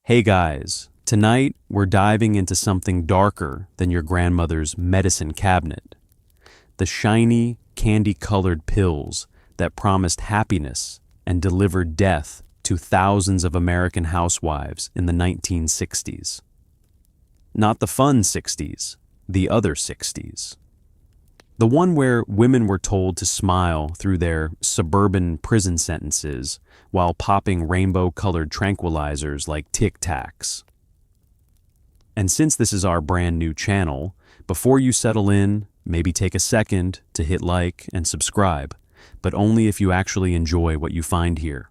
Hey guys, tonight we're diving into something darker than your grandmother's medicine cabinet. The shiny, candy-colored pills that promised happiness and delivered death to thousands of American housewives in the 1960s. Not the fun 60s, the other 60s. The one where women were told to smile through their suburban prison sentences while popping rainbow-colored tranquilizers like Tic Tacs. And since this is our brand new channel, before you settle in, maybe take a second to hit like and subscribe, but only if you actually enjoy what you find here.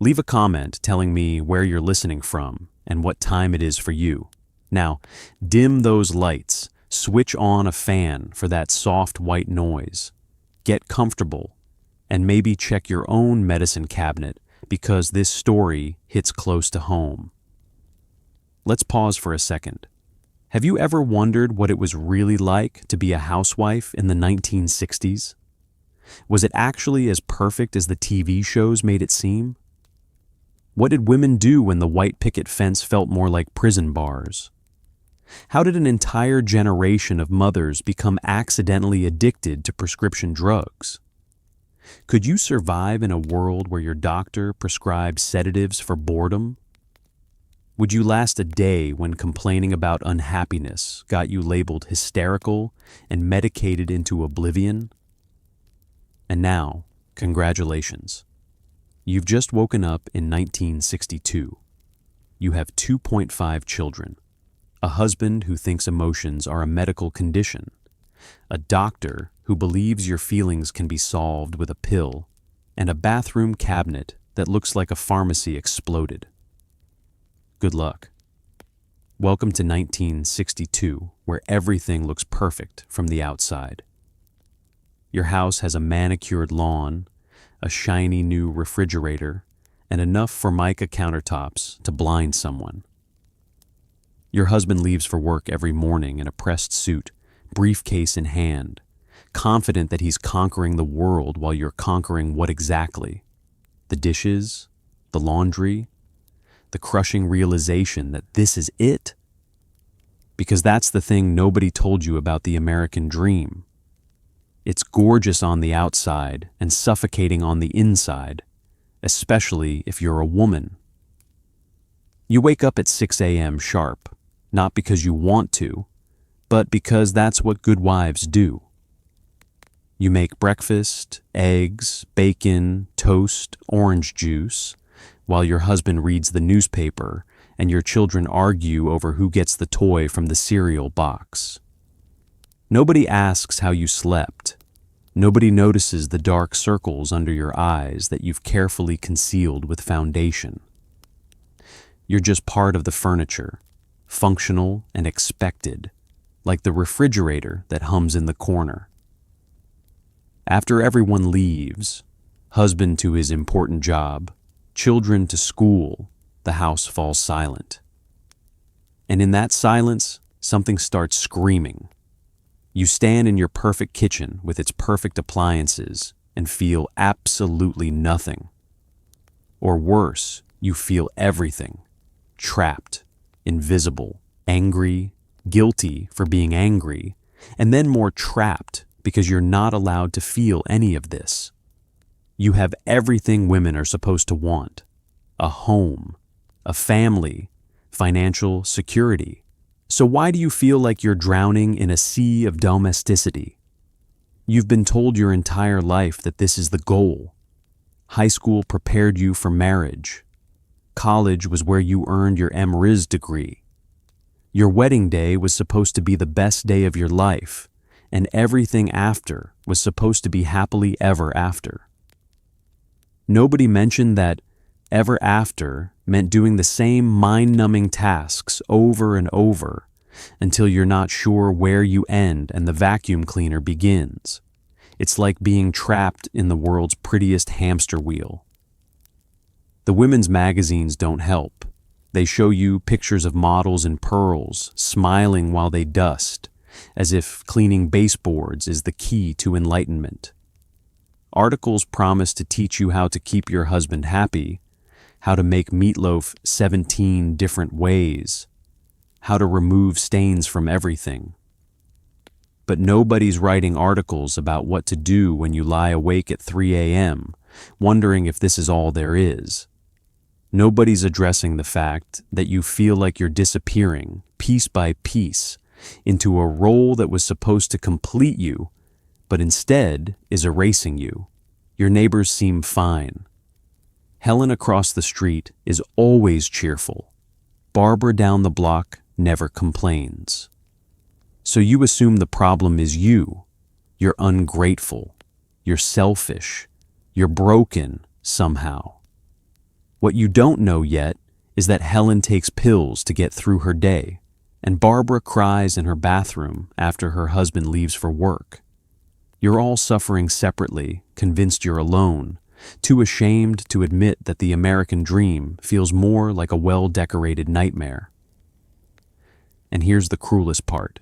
Leave a comment telling me where you're listening from and what time it is for you. Now, dim those lights. Switch on a fan for that soft white noise. Get comfortable, and maybe check your own medicine cabinet because this story hits close to home. Let's pause for a second. Have you ever wondered what it was really like to be a housewife in the 1960s? Was it actually as perfect as the TV shows made it seem? What did women do when the white picket fence felt more like prison bars? How did an entire generation of mothers become accidentally addicted to prescription drugs? Could you survive in a world where your doctor prescribed sedatives for boredom? Would you last a day when complaining about unhappiness got you labeled hysterical and medicated into oblivion? And now, congratulations. You've just woken up in 1962. You have 2.5 children. A husband who thinks emotions are a medical condition, a doctor who believes your feelings can be solved with a pill, and a bathroom cabinet that looks like a pharmacy exploded. Good luck. Welcome to 1962, where everything looks perfect from the outside. Your house has a manicured lawn, a shiny new refrigerator, and enough Formica countertops to blind someone. Your husband leaves for work every morning in a pressed suit, briefcase in hand, confident that he's conquering the world while you're conquering what exactly? The dishes? The laundry? The crushing realization that this is it? Because that's the thing nobody told you about the American dream. It's gorgeous on the outside and suffocating on the inside, especially if you're a woman. You wake up at 6 a.m. sharp. Not because you want to, but because that's what good wives do. You make breakfast, eggs, bacon, toast, orange juice, while your husband reads the newspaper and your children argue over who gets the toy from the cereal box. Nobody asks how you slept. Nobody notices the dark circles under your eyes that you've carefully concealed with foundation. You're just part of the furniture, functional and expected, like the refrigerator that hums in the corner. After everyone leaves, husband to his important job, children to school, the house falls silent. And in that silence, something starts screaming. You stand in your perfect kitchen with its perfect appliances and feel absolutely nothing. Or worse, you feel everything, trapped, invisible, angry, guilty for being angry, and then more trapped because you're not allowed to feel any of this. You have everything women are supposed to want: a home, a family, financial security. So why do you feel like you're drowning in a sea of domesticity? You've been told your entire life that this is the goal. High school prepared you for marriage. College was where you earned your MRIS degree. Your wedding day was supposed to be the best day of your life, and everything after was supposed to be happily ever after. Nobody mentioned that ever after meant doing the same mind-numbing tasks over and over until you're not sure where you end and the vacuum cleaner begins. It's like being trapped in the world's prettiest hamster wheel. The women's magazines don't help. They show you pictures of models in pearls, smiling while they dust, as if cleaning baseboards is the key to enlightenment. Articles promise to teach you how to keep your husband happy, how to make meatloaf 17 different ways, how to remove stains from everything. But nobody's writing articles about what to do when you lie awake at 3 a.m., wondering if this is all there is. Nobody's addressing the fact that you feel like you're disappearing, piece by piece, into a role that was supposed to complete you, but instead is erasing you. Your neighbors seem fine. Helen across the street is always cheerful. Barbara down the block never complains. So you assume the problem is you. You're ungrateful. You're selfish. You're broken somehow. What you don't know yet is that Helen takes pills to get through her day, and Barbara cries in her bathroom after her husband leaves for work. You're all suffering separately, convinced you're alone, too ashamed to admit that the American dream feels more like a well-decorated nightmare. And here's the cruelest part.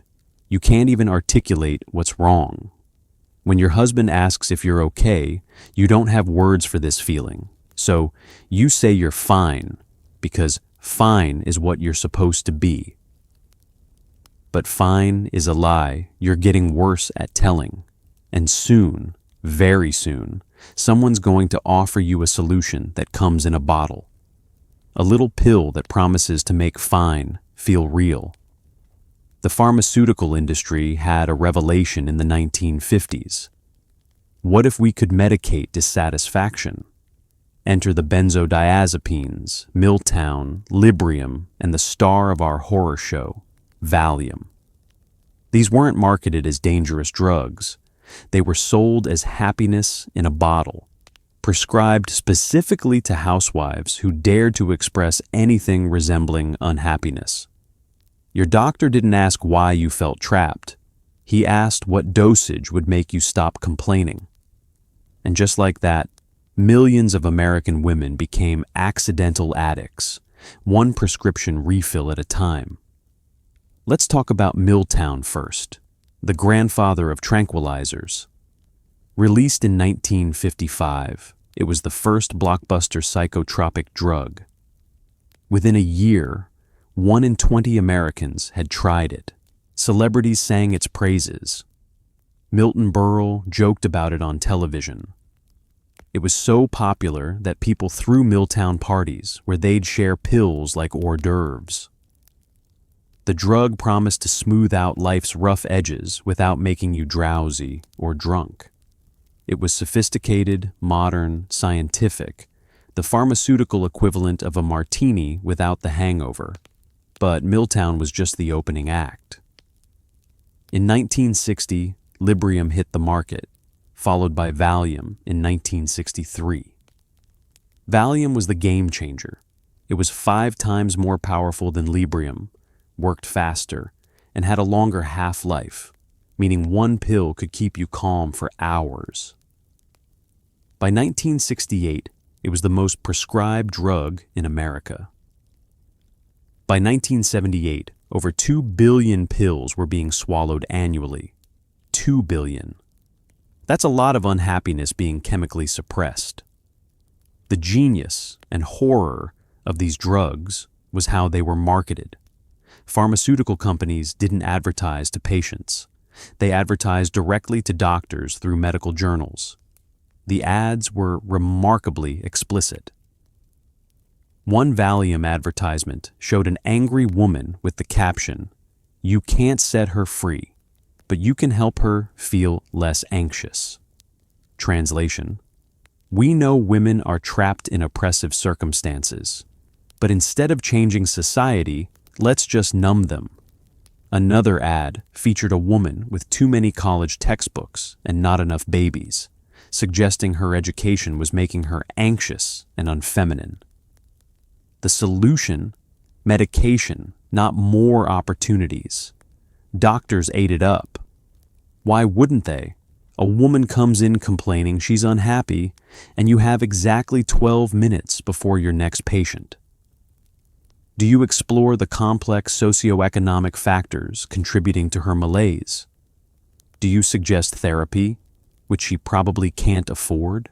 You can't even articulate what's wrong. When your husband asks if you're okay, you don't have words for this feeling. So you say you're fine, because fine is what you're supposed to be. But fine is a lie you're getting worse at telling. And soon, very soon, someone's going to offer you a solution that comes in a bottle. A little pill that promises to make fine feel real. The pharmaceutical industry had a revelation in the 1950s. What if we could medicate dissatisfaction? Enter the benzodiazepines, Miltown, Librium, and the star of our horror show, Valium. These weren't marketed as dangerous drugs. They were sold as happiness in a bottle, prescribed specifically to housewives who dared to express anything resembling unhappiness. Your doctor didn't ask why you felt trapped. He asked what dosage would make you stop complaining. And just like that, millions of American women became accidental addicts, one prescription refill at a time. Let's talk about Miltown first, the grandfather of tranquilizers. Released in 1955, it was the first blockbuster psychotropic drug. Within a year, 1 in 20 Americans had tried it. Celebrities sang its praises. Milton Berle joked about it on television. It was so popular that people threw Miltown parties where they'd share pills like hors d'oeuvres. The drug promised to smooth out life's rough edges without making you drowsy or drunk. It was sophisticated, modern, scientific, the pharmaceutical equivalent of a martini without the hangover. But Miltown was just the opening act. In 1960, Librium hit the market, followed by Valium in 1963. Valium was the game changer. It was 5 times more powerful than Librium, worked faster, and had a longer half-life, meaning one pill could keep you calm for hours. By 1968, it was the most prescribed drug in America. By 1978, over 2 billion pills were being swallowed annually. 2 billion. That's a lot of unhappiness being chemically suppressed. The genius and horror of these drugs was how they were marketed. Pharmaceutical companies didn't advertise to patients. They advertised directly to doctors through medical journals. The ads were remarkably explicit. One Valium advertisement showed an angry woman with the caption, "You can't set her free, but you can help her feel less anxious." Translation: We know women are trapped in oppressive circumstances, but instead of changing society, let's just numb them. Another ad featured a woman with too many college textbooks and not enough babies, suggesting her education was making her anxious and unfeminine. The solution? Medication, not more opportunities. Doctors ate it up. Why wouldn't they? A woman comes in complaining she's unhappy, and you have exactly 12 minutes before your next patient. Do you explore the complex socioeconomic factors contributing to her malaise? Do you suggest therapy, which she probably can't afford?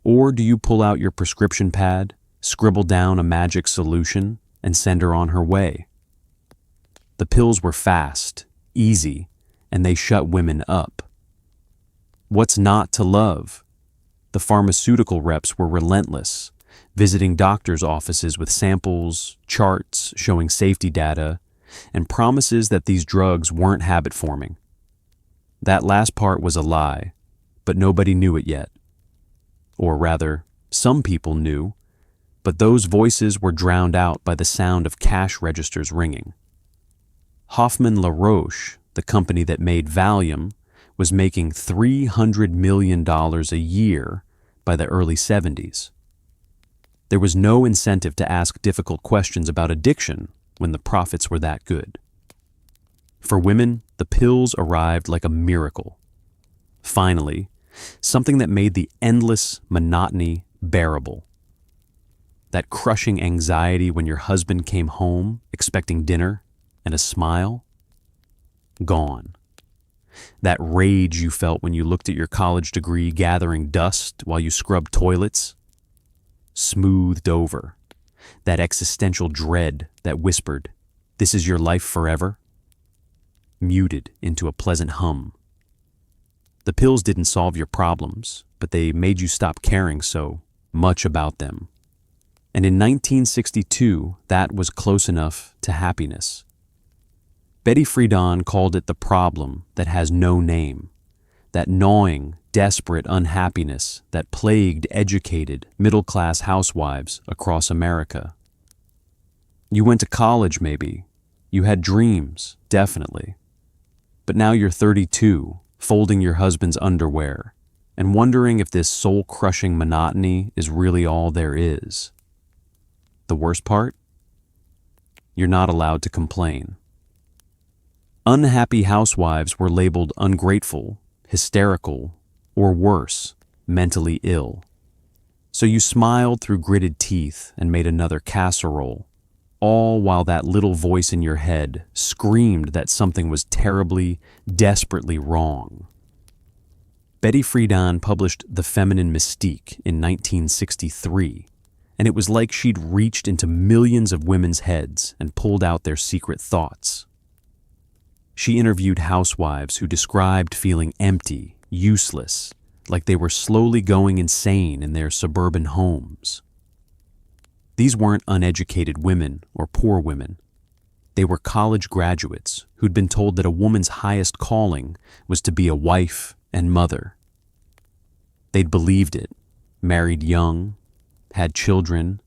Or do you pull out your prescription pad scribble down a magic solution, and send her on her way. The pills were fast, easy, and they shut women up. What's not to love? The pharmaceutical reps were relentless, visiting doctors' offices with samples, charts showing safety data, and promises that these drugs weren't habit-forming. That last part was a lie, but nobody knew it yet. Or rather, some people knew, but those voices were drowned out by the sound of cash registers ringing. Hoffman La Roche, the company that made Valium, was making $300 million a year by the early 70s. There was no incentive to ask difficult questions about addiction when the profits were that good. For women, the pills arrived like a miracle. Finally, something that made the endless monotony bearable. That crushing anxiety when your husband came home expecting dinner and a smile? Gone. That rage you felt when you looked at your college degree gathering dust while you scrubbed toilets? Smoothed over. That existential dread that whispered, "This is your life forever?" Muted into a pleasant hum. The pills didn't solve your problems, but they made you stop caring so much about them. And in 1962, that was close enough to happiness. Betty Friedan called it the problem that has no name, that gnawing, desperate unhappiness that plagued educated, middle-class housewives across America. You went to college, maybe. You had dreams, definitely. But now you're 32, folding your husband's underwear, and wondering if this soul-crushing monotony is really all there is. The worst part? You're not allowed to complain. Unhappy housewives were labeled ungrateful, hysterical, or worse, mentally ill. So you smiled through gritted teeth and made another casserole, all while that little voice in your head screamed that something was terribly, desperately wrong. Betty Friedan published The Feminine Mystique in 1963, and it was like she'd reached into millions of women's heads and pulled out their secret thoughts. She interviewed housewives who described feeling empty, useless, like they were slowly going insane in their suburban homes. These weren't uneducated women or poor women. They were college graduates who'd been told that a woman's highest calling was to be a wife and mother. They'd believed it, married young, had children,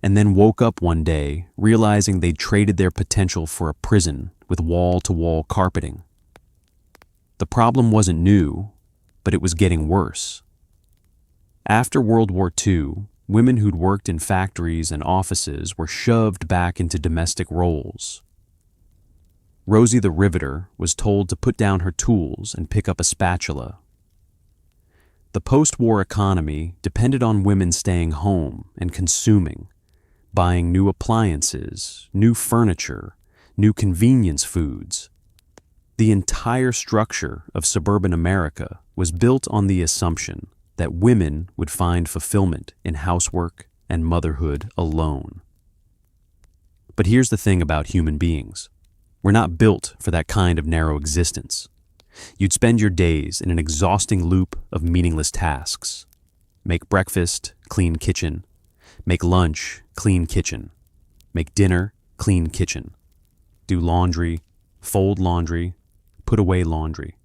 and then woke up one day realizing they'd traded their potential for a prison with wall-to-wall carpeting. The problem wasn't new, but it was getting worse. After World War II, women who'd worked in factories and offices were shoved back into domestic roles. Rosie the Riveter was told to put down her tools and pick up a spatula. The post-war economy depended on women staying home and consuming, buying new appliances, new furniture, new convenience foods. The entire structure of suburban America was built on the assumption that women would find fulfillment in housework and motherhood alone. But here's the thing about human beings. We're not built for that kind of narrow existence. You'd spend your days in an exhausting loop of meaningless tasks. Make breakfast, clean kitchen. Make lunch, clean kitchen. Make dinner, clean kitchen. Do laundry, fold laundry, put away laundry.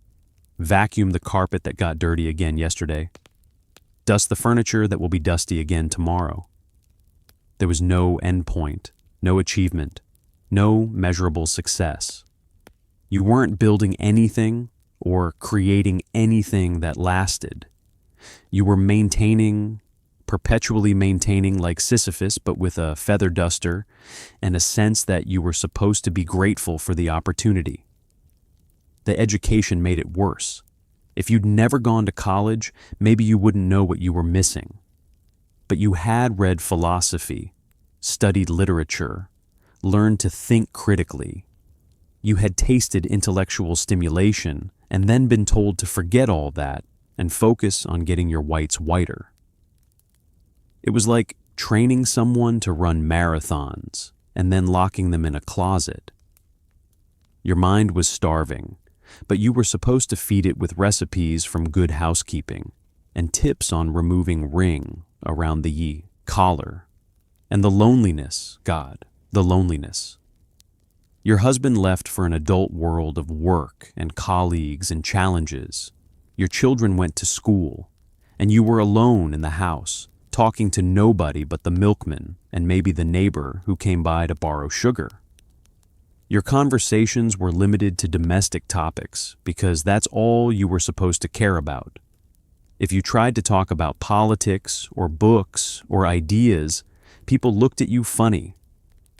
Vacuum the carpet that got dirty again yesterday. Dust the furniture that will be dusty again tomorrow. There was no end point, no achievement, no measurable success. You weren't building anything or creating anything that lasted. You were perpetually maintaining like Sisyphus, but with a feather duster and a sense that you were supposed to be grateful for the opportunity. The education made it worse. If you'd never gone to college, maybe you wouldn't know what you were missing. But you had read philosophy, studied literature, learned to think critically. You had tasted intellectual stimulation and then been told to forget all that and focus on getting your whites whiter. It was like training someone to run marathons and then locking them in a closet. Your mind was starving, but you were supposed to feed it with recipes from Good Housekeeping and tips on removing ring around the collar. And the loneliness, God, the loneliness. Your husband left for an adult world of work and colleagues and challenges. Your children went to school, and you were alone in the house, talking to nobody but the milkman and maybe the neighbor who came by to borrow sugar. Your conversations were limited to domestic topics because that's all you were supposed to care about. If you tried to talk about politics or books or ideas, people looked at you funny.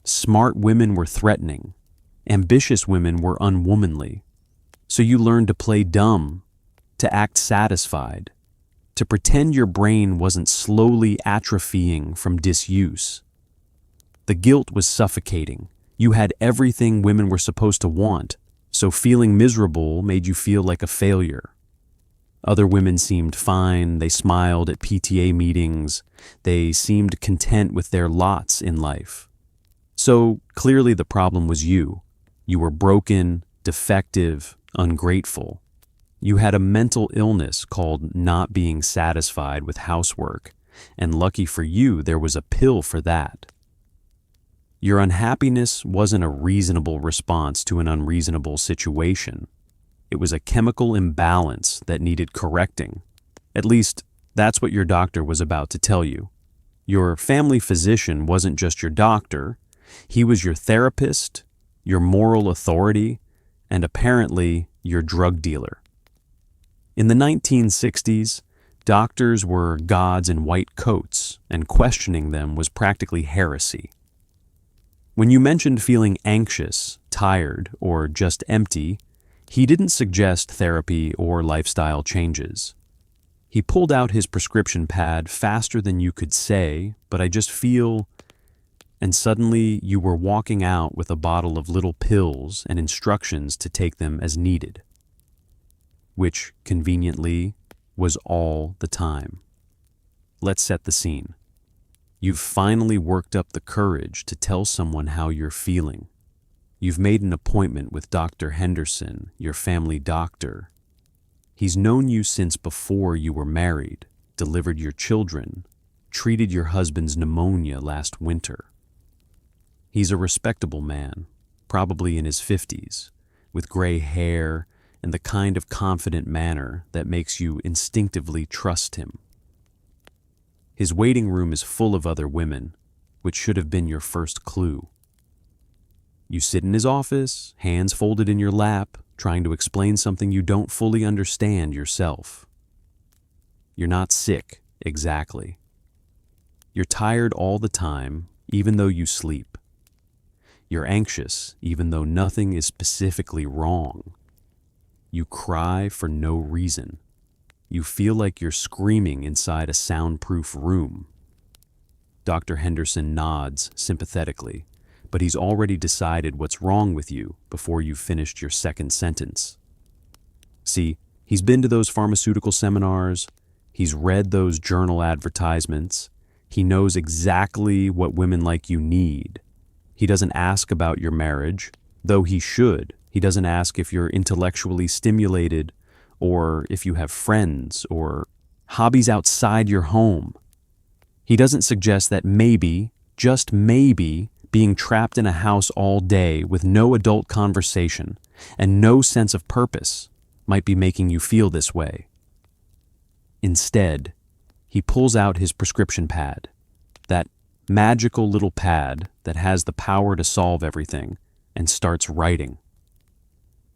Smart women were threatening. Ambitious women were unwomanly. So you learned to play dumb, to act satisfied, to pretend your brain wasn't slowly atrophying from disuse. The guilt was suffocating. You had everything women were supposed to want, so feeling miserable made you feel like a failure. Other women seemed fine, they smiled at PTA meetings, they seemed content with their lots in life. So clearly the problem was you. You were broken, defective, ungrateful. You had a mental illness called not being satisfied with housework, and lucky for you, there was a pill for that. Your unhappiness wasn't a reasonable response to an unreasonable situation. It was a chemical imbalance that needed correcting. At least, that's what your doctor was about to tell you. Your family physician wasn't just your doctor. He was your therapist, your moral authority, and apparently your drug dealer. In the 1960s, doctors were gods in white coats, and questioning them was practically heresy. When you mentioned feeling anxious, tired, or just empty, he didn't suggest therapy or lifestyle changes. He pulled out his prescription pad faster than you could say, "But I just feel..." And suddenly you were walking out with a bottle of little pills and instructions to take them as needed. Which, conveniently, was all the time. Let's set the scene. You've finally worked up the courage to tell someone how you're feeling. You've made an appointment with Dr. Henderson, your family doctor. He's known you since before you were married, delivered your children, treated your husband's pneumonia last winter. He's a respectable man, probably in his 50s, with gray hair and the kind of confident manner that makes you instinctively trust him. His waiting room is full of other women, which should have been your first clue. You sit in his office, hands folded in your lap, trying to explain something you don't fully understand yourself. You're not sick, exactly. You're tired all the time, even though you sleep. You're anxious, even though nothing is specifically wrong. You cry for no reason. You feel like you're screaming inside a soundproof room. Dr. Henderson nods sympathetically, but he's already decided what's wrong with you before you've finished your second sentence. See, he's been to those pharmaceutical seminars, he's read those journal advertisements, he knows exactly what women like you need. He doesn't ask about your marriage, though he should. He doesn't ask if you're intellectually stimulated, or if you have friends, or hobbies outside your home. He doesn't suggest that maybe, just maybe, being trapped in a house all day with no adult conversation and no sense of purpose might be making you feel this way. Instead, he pulls out his prescription pad, that magical little pad that has the power to solve everything, and starts writing.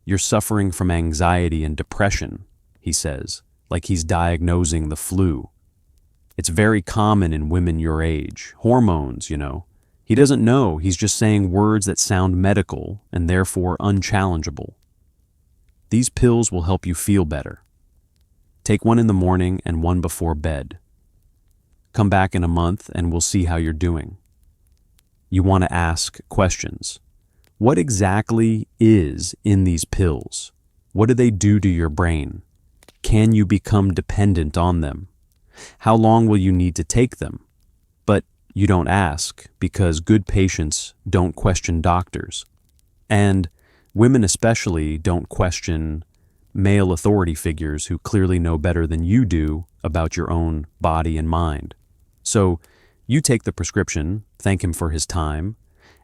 You're suffering from anxiety and depression, he says, like he's diagnosing the flu. It's very common in women your age. Hormones, you know. He doesn't know, he's just saying words that sound medical and therefore unchallengeable. These pills will help you feel better. Take one in the morning and one before bed. Come back in a month and we'll see how you're doing. You want to ask questions. What exactly is in these pills? What do they do to your brain? Can you become dependent on them? How long will you need to take them? But You don't ask because good patients don't question doctors. And women especially don't question male authority figures who clearly know better than you do about your own body and mind. So you take the prescription, thank him for his time,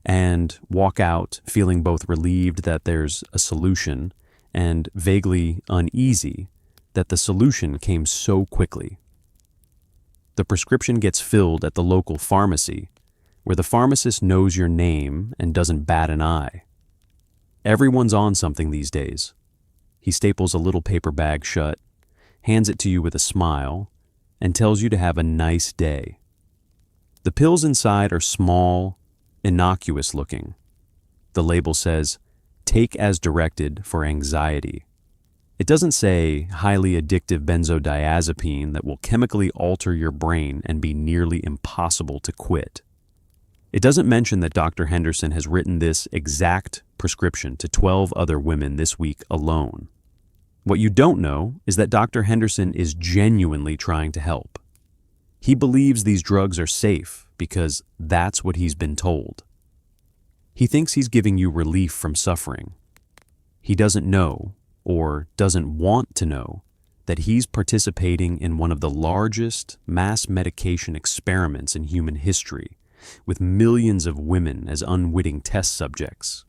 and walk out feeling both relieved that there's a solution and vaguely uneasy that the solution came so quickly. The prescription gets filled at the local pharmacy, where the pharmacist knows your name and doesn't bat an eye. Everyone's on something these days. He staples a little paper bag shut, hands it to you with a smile, and tells you to have a nice day. The pills inside are small, innocuous looking. The label says, "Take as directed for anxiety." It doesn't say highly addictive benzodiazepine that will chemically alter your brain and be nearly impossible to quit. It doesn't mention that Dr. Henderson has written this exact prescription to 12 other women this week alone. What you don't know is that Dr. Henderson is genuinely trying to help. He believes these drugs are safe because that's what he's been told. He thinks he's giving you relief from suffering. He doesn't know, or doesn't want to know, that he's participating in one of the largest mass medication experiments in human history, with millions of women as unwitting test subjects.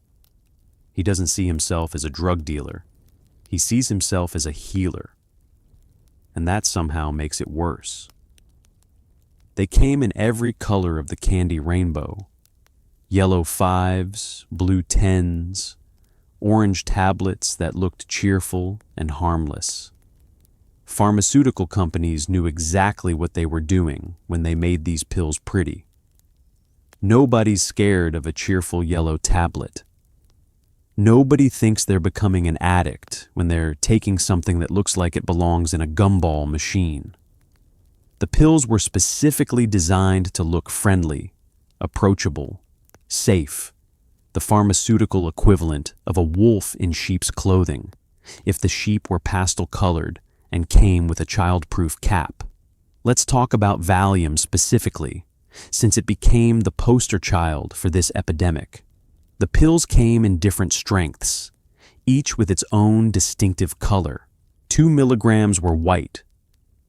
He doesn't see himself as a drug dealer. He sees himself as a healer. And that somehow makes it worse. They came in every color of the candy rainbow. Yellow 5s, blue 10s, orange tablets that looked cheerful and harmless. Pharmaceutical companies knew exactly what they were doing when they made these pills pretty. Nobody's scared of a cheerful yellow tablet. Nobody thinks they're becoming an addict when they're taking something that looks like it belongs in a gumball machine. The pills were specifically designed to look friendly, approachable, safe, the pharmaceutical equivalent of a wolf in sheep's clothing, if the sheep were pastel-colored and came with a child-proof cap. Let's talk about Valium specifically, since it became the poster child for this epidemic. The pills came in different strengths, each with its own distinctive color. 2 milligrams were white,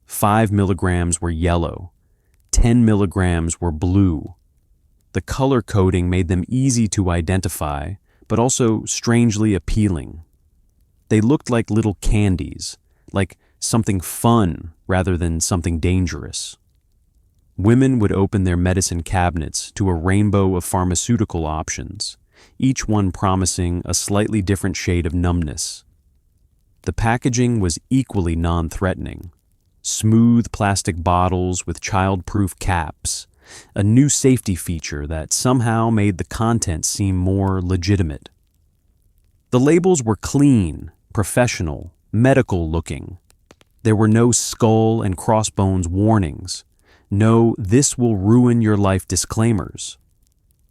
5 milligrams were yellow, 10 milligrams were blue. The color coding made them easy to identify, but also strangely appealing. They looked like little candies, like something fun rather than something dangerous. Women would open their medicine cabinets to a rainbow of pharmaceutical options, each one promising a slightly different shade of numbness. The packaging was equally non-threatening. Smooth plastic bottles with child-proof caps, a new safety feature that somehow made the content seem more legitimate. The labels were clean, professional, medical-looking. There were no skull and crossbones warnings, no "this will ruin your life" disclaimers.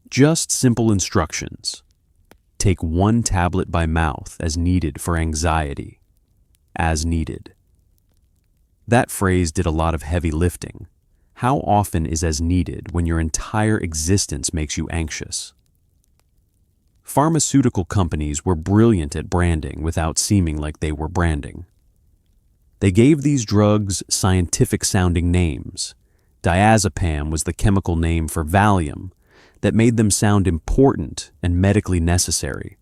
Just simple instructions. Take 1 tablet by mouth as needed for anxiety. As needed. That phrase did a lot of heavy lifting. How often is as needed when your entire existence makes you anxious? Pharmaceutical companies were brilliant at branding without seeming like they were branding. They gave these drugs scientific-sounding names. Diazepam was the chemical name for Valium that made them sound important and medically necessary.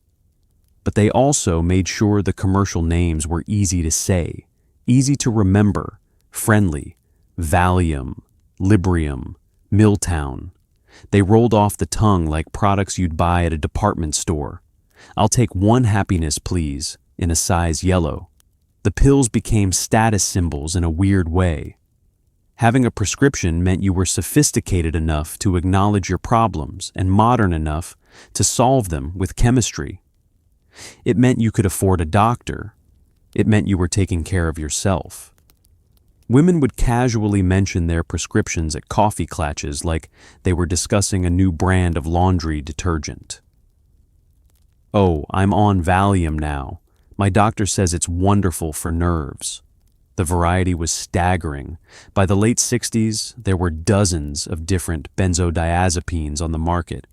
But they also made sure the commercial names were easy to say, easy to remember, friendly. Valium, Librium, Milltown. They rolled off the tongue like products you'd buy at a department store. "I'll take 1 happiness, please," in a size yellow. The pills became status symbols in a weird way. Having a prescription meant you were sophisticated enough to acknowledge your problems and modern enough to solve them with chemistry. It meant you could afford a doctor. It meant you were taking care of yourself. Women would casually mention their prescriptions at coffee clatches like they were discussing a new brand of laundry detergent. "Oh, I'm on Valium now. My doctor says it's wonderful for nerves." The variety was staggering. By the late 60s, there were dozens of different benzodiazepines on the market,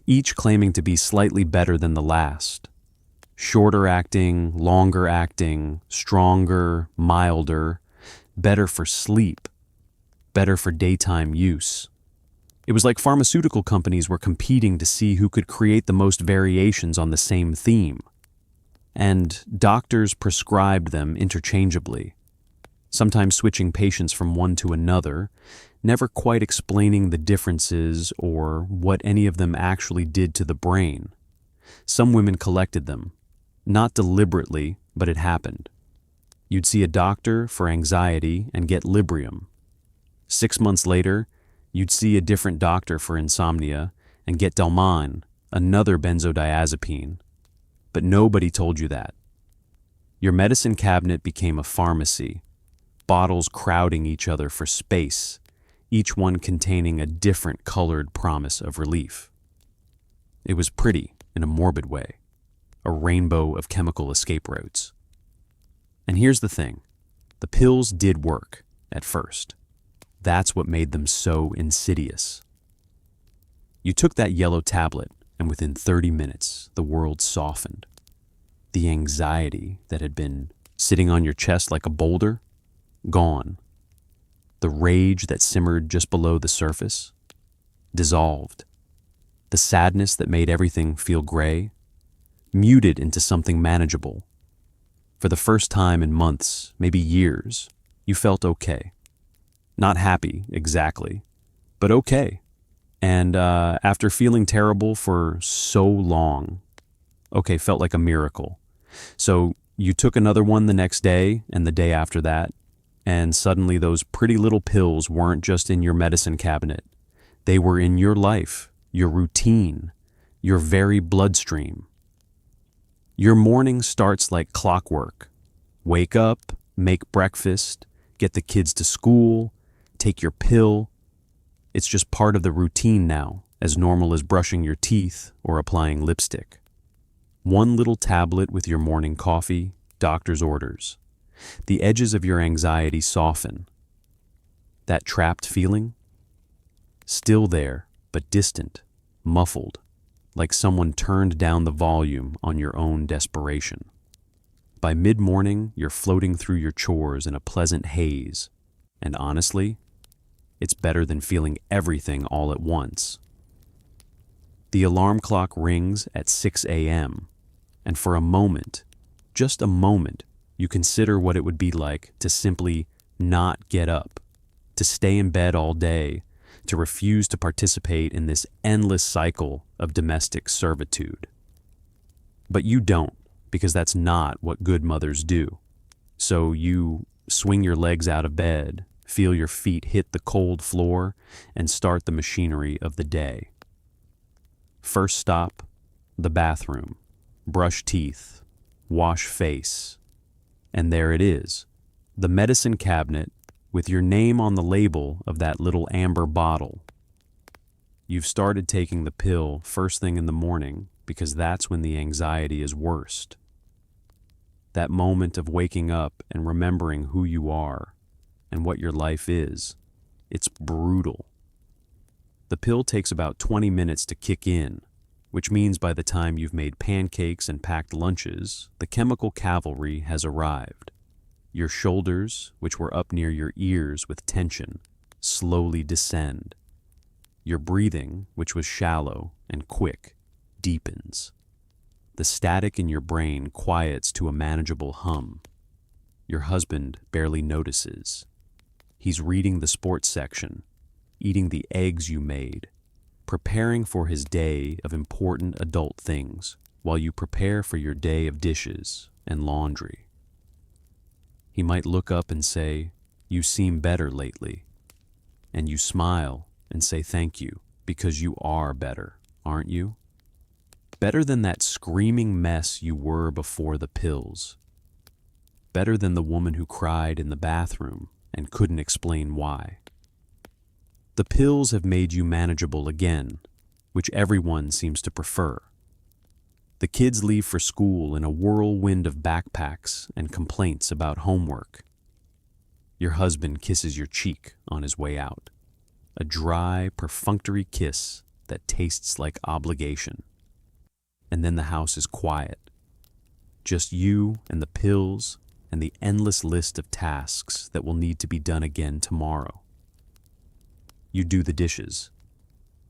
each claiming to be slightly better than the last. Shorter acting, longer acting, stronger, milder, better for sleep, better for daytime use. It was like pharmaceutical companies were competing to see who could create the most variations on the same theme. And doctors prescribed them interchangeably, sometimes switching patients from one to another, never quite explaining the differences or what any of them actually did to the brain. Some women collected them, not deliberately, but it happened. You'd see a doctor for anxiety and get Librium. 6 months later, you'd see a different doctor for insomnia and get Delman, another benzodiazepine. But nobody told you that. Your medicine cabinet became a pharmacy, bottles crowding each other for space, each one containing a different colored promise of relief. It was pretty in a morbid way, a rainbow of chemical escape routes. And here's the thing, the pills did work at first. That's what made them so insidious. You took that yellow tablet, and within 30 minutes, the world softened. The anxiety that had been sitting on your chest like a boulder, gone. The rage that simmered just below the surface, dissolved. The sadness that made everything feel gray, muted into something manageable. For the first time in months, maybe years, you felt okay. Not happy, exactly, but okay. And after feeling terrible for so long, okay, felt like a miracle. So you took another one the next day and the day after that, and suddenly those pretty little pills weren't just in your medicine cabinet. They were in your life, your routine, your very bloodstream. Your morning starts like clockwork. Wake up, make breakfast, get the kids to school, take your pill. It's just part of the routine now, as normal as brushing your teeth or applying lipstick. One little tablet with your morning coffee, doctor's orders. The edges of your anxiety soften. That trapped feeling? Still there, but distant, muffled, like someone turned down the volume on your own desperation. By mid-morning, you're floating through your chores in a pleasant haze, and honestly, it's better than feeling everything all at once. The alarm clock rings at 6 a.m., and for a moment, just a moment, you consider what it would be like to simply not get up, to stay in bed all day, to refuse to participate in this endless cycle of domestic servitude. But you don't, because that's not what good mothers do. So you swing your legs out of bed, feel your feet hit the cold floor, and start the machinery of the day. First stop, the bathroom. Brush teeth, wash face. And there it is, the medicine cabinet with your name on the label of that little amber bottle. You've started taking the pill first thing in the morning because that's when the anxiety is worst. That moment of waking up and remembering who you are and what your life is, it's brutal. The pill takes about 20 minutes to kick in, which means by the time you've made pancakes and packed lunches, the chemical cavalry has arrived. Your shoulders, which were up near your ears with tension, slowly descend. Your breathing, which was shallow and quick, deepens. The static in your brain quiets to a manageable hum. Your husband barely notices. He's reading the sports section, eating the eggs you made, preparing for his day of important adult things while you prepare for your day of dishes and laundry. He might look up and say, "You seem better lately." And you smile and say thank you because you are better, aren't you? Better than that screaming mess you were before the pills. Better than the woman who cried in the bathroom and couldn't explain why. The pills have made you manageable again, which everyone seems to prefer. The kids leave for school in a whirlwind of backpacks and complaints about homework. your husband kisses your cheek on his way out. A dry, perfunctory kiss that tastes like obligation. And then the house is quiet. Just you and the pills and the endless list of tasks that will need to be done again tomorrow. You do the dishes.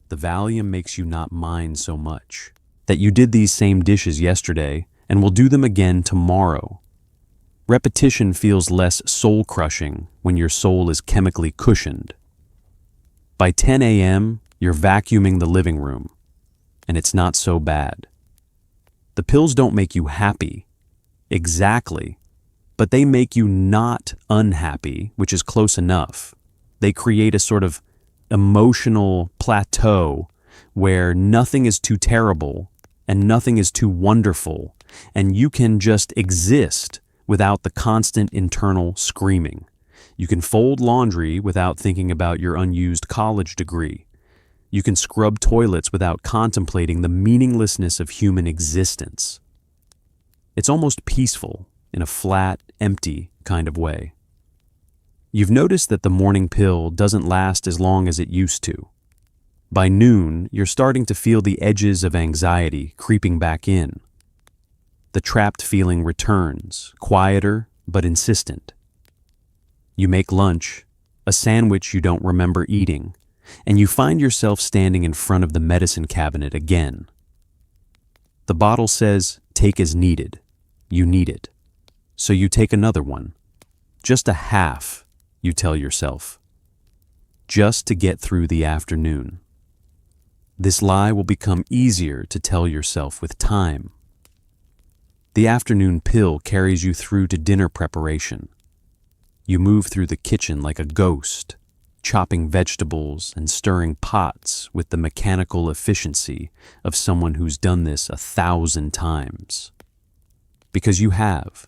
The Valium makes you not mind so much that you did these same dishes yesterday and will do them again tomorrow. Repetition feels less soul-crushing when your soul is chemically cushioned. By 10 a.m., you're vacuuming the living room, and it's not so bad. The pills don't make you happy, exactly, but they make you not unhappy, which is close enough. They create a sort of emotional plateau where nothing is too terrible and nothing is too wonderful, and you can just exist without the constant internal screaming. You can fold laundry without thinking about your unused college degree. You can scrub toilets without contemplating the meaninglessness of human existence. It's almost peaceful in a flat, empty kind of way. You've noticed that the morning pill doesn't last as long as it used to. By noon, you're starting to feel the edges of anxiety creeping back in. The trapped feeling returns, quieter but insistent. You make lunch, a sandwich you don't remember eating, and you find yourself standing in front of the medicine cabinet again. The bottle says, "Take as needed." You need it. So you take another one. Just a half, you tell yourself. Just to get through the afternoon. This lie will become easier to tell yourself with time. The afternoon pill carries you through to dinner preparation. You move through the kitchen like a ghost, chopping vegetables and stirring pots with the mechanical efficiency of someone who's done this 1,000 times. Because you have.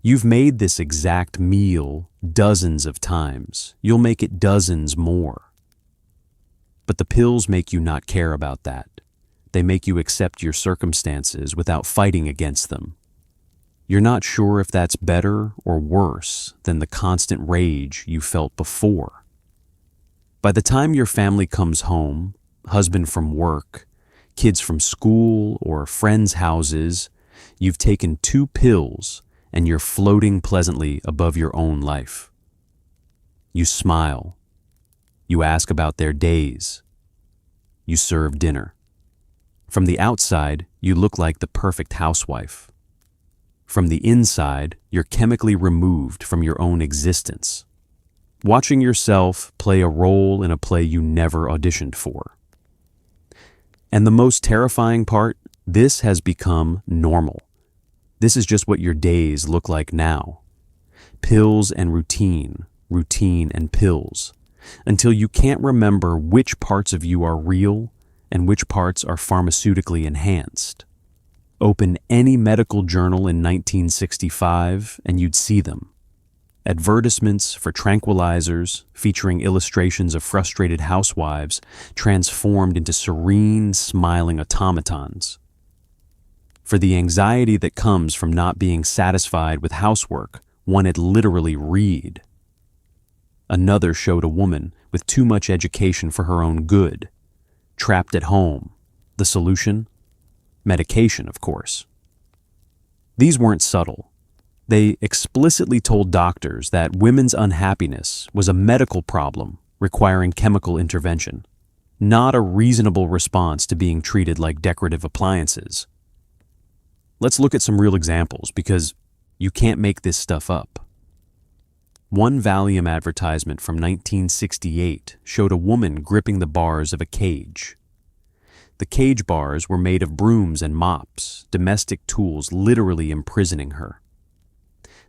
You've made this exact meal dozens of times. You'll make it dozens more. But the pills make you not care about that. They make you accept your circumstances without fighting against them. You're not sure if that's better or worse than the constant rage you felt before. By the time your family comes home, husband from work, kids from school or friends' houses, you've taken 2 pills and you're floating pleasantly above your own life. You smile. You ask about their days. You serve dinner. From the outside, you look like the perfect housewife. From the inside, you're chemically removed from your own existence, watching yourself play a role in a play you never auditioned for. And the most terrifying part, this has become normal. This is just what your days look like now. Pills and routine, routine and pills, until you can't remember which parts of you are real and which parts are pharmaceutically enhanced. Open any medical journal in 1965 and you'd see them. Advertisements for tranquilizers featuring illustrations of frustrated housewives transformed into serene, smiling automatons. For the anxiety that comes from not being satisfied with housework, one had literally read. Another showed a woman with too much education for her own good, trapped at home. The solution? Medication, of course. These weren't subtle. They explicitly told doctors that women's unhappiness was a medical problem requiring chemical intervention, not a reasonable response to being treated like decorative appliances. Let's look at some real examples because you can't make this stuff up. One Valium advertisement from 1968 showed a woman gripping the bars of a cage. The cage bars were made of brooms and mops, domestic tools literally imprisoning her.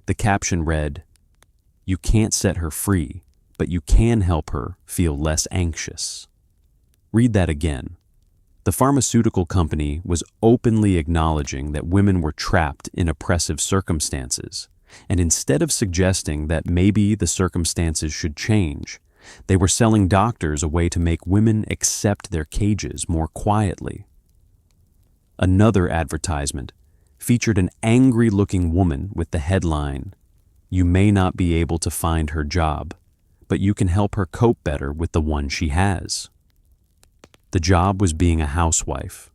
The caption read, "You can't set her free, but you can help her feel less anxious." Read that again. The pharmaceutical company was openly acknowledging that women were trapped in oppressive circumstances, and instead of suggesting that maybe the circumstances should change, they were selling doctors a way to make women accept their cages more quietly. Another advertisement featured an angry-looking woman with the headline, You may not be able to find her job, but you can help her cope better with the one she has. The job was being a housewife.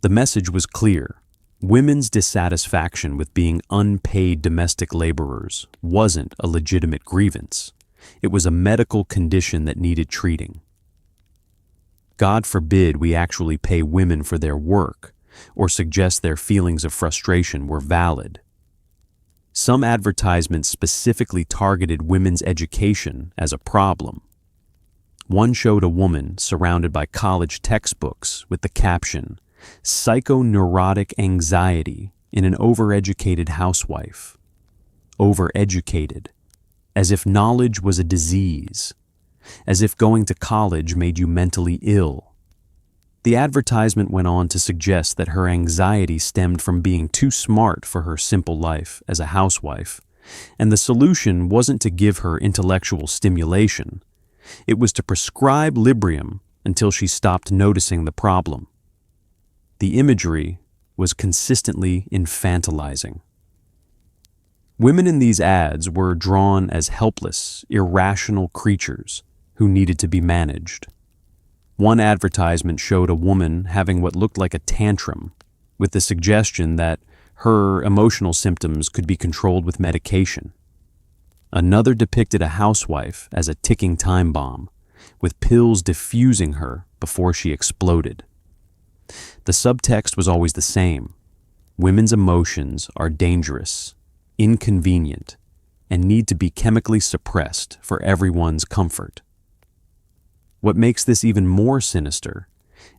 The message was clear. Women's dissatisfaction with being unpaid domestic laborers wasn't a legitimate grievance. It was a medical condition that needed treating. God forbid we actually pay women for their work or suggest their feelings of frustration were valid. Some advertisements specifically targeted women's education as a problem. One showed a woman surrounded by college textbooks with the caption, "Psychoneurotic anxiety in an overeducated housewife." Overeducated, as if knowledge was a disease, as if going to college made you mentally ill. The advertisement went on to suggest that her anxiety stemmed from being too smart for her simple life as a housewife, and the solution wasn't to give her intellectual stimulation. It was to prescribe Librium until she stopped noticing the problem. The imagery was consistently infantilizing. Women in these ads were drawn as helpless, irrational creatures who needed to be managed. One advertisement showed a woman having what looked like a tantrum, with the suggestion that her emotional symptoms could be controlled with medication. Another depicted a housewife as a ticking time bomb, with pills diffusing her before she exploded. The subtext was always the same. Women's emotions are dangerous, inconvenient, and need to be chemically suppressed for everyone's comfort. What makes this even more sinister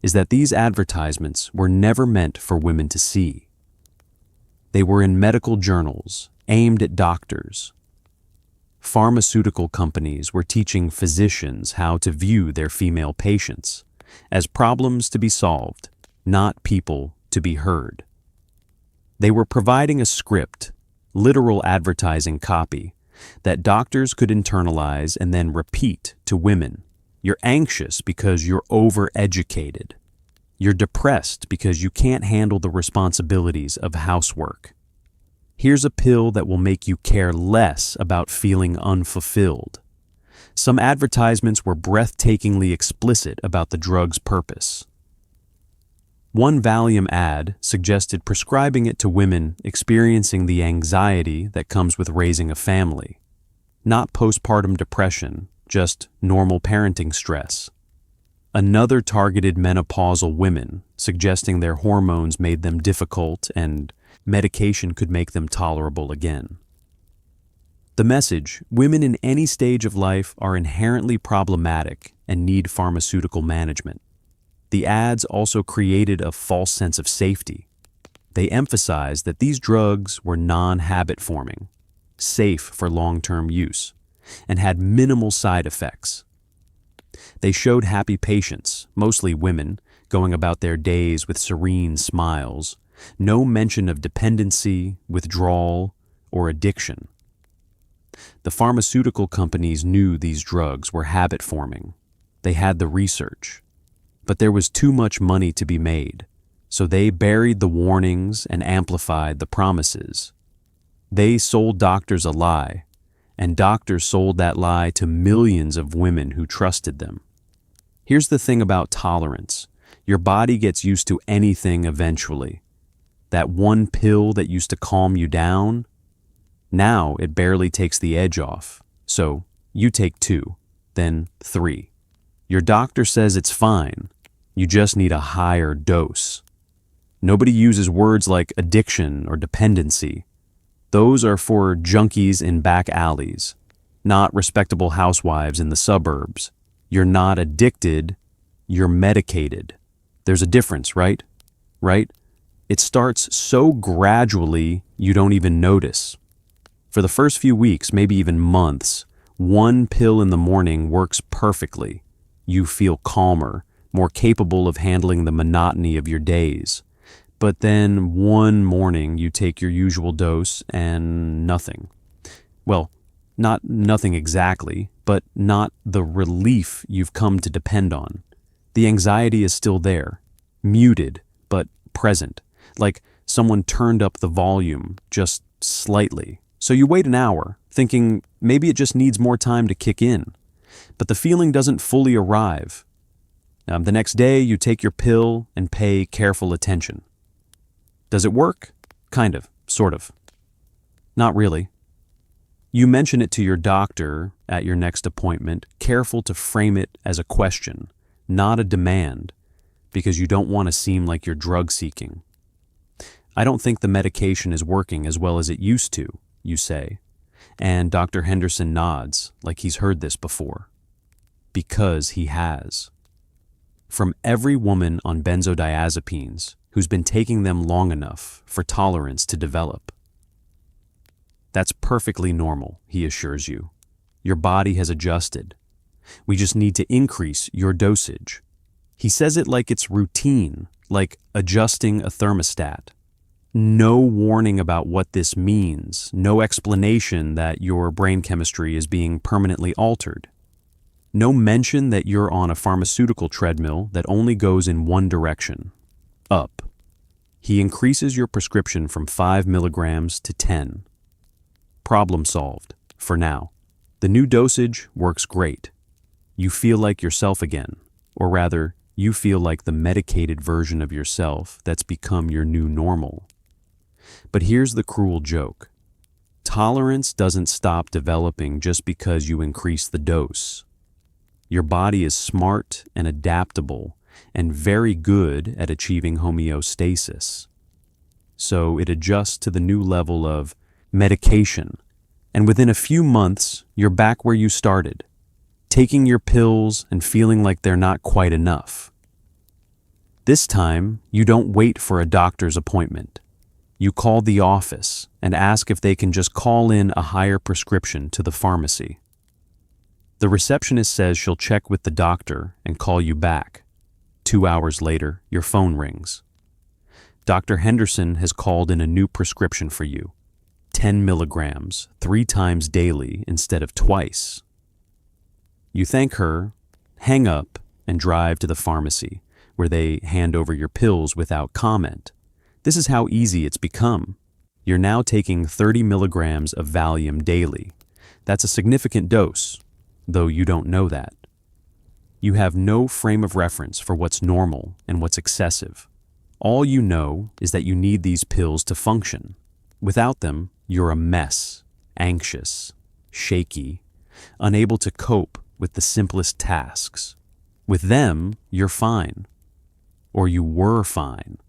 is that these advertisements were never meant for women to see. They were in medical journals, aimed at doctors. Pharmaceutical companies were teaching physicians how to view their female patients as problems to be solved, not people to be heard. They were providing a script, literal advertising copy, that doctors could internalize and then repeat to women. You're anxious because you're overeducated. You're depressed because you can't handle the responsibilities of housework. Here's a pill that will make you care less about feeling unfulfilled. Some advertisements were breathtakingly explicit about the drug's purpose. One Valium ad suggested prescribing it to women experiencing the anxiety that comes with raising a family. Not postpartum depression, just normal parenting stress. Another targeted menopausal women, suggesting their hormones made them difficult and medication could make them tolerable again. The message, women in any stage of life are inherently problematic and need pharmaceutical management. The ads also created a false sense of safety. They emphasized that these drugs were non-habit forming, safe for long-term use, and had minimal side effects. They showed happy patients, mostly women, going about their days with serene smiles, no mention of dependency, withdrawal, or addiction. The pharmaceutical companies knew these drugs were habit-forming. They had the research. But there was too much money to be made, so they buried the warnings and amplified the promises. They sold doctors a lie, and doctors sold that lie to millions of women who trusted them. Here's the thing about tolerance. Your body gets used to anything eventually. That one pill that used to calm you down, now it barely takes the edge off. So you take 2, then 3. Your doctor says it's fine. You just need a higher dose. Nobody uses words like addiction or dependency. Those are for junkies in back alleys, not respectable housewives in the suburbs. You're not addicted, you're medicated. There's a difference, right? Right? It starts so gradually you don't even notice. For the first few weeks, maybe even months, one pill in the morning works perfectly. You feel calmer, more capable of handling the monotony of your days. But then one morning you take your usual dose and nothing. Well, not nothing exactly, but not the relief you've come to depend on. The anxiety is still there, muted, but present, like someone turned up the volume just slightly, So you wait an hour, thinking maybe it just needs more time to kick in. But the feeling doesn't fully arrive. The next day, you take your pill and pay careful attention. Does it work? Kind of, sort of. Not really. You mention it to your doctor at your next appointment, careful to frame it as a question, not a demand, because you don't want to seem like you're drug-seeking. I don't think the medication is working as well as it used to, you say, and Dr. Henderson nods like he's heard this before. Because he has. From every woman on benzodiazepines who's been taking them long enough for tolerance to develop. That's perfectly normal, he assures you. Your body has adjusted. We just need to increase your dosage. He says it like it's routine, like adjusting a thermostat. No warning about what this means, no explanation that your brain chemistry is being permanently altered. No mention that you're on a pharmaceutical treadmill that only goes in one direction, up. He increases your prescription from 5 milligrams to 10. Problem solved, for now. The new dosage works great. You feel like yourself again, or rather, you feel like the medicated version of yourself that's become your new normal. But here's the cruel joke. Tolerance doesn't stop developing just because you increase the dose. Your body is smart and adaptable and very good at achieving homeostasis. So it adjusts to the new level of medication, and within a few months, you're back where you started, taking your pills and feeling like they're not quite enough. This time, you don't wait for a doctor's appointment. You call the office and ask if they can just call in a higher prescription to the pharmacy. The receptionist says she'll check with the doctor and call you back. 2 hours later, your phone rings. Dr. Henderson has called in a new prescription for you. 10 milligrams, 3 times daily instead of twice. You thank her, hang up, and drive to the pharmacy, where they hand over your pills without comment. This is how easy it's become. You're now taking 30 milligrams of Valium daily. That's a significant dose, though you don't know that. You have no frame of reference for what's normal and what's excessive. All you know is that you need these pills to function. Without them, you're a mess, anxious, shaky, unable to cope with the simplest tasks. With them, you're fine. Or you were fine.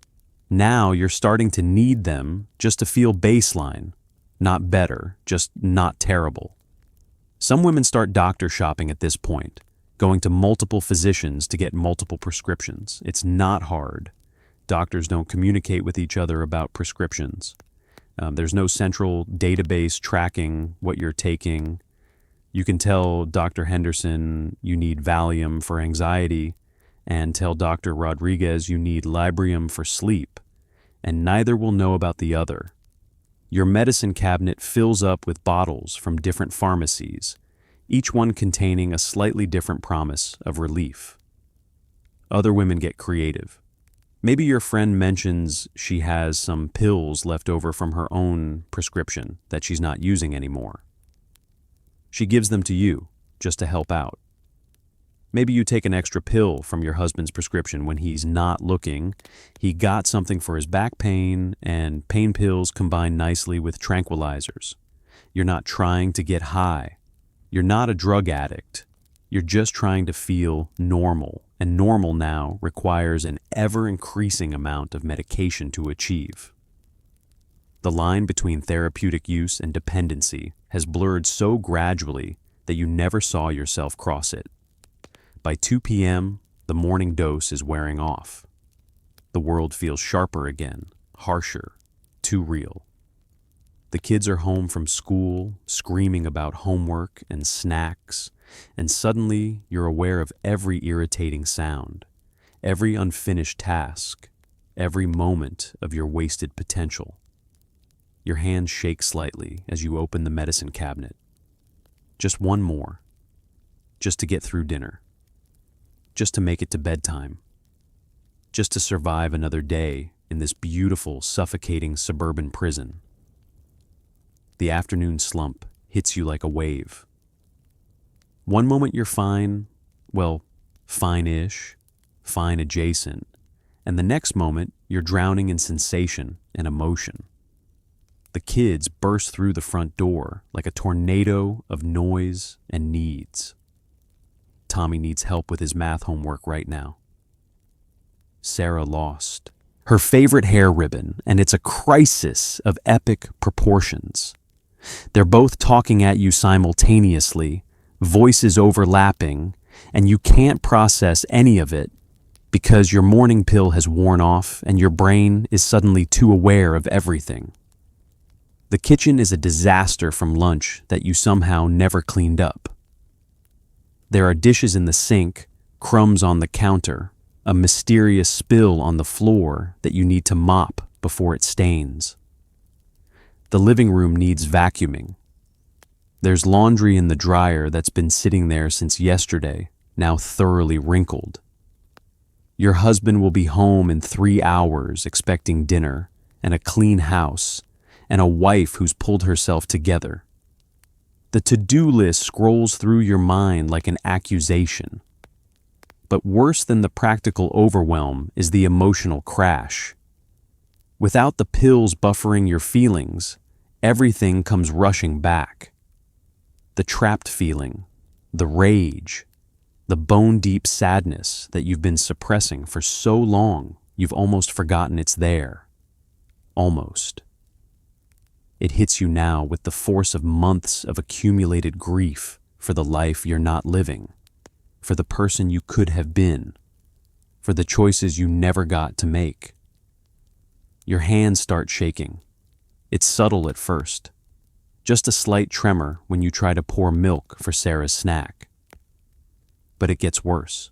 Now you're starting to need them just to feel baseline. Not better, just not terrible. Some women start doctor shopping at this point, going to multiple physicians to get multiple prescriptions. It's not hard. Doctors don't communicate with each other about prescriptions. There's no central database tracking what you're taking. You can tell Dr. Henderson you need Valium for anxiety and tell Dr. Rodriguez you need Librium for sleep, and neither will know about the other. Your medicine cabinet fills up with bottles from different pharmacies, each one containing a slightly different promise of relief. Other women get creative. Maybe your friend mentions she has some pills left over from her own prescription that she's not using anymore. She gives them to you, just to help out. Maybe you take an extra pill from your husband's prescription when he's not looking. He got something for his back pain, and pain pills combine nicely with tranquilizers. You're not trying to get high. You're not a drug addict. You're just trying to feel normal, and normal now requires an ever-increasing amount of medication to achieve. The line between therapeutic use and dependency has blurred so gradually that you never saw yourself cross it. By 2 p.m., the morning dose is wearing off. The world feels sharper again, harsher, too real. The kids are home from school, screaming about homework and snacks, and suddenly you're aware of every irritating sound, every unfinished task, every moment of your wasted potential. Your hands shake slightly as you open the medicine cabinet. Just one more, just to get through dinner, just to make it to bedtime, just to survive another day in this beautiful, suffocating suburban prison. The afternoon slump hits you like a wave. One moment you're fine, well, fine-ish, fine adjacent, and the next moment you're drowning in sensation and emotion. The kids burst through the front door like a tornado of noise and needs. Tommy needs help with his math homework right now. Sarah lost her favorite hair ribbon, and it's a crisis of epic proportions. They're both talking at you simultaneously, voices overlapping, and you can't process any of it because your morning pill has worn off and your brain is suddenly too aware of everything. The kitchen is a disaster from lunch that you somehow never cleaned up. There are dishes in the sink, crumbs on the counter, a mysterious spill on the floor that you need to mop before it stains. The living room needs vacuuming. There's laundry in the dryer that's been sitting there since yesterday, now thoroughly wrinkled. Your husband will be home in 3 hours expecting dinner and a clean house and a wife who's pulled herself together. The to-do list scrolls through your mind like an accusation. But worse than the practical overwhelm is the emotional crash. Without the pills buffering your feelings, everything comes rushing back. The trapped feeling, the rage, the bone-deep sadness that you've been suppressing for so long you've almost forgotten it's there. Almost. It hits you now with the force of months of accumulated grief for the life you're not living, for the person you could have been, for the choices you never got to make. Your hands start shaking. It's subtle at first, just a slight tremor when you try to pour milk for Sarah's snack. But it gets worse.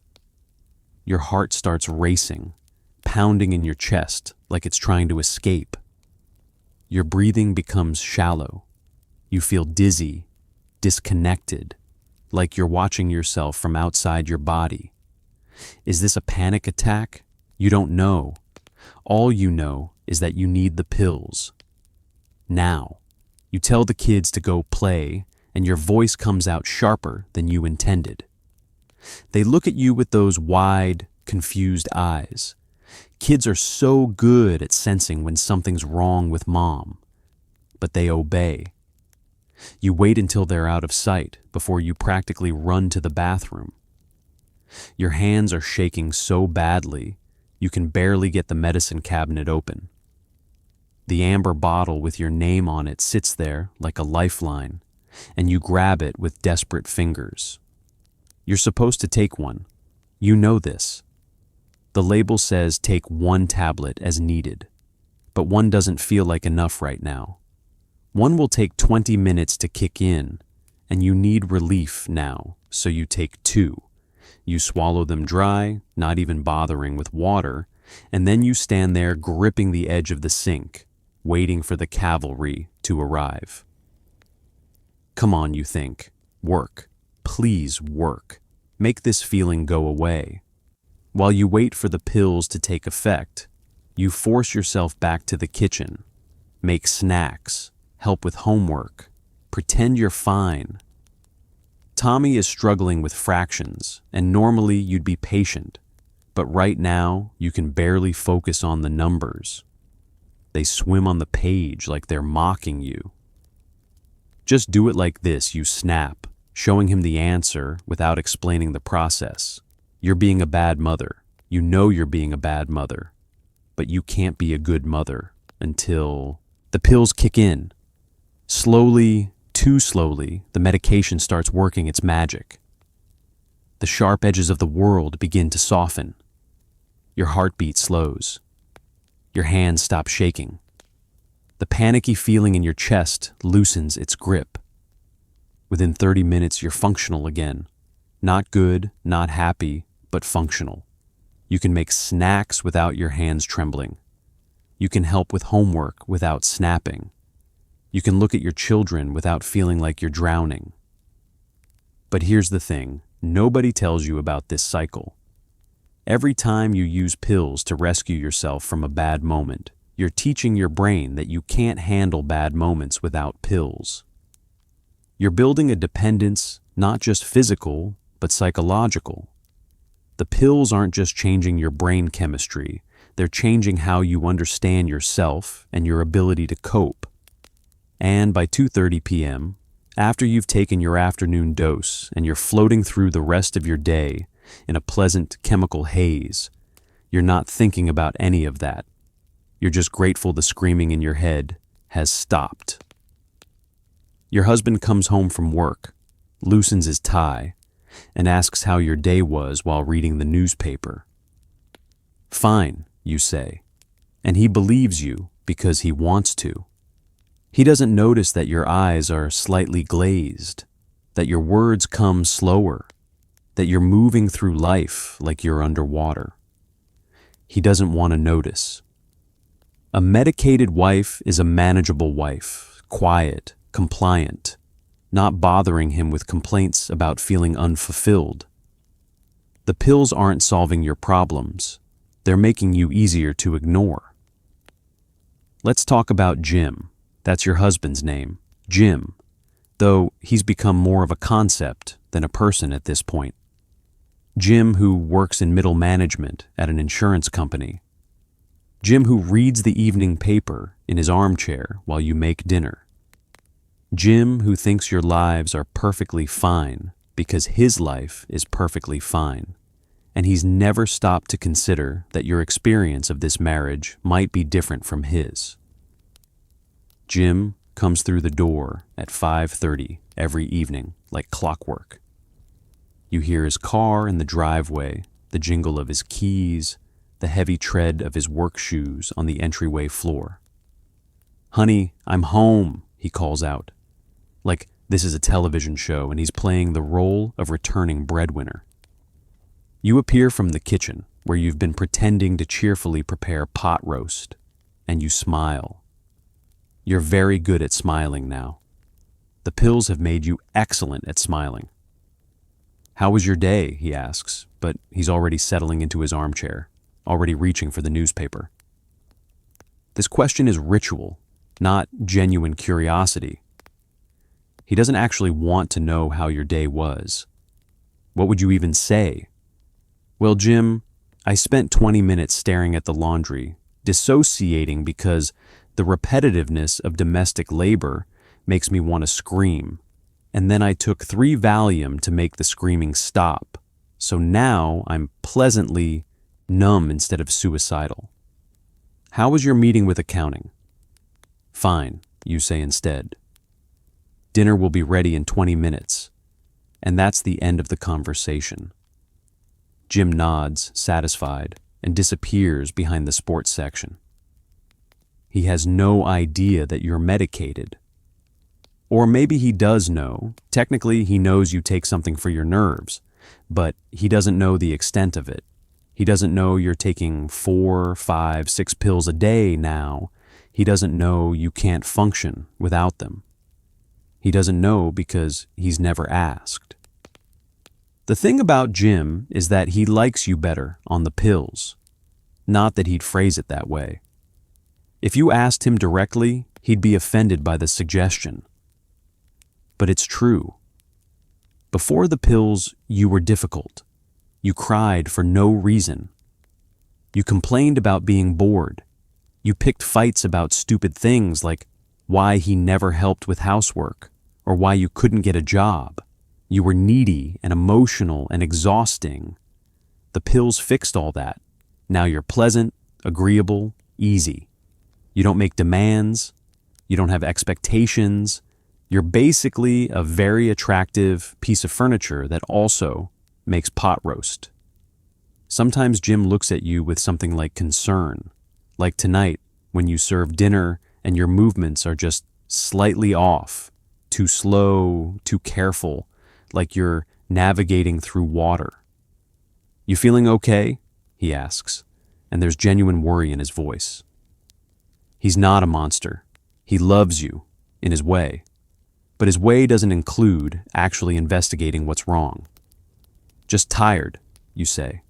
Your heart starts racing, pounding in your chest like it's trying to escape. Your breathing becomes shallow. You feel dizzy, disconnected, like you're watching yourself from outside your body. Is this a panic attack? You don't know. All you know is that you need the pills. Now, you tell the kids to go play, and your voice comes out sharper than you intended. They look at you with those wide, confused eyes. Kids are so good at sensing when something's wrong with mom, but they obey. You wait until they're out of sight before you practically run to the bathroom. Your hands are shaking so badly, you can barely get the medicine cabinet open. The amber bottle with your name on it sits there like a lifeline, and you grab it with desperate fingers. You're supposed to take one. You know this. The label says take 1 tablet as needed, but 1 doesn't feel like enough right now. 1 will take 20 minutes to kick in, and you need relief now, so you take 2. You swallow them dry, not even bothering with water, and then you stand there gripping the edge of the sink, waiting for the cavalry to arrive. Come on, you think. Work. Please work. Make this feeling go away. While you wait for the pills to take effect, you force yourself back to the kitchen, make snacks, help with homework, pretend you're fine. Tommy is struggling with fractions, and normally you'd be patient, but right now you can barely focus on the numbers. They swim on the page like they're mocking you. Just do it like this, you snap, showing him the answer without explaining the process. You're being a bad mother. You know you're being a bad mother. But you can't be a good mother until the pills kick in. Slowly, too slowly, the medication starts working its magic. The sharp edges of the world begin to soften. Your heartbeat slows. Your hands stop shaking. The panicky feeling in your chest loosens its grip. Within 30 minutes, you're functional again. Not good, not happy, but functional. You can make snacks without your hands trembling. You can help with homework without snapping. You can look at your children without feeling like you're drowning. But here's the thing, nobody tells you about this cycle. Every time you use pills to rescue yourself from a bad moment, you're teaching your brain that you can't handle bad moments without pills. You're building a dependence, not just physical, but psychological. The pills aren't just changing your brain chemistry, they're changing how you understand yourself and your ability to cope. And by 2:30 p.m., after you've taken your afternoon dose and you're floating through the rest of your day in a pleasant chemical haze, you're not thinking about any of that. You're just grateful the screaming in your head has stopped. Your husband comes home from work, loosens his tie, and asks how your day was while reading the newspaper. Fine, you say, and he believes you because he wants to. He doesn't notice that your eyes are slightly glazed, that your words come slower, that you're moving through life like you're underwater. He doesn't want to notice. A medicated wife is a manageable wife, quiet, compliant, not bothering him with complaints about feeling unfulfilled. The pills aren't solving your problems. They're making you easier to ignore. Let's talk about Jim. That's your husband's name, Jim, though he's become more of a concept than a person at this point. Jim, who works in middle management at an insurance company. Jim, who reads the evening paper in his armchair while you make dinner. Jim, who thinks your lives are perfectly fine because his life is perfectly fine, and he's never stopped to consider that your experience of this marriage might be different from his. Jim comes through the door at 5:30 every evening like clockwork. You hear his car in the driveway, the jingle of his keys, the heavy tread of his work shoes on the entryway floor. "Honey, I'm home," he calls out, like this is a television show and he's playing the role of returning breadwinner. You appear from the kitchen, where you've been pretending to cheerfully prepare pot roast, and you smile. You're very good at smiling now. The pills have made you excellent at smiling. "How was your day?" he asks, but he's already settling into his armchair, already reaching for the newspaper. This question is ritual, not genuine curiosity. He doesn't actually want to know how your day was. What would you even say? "Well, Jim, I spent 20 minutes staring at the laundry, dissociating because the repetitiveness of domestic labor makes me want to scream. And then I took 3 Valium to make the screaming stop. So now I'm pleasantly numb instead of suicidal." "How was your meeting with accounting?" "Fine," you say instead. "Dinner will be ready in 20 minutes. And that's the end of the conversation. Jim nods, satisfied, and disappears behind the sports section. He has no idea that you're medicated. Or maybe he does know. Technically, he knows you take something for your nerves, but he doesn't know the extent of it. He doesn't know you're taking 4, 5, 6 pills a day now. He doesn't know you can't function without them. He doesn't know because he's never asked. The thing about Jim is that he likes you better on the pills. Not that he'd phrase it that way. If you asked him directly, he'd be offended by the suggestion. But it's true. Before the pills, you were difficult. You cried for no reason. You complained about being bored. You picked fights about stupid things like why he never helped with housework or why you couldn't get a job. You were needy and emotional and exhausting. The pills fixed all that. Now you're pleasant, agreeable, easy. You don't make demands. You don't have expectations. You're basically a very attractive piece of furniture that also makes pot roast. Sometimes Jim looks at you with something like concern, like tonight when you serve dinner and your movements are just slightly off, too slow, too careful, like you're navigating through water. "You feeling okay?" he asks, and there's genuine worry in his voice. He's not a monster. He loves you, in his way. But his way doesn't include actually investigating what's wrong. "Just tired," you say,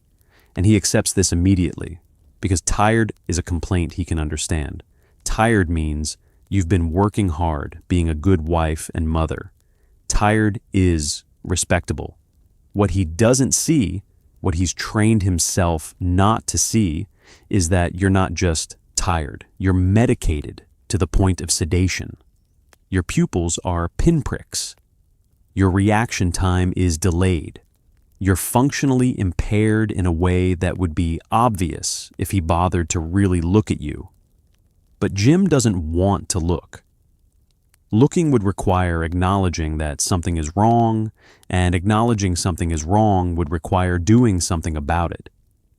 and he accepts this immediately. because tired is a complaint he can understand. Tired means you've been working hard, being a good wife and mother. Tired is respectable. What he doesn't see, what he's trained himself not to see, is that you're not just tired. You're medicated to the point of sedation. Your pupils are pinpricks. Your reaction time is delayed. You're functionally impaired in a way that would be obvious if he bothered to really look at you. But Jim doesn't want to look. Looking would require acknowledging that something is wrong, and acknowledging something is wrong would require doing something about it.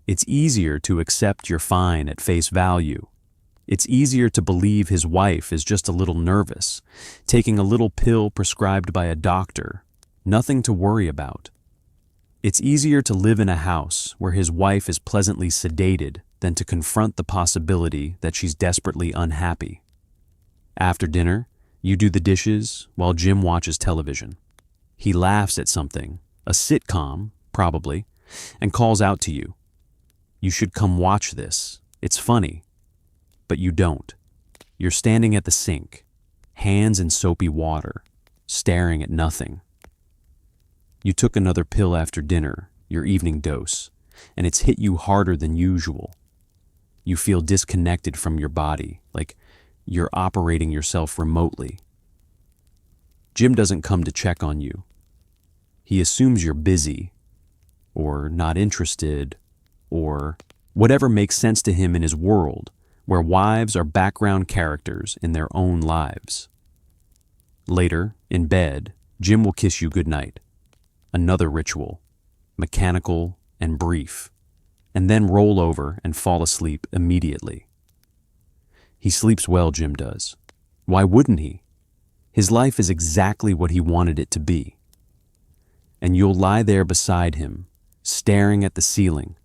It's easier to accept you're fine at face value. It's easier to believe his wife is just a little nervous, taking a little pill prescribed by a doctor, nothing to worry about. It's easier to live in a house where his wife is pleasantly sedated than to confront the possibility that she's desperately unhappy. After dinner, you do the dishes while Jim watches television. He laughs at something, a sitcom, probably, and calls out to you. You should come watch this. It's funny. But you don't. You're standing at the sink, hands in soapy water, staring at nothing. You took another pill after dinner, your evening dose, and it's hit you harder than usual. You feel disconnected from your body, like you're operating yourself remotely. Jim doesn't come to check on you. He assumes you're busy, or not interested, or whatever makes sense to him in his world, where wives are background characters in their own lives. Later, in bed, Jim will kiss you goodnight. Another ritual, mechanical and brief, and then roll over and fall asleep immediately. He sleeps well, Jim does. Why wouldn't he? His life is exactly what he wanted it to be. And you'll lie there beside him, staring at the ceiling,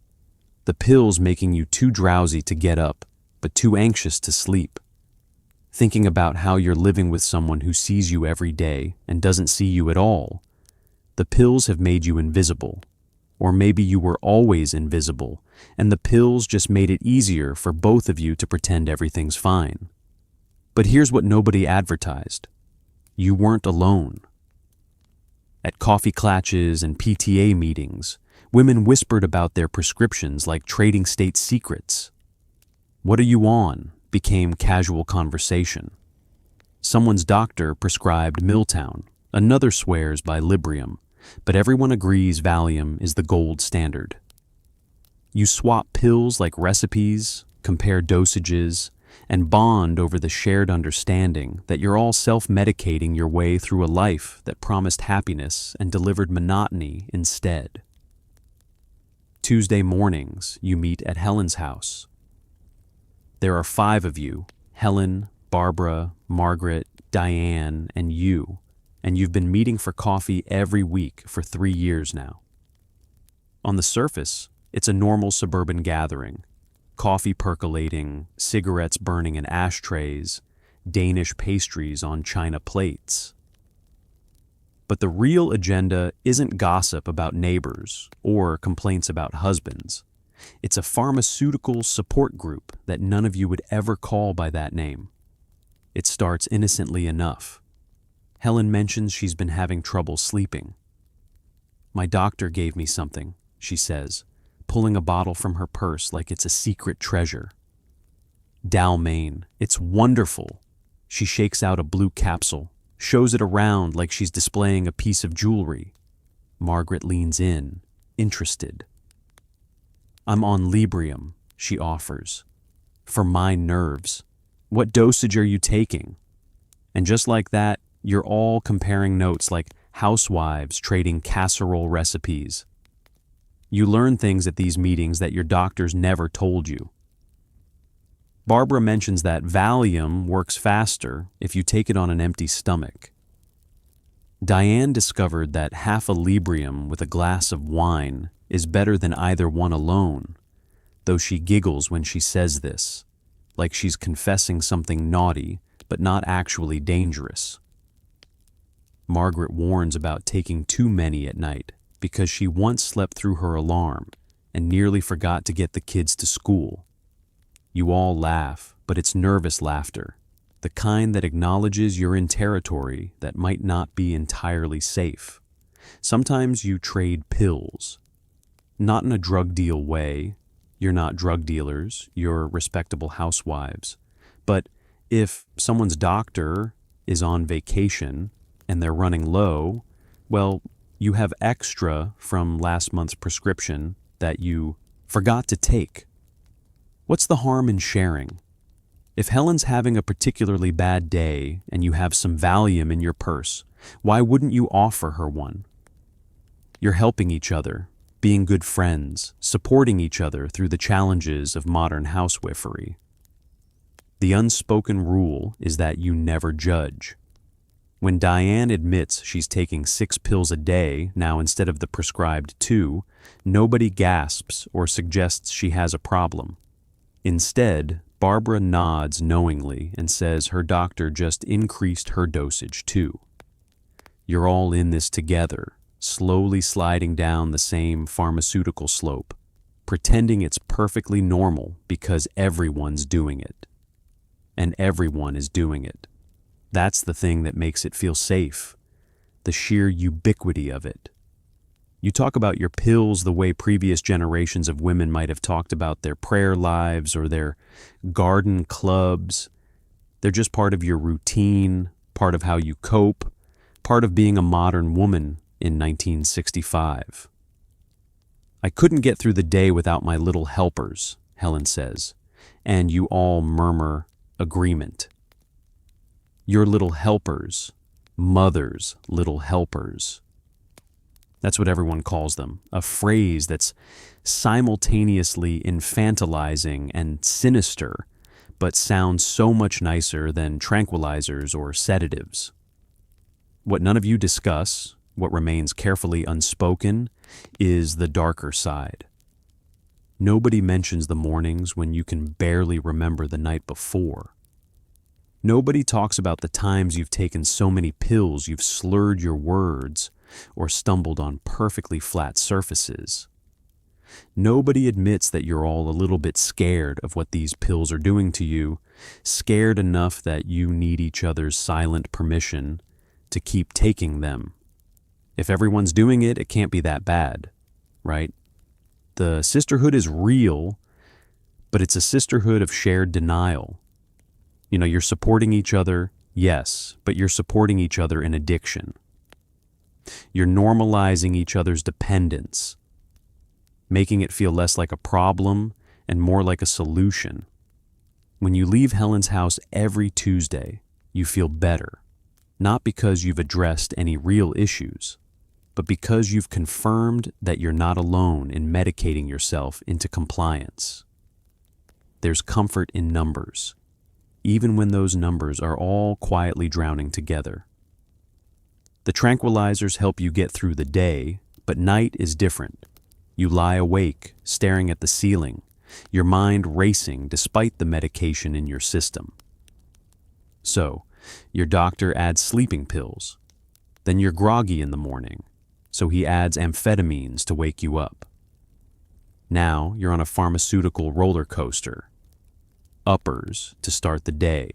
the pills making you too drowsy to get up, but too anxious to sleep, thinking about how you're living with someone who sees you every day and doesn't see you at all. The pills have made you invisible, or maybe you were always invisible, and the pills just made it easier for both of you to pretend everything's fine. But here's what nobody advertised. You weren't alone. At coffee clatches and PTA meetings, women whispered about their prescriptions like trading state secrets. "What are you on?" became casual conversation. Someone's doctor prescribed Milltown, another swears by Librium, but everyone agrees Valium is the gold standard. You swap pills like recipes, compare dosages, and bond over the shared understanding that you're all self-medicating your way through a life that promised happiness and delivered monotony instead. Tuesday mornings, you meet at Helen's house. There are 5 of you, Helen, Barbara, Margaret, Diane, and you've been meeting for coffee every week for 3 years now. On the surface, it's a normal suburban gathering, coffee percolating, cigarettes burning in ashtrays, Danish pastries on china plates. But the real agenda isn't gossip about neighbors or complaints about husbands. It's a pharmaceutical support group that none of you would ever call by that name. It starts innocently enough. Helen mentions she's been having trouble sleeping. "My doctor gave me something," she says, pulling a bottle from her purse like it's a secret treasure. Dalmane, it's wonderful. She shakes out a blue capsule, shows it around like she's displaying a piece of jewelry. Margaret leans in, interested. "I'm on Librium," she offers. "For my nerves. What dosage are you taking?" And just like that, you're all comparing notes like housewives trading casserole recipes. You learn things at these meetings that your doctors never told you. Barbara mentions that Valium works faster if you take it on an empty stomach. Diane discovered that half a Librium with a glass of wine is better than either one alone, though she giggles when she says this, like she's confessing something naughty but not actually dangerous. Margaret warns about taking too many at night because she once slept through her alarm and nearly forgot to get the kids to school. You all laugh, but it's nervous laughter, the kind that acknowledges you're in territory that might not be entirely safe. Sometimes you trade pills. Not in a drug deal way. You're not drug dealers, you're respectable housewives. But if someone's doctor is on vacation and they're running low, well, you have extra from last month's prescription that you forgot to take. What's the harm in sharing? If Helen's having a particularly bad day and you have some Valium in your purse, why wouldn't you offer her one? You're helping each other, being good friends, supporting each other through the challenges of modern housewifery. The unspoken rule is that you never judge. When Diane admits she's taking 6 pills a day now instead of the prescribed 2, nobody gasps or suggests she has a problem. Instead, Barbara nods knowingly and says her doctor just increased her dosage too. You're all in this together, slowly sliding down the same pharmaceutical slope, pretending it's perfectly normal because everyone's doing it. And everyone is doing it. That's the thing that makes it feel safe, the sheer ubiquity of it. You talk about your pills the way previous generations of women might have talked about their prayer lives or their garden clubs. They're just part of your routine, part of how you cope, part of being a modern woman in 1965. I couldn't get through the day without my little helpers, Helen says, and you all murmur agreement. Your little helpers, mother's little helpers. That's what everyone calls them, a phrase that's simultaneously infantilizing and sinister, but sounds so much nicer than tranquilizers or sedatives. What none of you discuss, what remains carefully unspoken, is the darker side. Nobody mentions the mornings when you can barely remember the night before. Nobody talks about the times you've taken so many pills you've slurred your words or stumbled on perfectly flat surfaces. Nobody admits that you're all a little bit scared of what these pills are doing to you, scared enough that you need each other's silent permission to keep taking them. If everyone's doing it, it can't be that bad, right? The sisterhood is real, but it's a sisterhood of shared denial. You know, you're supporting each other, yes, but you're supporting each other in addiction. You're normalizing each other's dependence, making it feel less like a problem and more like a solution. When you leave Helen's house every Tuesday, you feel better, not because you've addressed any real issues, but because you've confirmed that you're not alone in medicating yourself into compliance. There's comfort in numbers, even when those numbers are all quietly drowning together. The tranquilizers help you get through the day, but night is different. You lie awake, staring at the ceiling, your mind racing despite the medication in your system. So, your doctor adds sleeping pills. Then you're groggy in the morning, so he adds amphetamines to wake you up. Now you're on a pharmaceutical roller coaster. Uppers to start the day,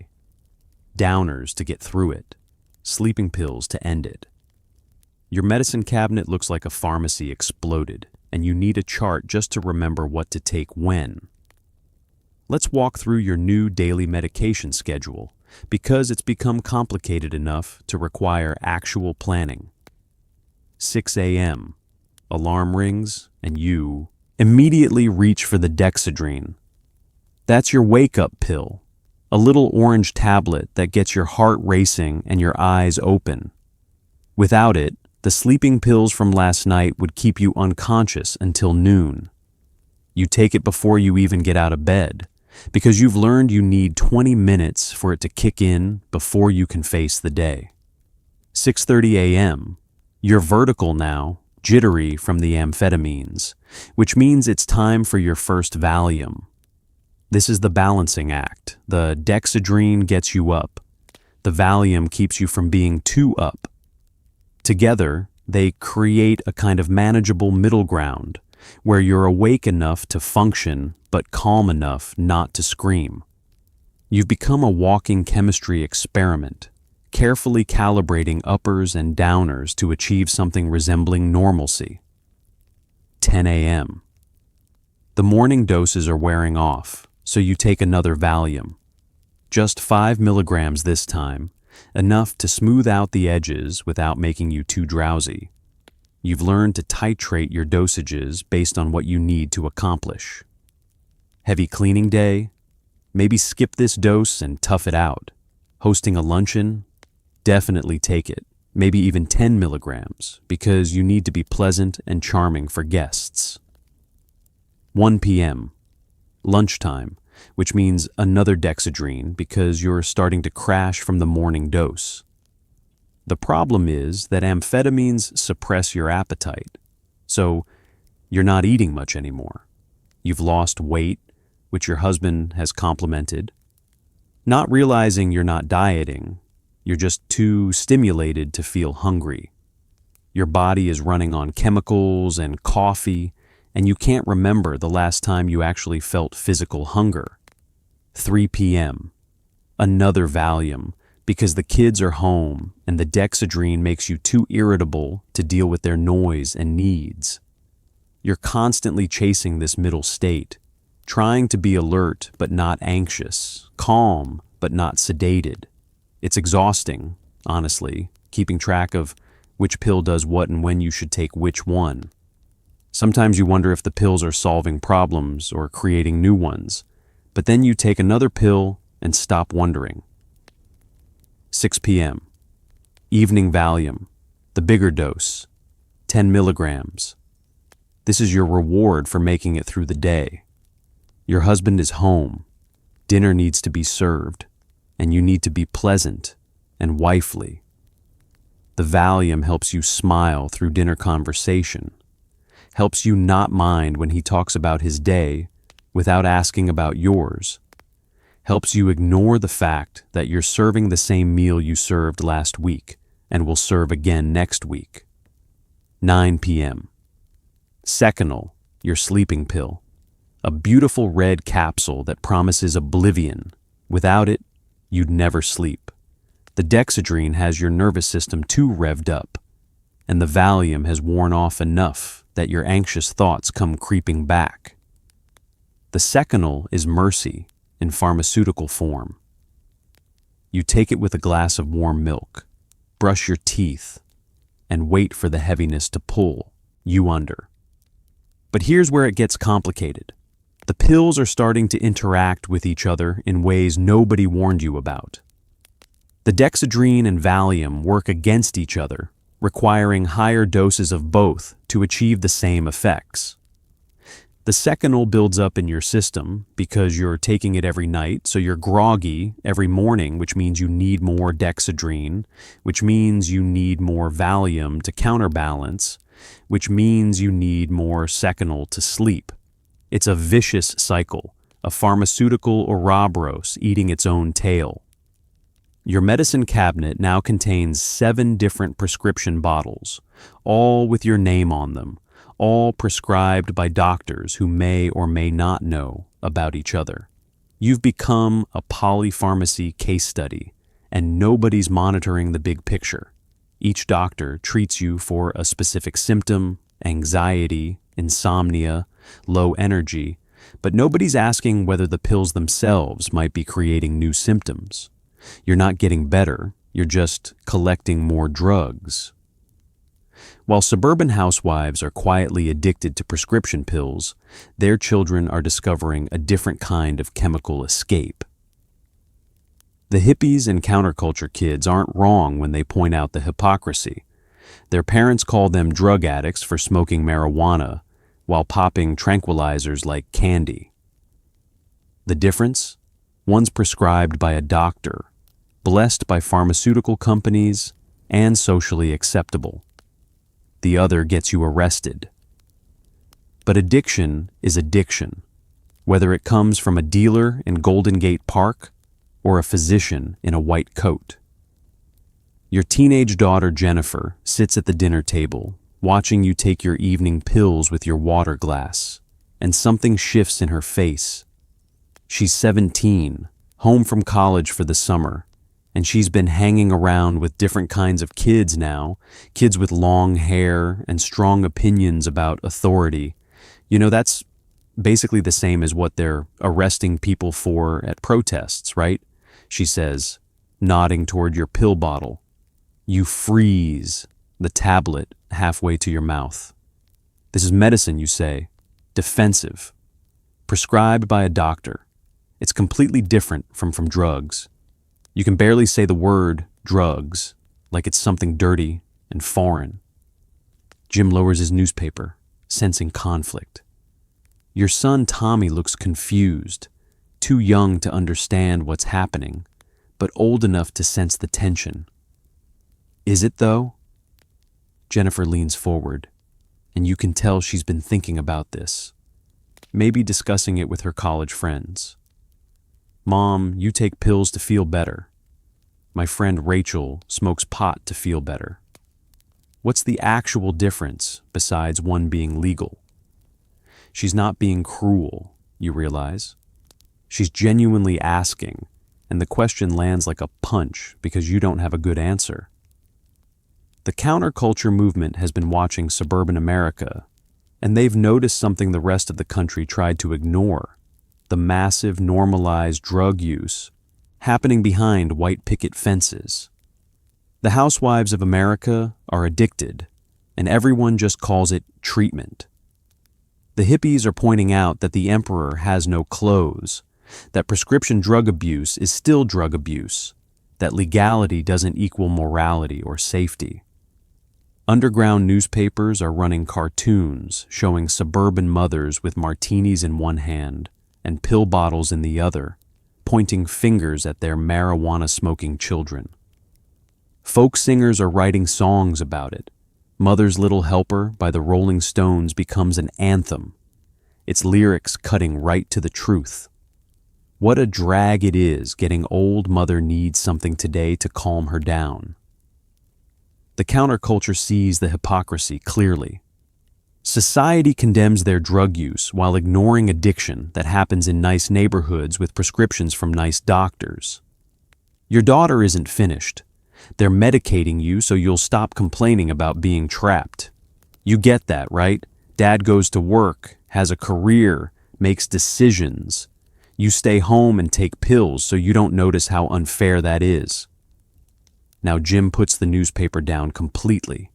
downers to get through it, sleeping pills to end it. Your medicine cabinet looks like a pharmacy exploded, and you need a chart just to remember what to take when. Let's walk through your new daily medication schedule, because it's become complicated enough to require actual planning. 6 a.m., alarm rings, and you immediately reach for the Dexedrine. That's your wake-up pill, a little orange tablet that gets your heart racing and your eyes open. Without it, the sleeping pills from last night would keep you unconscious until noon. You take it before you even get out of bed, because you've learned you need 20 minutes for it to kick in before you can face the day. 6:30 a.m., you're vertical now, jittery from the amphetamines, which means it's time for your first Valium. This is the balancing act. The Dexedrine gets you up. The Valium keeps you from being too up. Together, They create a kind of manageable middle ground where you're awake enough to function but calm enough not to scream. You've become a walking chemistry experiment, carefully calibrating uppers and downers to achieve something resembling normalcy. 10 a.m. The morning doses are wearing off, so you take another Valium. Just 5 milligrams this time, enough to smooth out the edges without making you too drowsy. You've learned to titrate your dosages based on what you need to accomplish. Heavy cleaning day? Maybe skip this dose and tough it out. Hosting a luncheon? Definitely take it, maybe even 10 milligrams, because you need to be pleasant and charming for guests. 1 p.m. Lunchtime, which means another dexedrine because you're starting to crash from the morning dose. The problem is that amphetamines suppress your appetite, so you're not eating much anymore. You've lost weight, which your husband has complimented. Not realizing you're not dieting, you're just too stimulated to feel hungry. Your body is running on chemicals and coffee, and you can't remember the last time you actually felt physical hunger. 3 p.m. Another Valium, because the kids are home and the dexedrine makes you too irritable to deal with their noise and needs. You're constantly chasing this middle state, trying to be alert but not anxious, calm but not sedated. It's exhausting, honestly, keeping track of which pill does what and when you should take which one. Sometimes you wonder if the pills are solving problems or creating new ones, but then you take another pill and stop wondering. 6 p.m. Evening Valium, the bigger dose, 10 milligrams. This is your reward for making it through the day. Your husband is home, dinner needs to be served, and you need to be pleasant and wifely. The Valium helps you smile through dinner conversation, helps you not mind when he talks about his day without asking about yours, helps you ignore the fact that you're serving the same meal you served last week and will serve again next week. 9 p.m. Seconal, your sleeping pill, a beautiful red capsule that promises oblivion. Without it, you'd never sleep. The dexedrine has your nervous system too revved up, and the Valium has worn off enough that your anxious thoughts come creeping back. The Seconal is mercy in pharmaceutical form. You take it with a glass of warm milk, brush your teeth, and wait for the heaviness to pull you under. But here's where it gets complicated. The pills are starting to interact with each other in ways nobody warned you about. The dexedrine and Valium work against each other, requiring higher doses of both to achieve the same effects. The Seconal builds up in your system because you're taking it every night, so you're groggy every morning, which means you need more dexedrine, which means you need more Valium to counterbalance, which means you need more Seconal to sleep. It's a vicious cycle, a pharmaceutical Ouroboros eating its own tail. Your medicine cabinet now contains 7 different prescription bottles, all with your name on them, all prescribed by doctors who may or may not know about each other. You've become a polypharmacy case study, and nobody's monitoring the big picture. Each doctor treats you for a specific symptom, anxiety, insomnia, low energy, but nobody's asking whether the pills themselves might be creating new symptoms. You're not getting better, you're just collecting more drugs. While suburban housewives are quietly addicted to prescription pills, their children are discovering a different kind of chemical escape. The hippies and counterculture kids aren't wrong when they point out the hypocrisy. Their parents call them drug addicts for smoking marijuana while popping tranquilizers like candy. The difference? One's prescribed by a doctor, blessed by pharmaceutical companies, and socially acceptable. The other gets you arrested. But addiction is addiction, whether it comes from a dealer in Golden Gate Park or a physician in a white coat. Your teenage daughter Jennifer sits at the dinner table, watching you take your evening pills with your water glass, and something shifts in her face. She's 17, home from college for the summer, and she's been hanging around with different kinds of kids now, kids with long hair and strong opinions about authority. You know, that's basically the same as what they're arresting people for at protests, right? She says, nodding toward your pill bottle. You freeze the tablet halfway to your mouth. This is medicine, you say, defensive, prescribed by a doctor. It's completely different from drugs. You can barely say the word drugs, like it's something dirty and foreign. Jim lowers his newspaper, sensing conflict. Your son Tommy looks confused, too young to understand what's happening, but old enough to sense the tension. Is it, though? Jennifer leans forward, and you can tell she's been thinking about this, maybe discussing it with her college friends. Mom, you take pills to feel better. My friend Rachel smokes pot to feel better. What's the actual difference besides one being legal? She's not being cruel, you realize. She's genuinely asking, and the question lands like a punch because you don't have a good answer. The counterculture movement has been watching suburban America, and they've noticed something the rest of the country tried to ignore: the massive normalized drug use happening behind white picket fences. The housewives of America are addicted, and everyone just calls it treatment. The hippies are pointing out that the emperor has no clothes, that prescription drug abuse is still drug abuse, that legality doesn't equal morality or safety. Underground newspapers are running cartoons showing suburban mothers with martinis in one hand and pill bottles in the other, pointing fingers at their marijuana-smoking children. Folk singers are writing songs about it. Mother's Little Helper by the Rolling Stones becomes an anthem, its lyrics cutting right to the truth. What a drag it is getting old mother needs something today to calm her down. The counterculture sees the hypocrisy clearly. Society condemns their drug use while ignoring addiction that happens in nice neighborhoods with prescriptions from nice doctors. Your daughter isn't finished. They're medicating you so you'll stop complaining about being trapped. You get that, right? Dad goes to work, has a career, makes decisions. You stay home and take pills so you don't notice how unfair that is. Now Jim puts the newspaper down completely.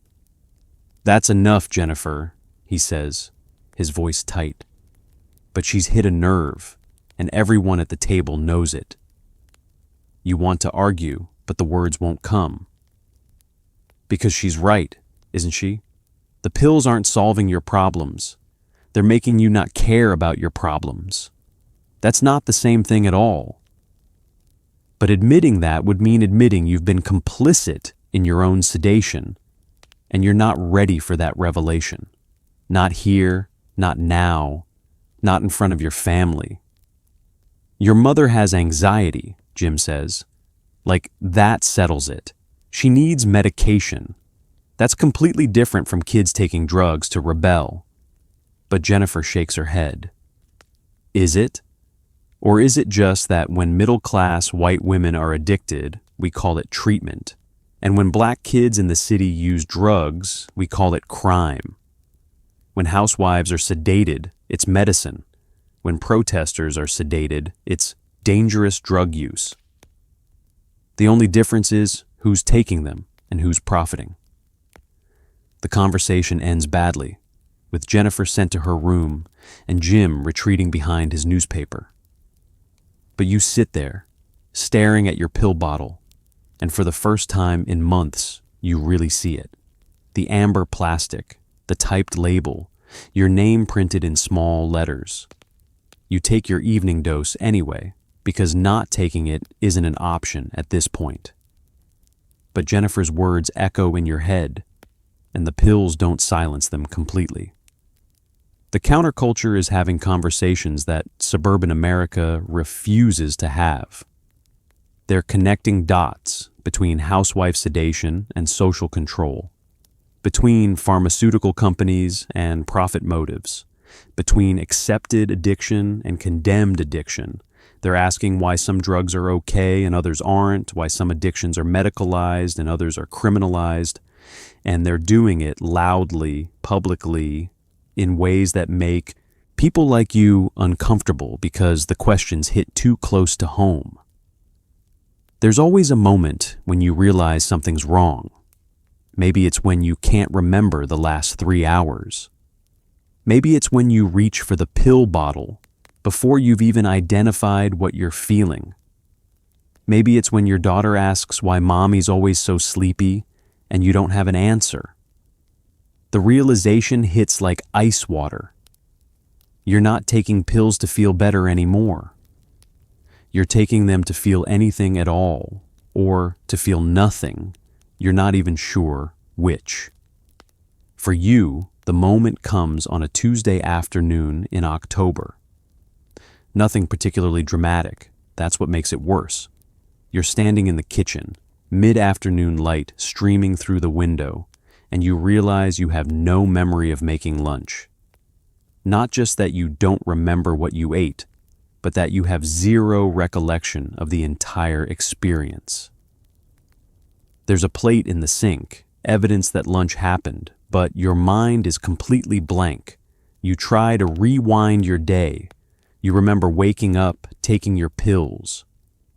That's enough, Jennifer, he says, his voice tight. But she's hit a nerve, and everyone at the table knows it. You want to argue, but the words won't come. Because she's right, isn't she? The pills aren't solving your problems. They're making you not care about your problems. That's not the same thing at all. But admitting that would mean admitting you've been complicit in your own sedation, and you're not ready for that revelation. Not here, not now, not in front of your family. Your mother has anxiety, Jim says. Like, that settles it. She needs medication. That's completely different from kids taking drugs to rebel. But Jennifer shakes her head. Is it? Or is it just that when middle-class white women are addicted, we call it treatment, and when black kids in the city use drugs, we call it crime? When housewives are sedated, it's medicine. When protesters are sedated, it's dangerous drug use. The only difference is who's taking them and who's profiting. The conversation ends badly, with Jennifer sent to her room and Jim retreating behind his newspaper. But you sit there, staring at your pill bottle, and for the first time in months, you really see it. The amber plastic, the typed label, your name printed in small letters. You take your evening dose anyway, because not taking it isn't an option at this point. But Jennifer's words echo in your head, and the pills don't silence them completely. The counterculture is having conversations that suburban America refuses to have. They're connecting dots between housewife sedation and social control, between pharmaceutical companies and profit motives, between accepted addiction and condemned addiction. They're asking why some drugs are okay and others aren't, why some addictions are medicalized and others are criminalized, and they're doing it loudly, publicly, in ways that make people like you uncomfortable because the questions hit too close to home. There's always a moment when you realize something's wrong. Maybe it's when you can't remember the last 3 hours. Maybe it's when you reach for the pill bottle before you've even identified what you're feeling. Maybe it's when your daughter asks why mommy's always so sleepy and you don't have an answer. The realization hits like ice water. You're not taking pills to feel better anymore. You're taking them to feel anything at all, or to feel nothing. You're not even sure which. For you, the moment comes on a Tuesday afternoon in October. Nothing particularly dramatic. That's what makes it worse. You're standing in the kitchen, mid-afternoon light streaming through the window, and you realize you have no memory of making lunch. Not just that you don't remember what you ate, but that you have zero recollection of the entire experience. There's a plate in the sink, evidence that lunch happened, but your mind is completely blank. You try to rewind your day. You remember waking up, taking your pills.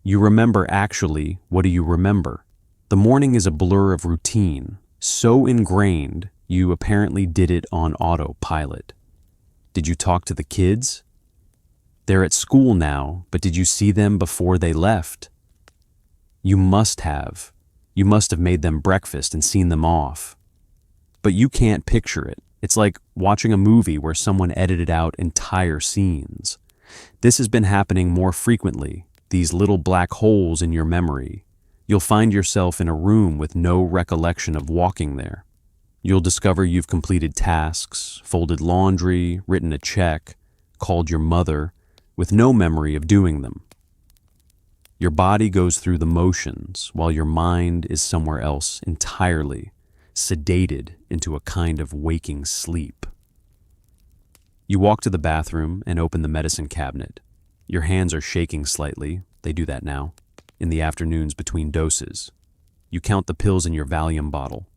You remember actually, what do you remember? The morning is a blur of routine, so ingrained you apparently did it on autopilot. Did you talk to the kids? They're at school now, but did you see them before they left? You must have. You must have made them breakfast and seen them off. But you can't picture it. It's like watching a movie where someone edited out entire scenes. This has been happening more frequently, these little black holes in your memory. You'll find yourself in a room with no recollection of walking there. You'll discover you've completed tasks, folded laundry, written a check, called your mother, with no memory of doing them. Your body goes through the motions while your mind is somewhere else entirely, sedated into a kind of waking sleep. You walk to the bathroom and open the medicine cabinet. Your hands are shaking slightly, they do that now, in the afternoons between doses. You count the pills in your Valium bottle.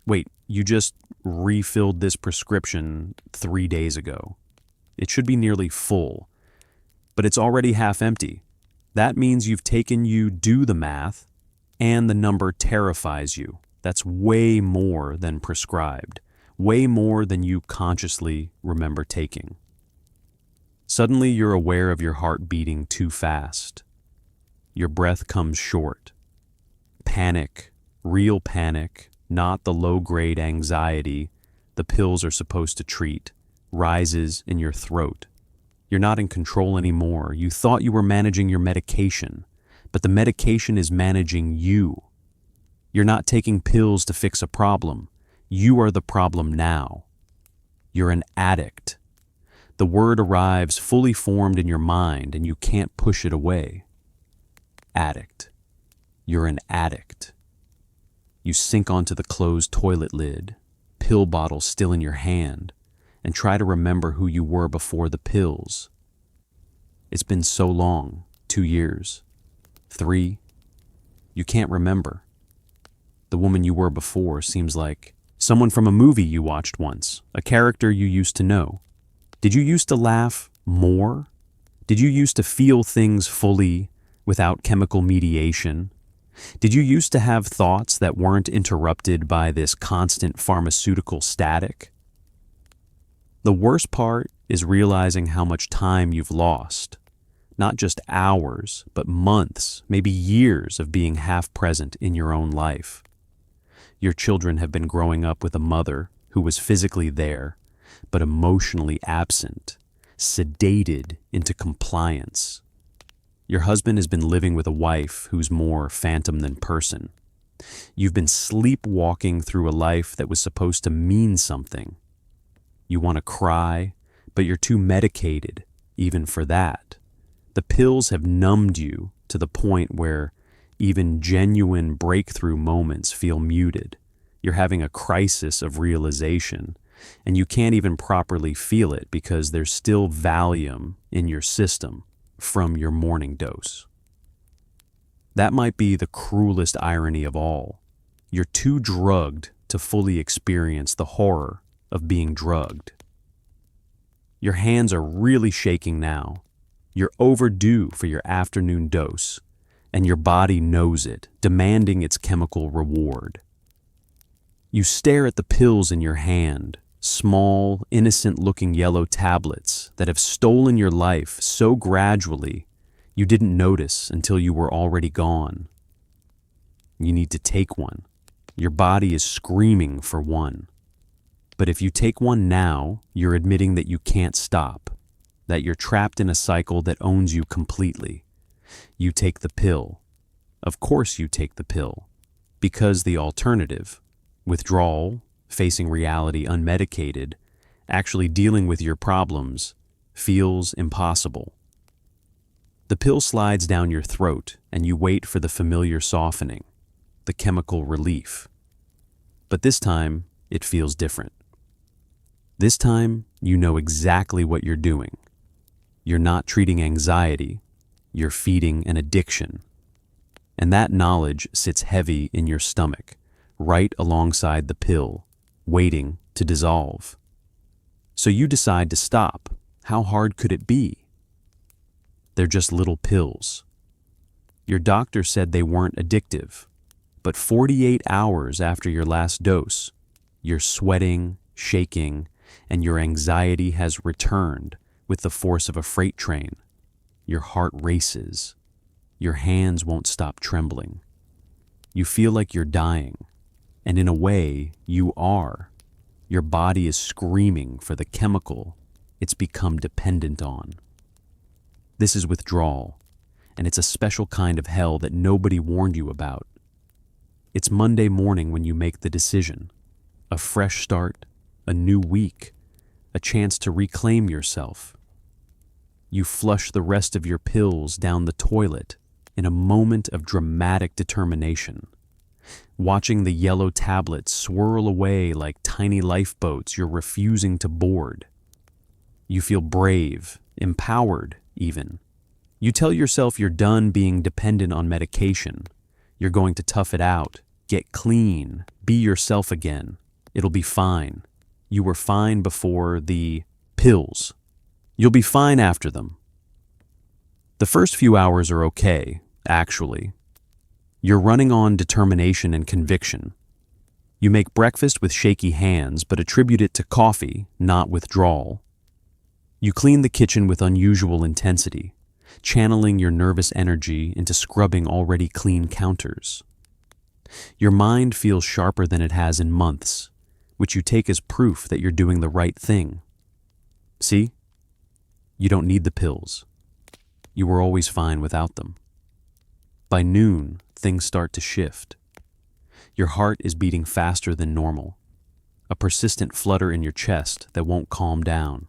Wait, you just refilled this prescription 3 days ago. It should be nearly full, but it's already half empty. That means you've taken, you do the math, and the number terrifies you. That's way more than prescribed, way more than you consciously remember taking. Suddenly you're aware of your heart beating too fast. Your breath comes short. Panic, real panic, not the low-grade anxiety the pills are supposed to treat, rises in your throat. You're not in control anymore. You thought you were managing your medication, but the medication is managing you. You're not taking pills to fix a problem. You are the problem now. You're an addict. The word arrives fully formed in your mind and you can't push it away. Addict. You're an addict. You sink onto the closed toilet lid, pill bottle still in your hand, and try to remember who you were before the pills. It's been so long, 2 years, 3. You can't remember. The woman you were before seems like someone from a movie you watched once, a character you used to know. Did you used to laugh more? Did you used to feel things fully without chemical mediation? Did you used to have thoughts that weren't interrupted by this constant pharmaceutical static? The worst part is realizing how much time you've lost. Not just hours, but months, maybe years of being half present in your own life. Your children have been growing up with a mother who was physically there, but emotionally absent, sedated into compliance. Your husband has been living with a wife who's more phantom than person. You've been sleepwalking through a life that was supposed to mean something. You want to cry, but you're too medicated, even for that. The pills have numbed you to the point where Even genuine breakthrough moments feel muted. You're having a crisis of realization, and you can't even properly feel it because there's still Valium in your system from your morning dose. That might be the cruelest irony of all. You're too drugged to fully experience the horror of being drugged. Your hands are really shaking now. You're overdue for your afternoon dose, and your body knows it, demanding its chemical reward. You stare at the pills in your hand, small, innocent-looking yellow tablets that have stolen your life so gradually you didn't notice until you were already gone. You need to take one. Your body is screaming for one. But if you take one now, you're admitting that you can't stop, that you're trapped in a cycle that owns you completely. You take the pill. Of course you take the pill, because the alternative, withdrawal, facing reality unmedicated, actually dealing with your problems, feels impossible. The pill slides down your throat and you wait for the familiar softening, the chemical relief. But this time, it feels different. This time, you know exactly what you're doing. You're not treating anxiety, you're feeding an addiction. And that knowledge sits heavy in your stomach, right alongside the pill, waiting to dissolve. So you decide to stop. How hard could it be? They're just little pills. Your doctor said they weren't addictive, but 48 hours after your last dose, you're sweating, shaking, and your anxiety has returned with the force of a freight train. Your heart races. Your hands won't stop trembling. You feel like you're dying, and in a way, you are. Your body is screaming for the chemical it's become dependent on. This is withdrawal, and it's a special kind of hell that nobody warned you about. It's Monday morning when you make the decision. A fresh start, a new week, a chance to reclaim yourself. You flush the rest of your pills down the toilet in a moment of dramatic determination, watching the yellow tablets swirl away like tiny lifeboats you're refusing to board. You feel brave, empowered even. You tell yourself you're done being dependent on medication. You're going to tough it out, get clean, be yourself again. It'll be fine. You were fine before the pills. You'll be fine after them. The first few hours are okay, actually. You're running on determination and conviction. You make breakfast with shaky hands, but attribute it to coffee, not withdrawal. You clean the kitchen with unusual intensity, channeling your nervous energy into scrubbing already clean counters. Your mind feels sharper than it has in months, which you take as proof that you're doing the right thing. See? You don't need the pills. You were always fine without them. By noon, things start to shift. Your heart is beating faster than normal, a persistent flutter in your chest that won't calm down.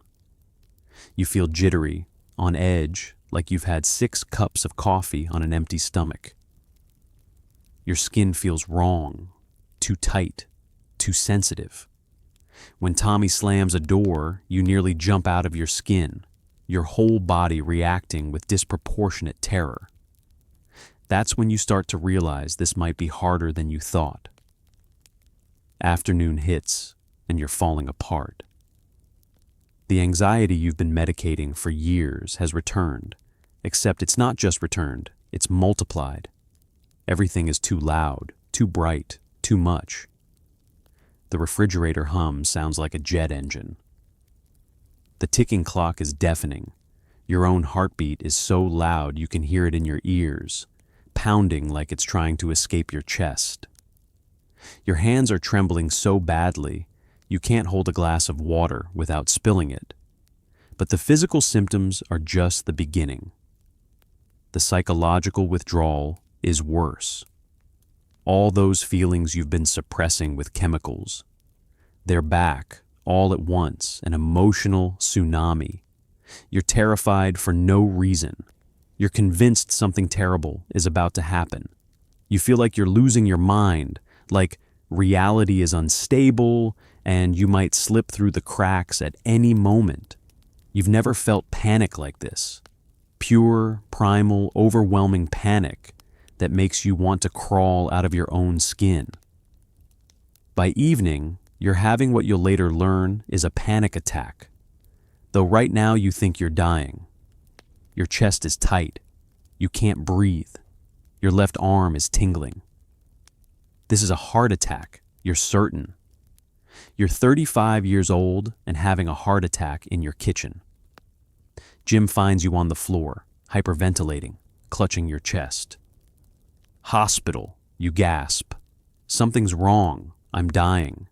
You feel jittery, on edge, like you've had 6 cups of coffee on an empty stomach. Your skin feels wrong, too tight, too sensitive. When Tommy slams a door, you nearly jump out of your skin, your whole body reacting with disproportionate terror. That's when you start to realize this might be harder than you thought. Afternoon hits, and you're falling apart. The anxiety you've been medicating for years has returned, except it's not just returned, it's multiplied. Everything is too loud, too bright, too much. The refrigerator hum sounds like a jet engine. The ticking clock is deafening. Your own heartbeat is so loud you can hear it in your ears, pounding like it's trying to escape your chest. Your hands are trembling so badly, you can't hold a glass of water without spilling it. But the physical symptoms are just the beginning. The psychological withdrawal is worse. All those feelings you've been suppressing with chemicals, they're back all at once, an emotional tsunami. You're terrified for no reason. You're convinced something terrible is about to happen. You feel like you're losing your mind, like reality is unstable and you might slip through the cracks at any moment. You've never felt panic like this. Pure, primal, overwhelming panic that makes you want to crawl out of your own skin. By evening, you're having what you'll later learn is a panic attack. Though right now you think you're dying. Your chest is tight. You can't breathe. Your left arm is tingling. This is a heart attack, you're certain. You're 35 years old and having a heart attack in your kitchen. Jim finds you on the floor, hyperventilating, clutching your chest. Hospital, you gasp. Something's wrong, I'm dying.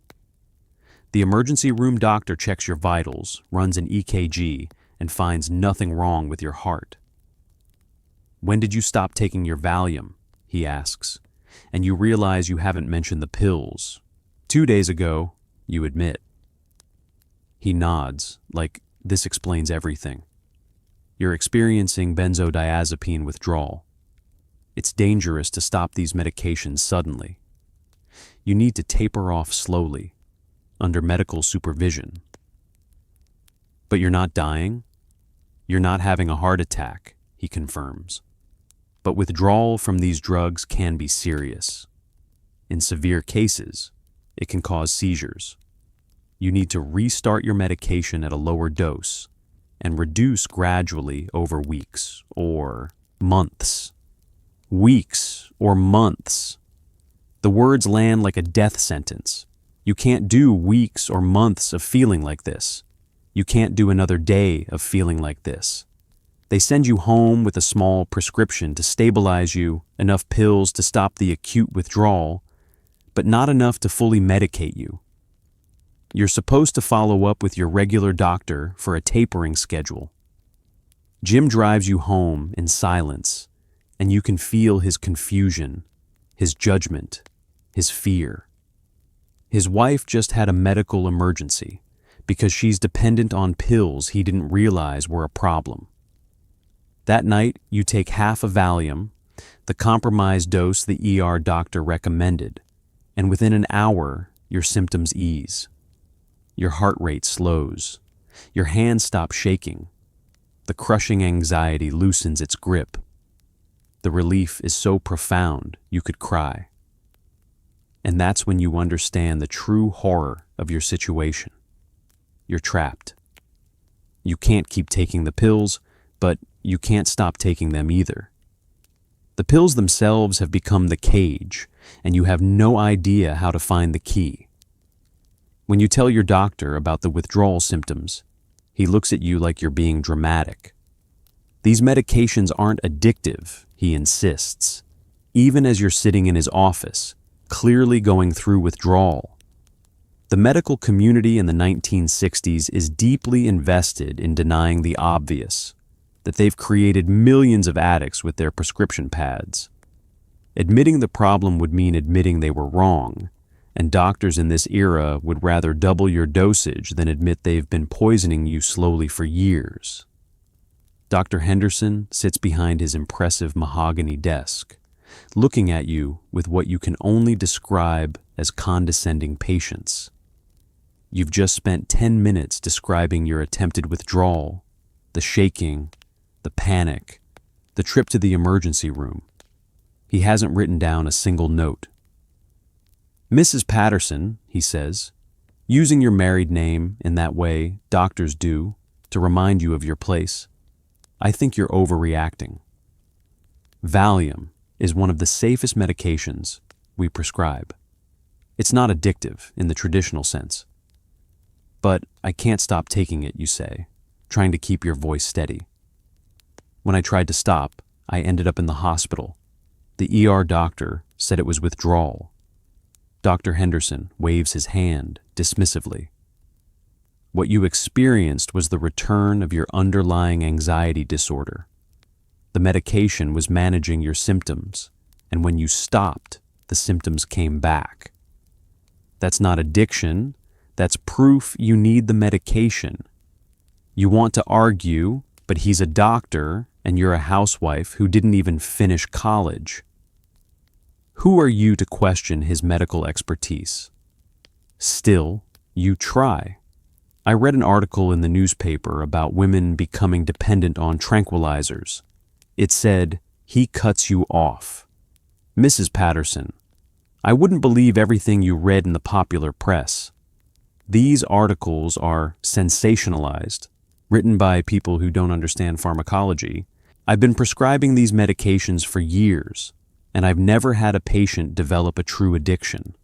The emergency room doctor checks your vitals, runs an EKG, and finds nothing wrong with your heart. When did you stop taking your Valium? He asks, and you realize you haven't mentioned the pills. 2 days ago, you admit. He nods, like this explains everything. You're experiencing benzodiazepine withdrawal. It's dangerous to stop these medications suddenly. You need to taper off slowly, under medical supervision. But you're not dying? You're not having a heart attack, he confirms. But withdrawal from these drugs can be serious. In severe cases, it can cause seizures. You need to restart your medication at a lower dose and reduce gradually over weeks or months. Weeks or months. The words land like a death sentence. You can't do weeks or months of feeling like this. You can't do another day of feeling like this. They send you home with a small prescription to stabilize you, enough pills to stop the acute withdrawal, but not enough to fully medicate you. You're supposed to follow up with your regular doctor for a tapering schedule. Jim drives you home in silence, and you can feel his confusion, his judgment, his fear. His wife just had a medical emergency because she's dependent on pills he didn't realize were a problem. That night, you take half a Valium, the compromised dose the ER doctor recommended, and within an hour, your symptoms ease. Your heart rate slows. Your hands stop shaking. The crushing anxiety loosens its grip. The relief is so profound you could cry. And that's when you understand the true horror of your situation. You're trapped. You can't keep taking the pills, but you can't stop taking them either. The pills themselves have become the cage, and you have no idea how to find the key. When you tell your doctor about the withdrawal symptoms, he looks at you like you're being dramatic. These medications aren't addictive, he insists, even as you're sitting in his office, clearly going through withdrawal. The medical community in the 1960s is deeply invested in denying the obvious, that they've created millions of addicts with their prescription pads. Admitting the problem would mean admitting they were wrong, and doctors in this era would rather double your dosage than admit they've been poisoning you slowly for years. Dr. Henderson sits behind his impressive mahogany desk, looking at you with what you can only describe as condescending patience. You've just spent 10 minutes describing your attempted withdrawal, the shaking, the panic, the trip to the emergency room. He hasn't written down a single note. Mrs. Patterson, he says, using your married name in that way doctors do to remind you of your place, I think you're overreacting. Valium is one of the safest medications we prescribe. It's not addictive in the traditional sense. But I can't stop taking it, you say, trying to keep your voice steady. When I tried to stop, I ended up in the hospital. The ER doctor said it was withdrawal. Dr. Henderson waves his hand dismissively. What you experienced was the return of your underlying anxiety disorder. The medication was managing your symptoms, and when you stopped, the symptoms came back. That's not addiction. That's proof you need the medication. You want to argue, but he's a doctor and you're a housewife who didn't even finish college. Who are you to question his medical expertise? Still, you try. I read an article in the newspaper about women becoming dependent on tranquilizers. It said, "He cuts you off." Mrs. Patterson, I wouldn't believe everything you read in the popular press. These articles are sensationalized, written by people who don't understand pharmacology. I've been prescribing these medications for years, and I've never had a patient develop a true addiction.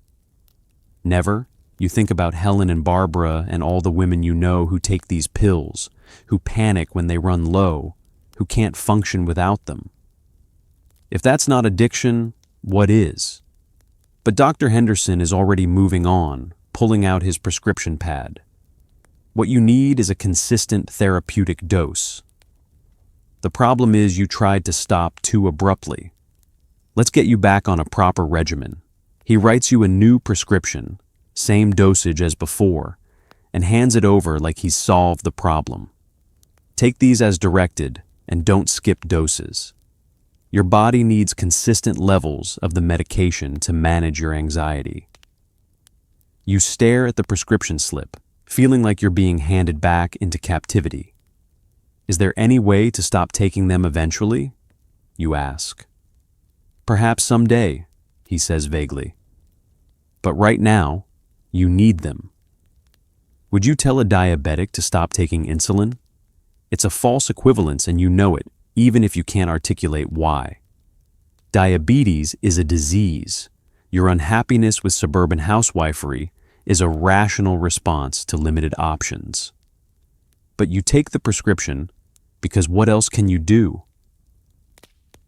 Never? You think about Helen and Barbara and all the women you know who take these pills, who panic when they run low, who can't function without them. If that's not addiction, what is? But Dr. Henderson is already moving on, pulling out his prescription pad. What you need is a consistent therapeutic dose. The problem is you tried to stop too abruptly. Let's get you back on a proper regimen. He writes you a new prescription, same dosage as before, and hands it over like he's solved the problem. Take these as directed and don't skip doses. Your body needs consistent levels of the medication to manage your anxiety. You stare at the prescription slip, feeling like you're being handed back into captivity. Is there any way to stop taking them eventually? You ask. Perhaps someday, he says vaguely. But right now, you need them. Would you tell a diabetic to stop taking insulin? It's a false equivalence and you know it, even if you can't articulate why. Diabetes is a disease. Your unhappiness with suburban housewifery is a rational response to limited options. But you take the prescription because what else can you do?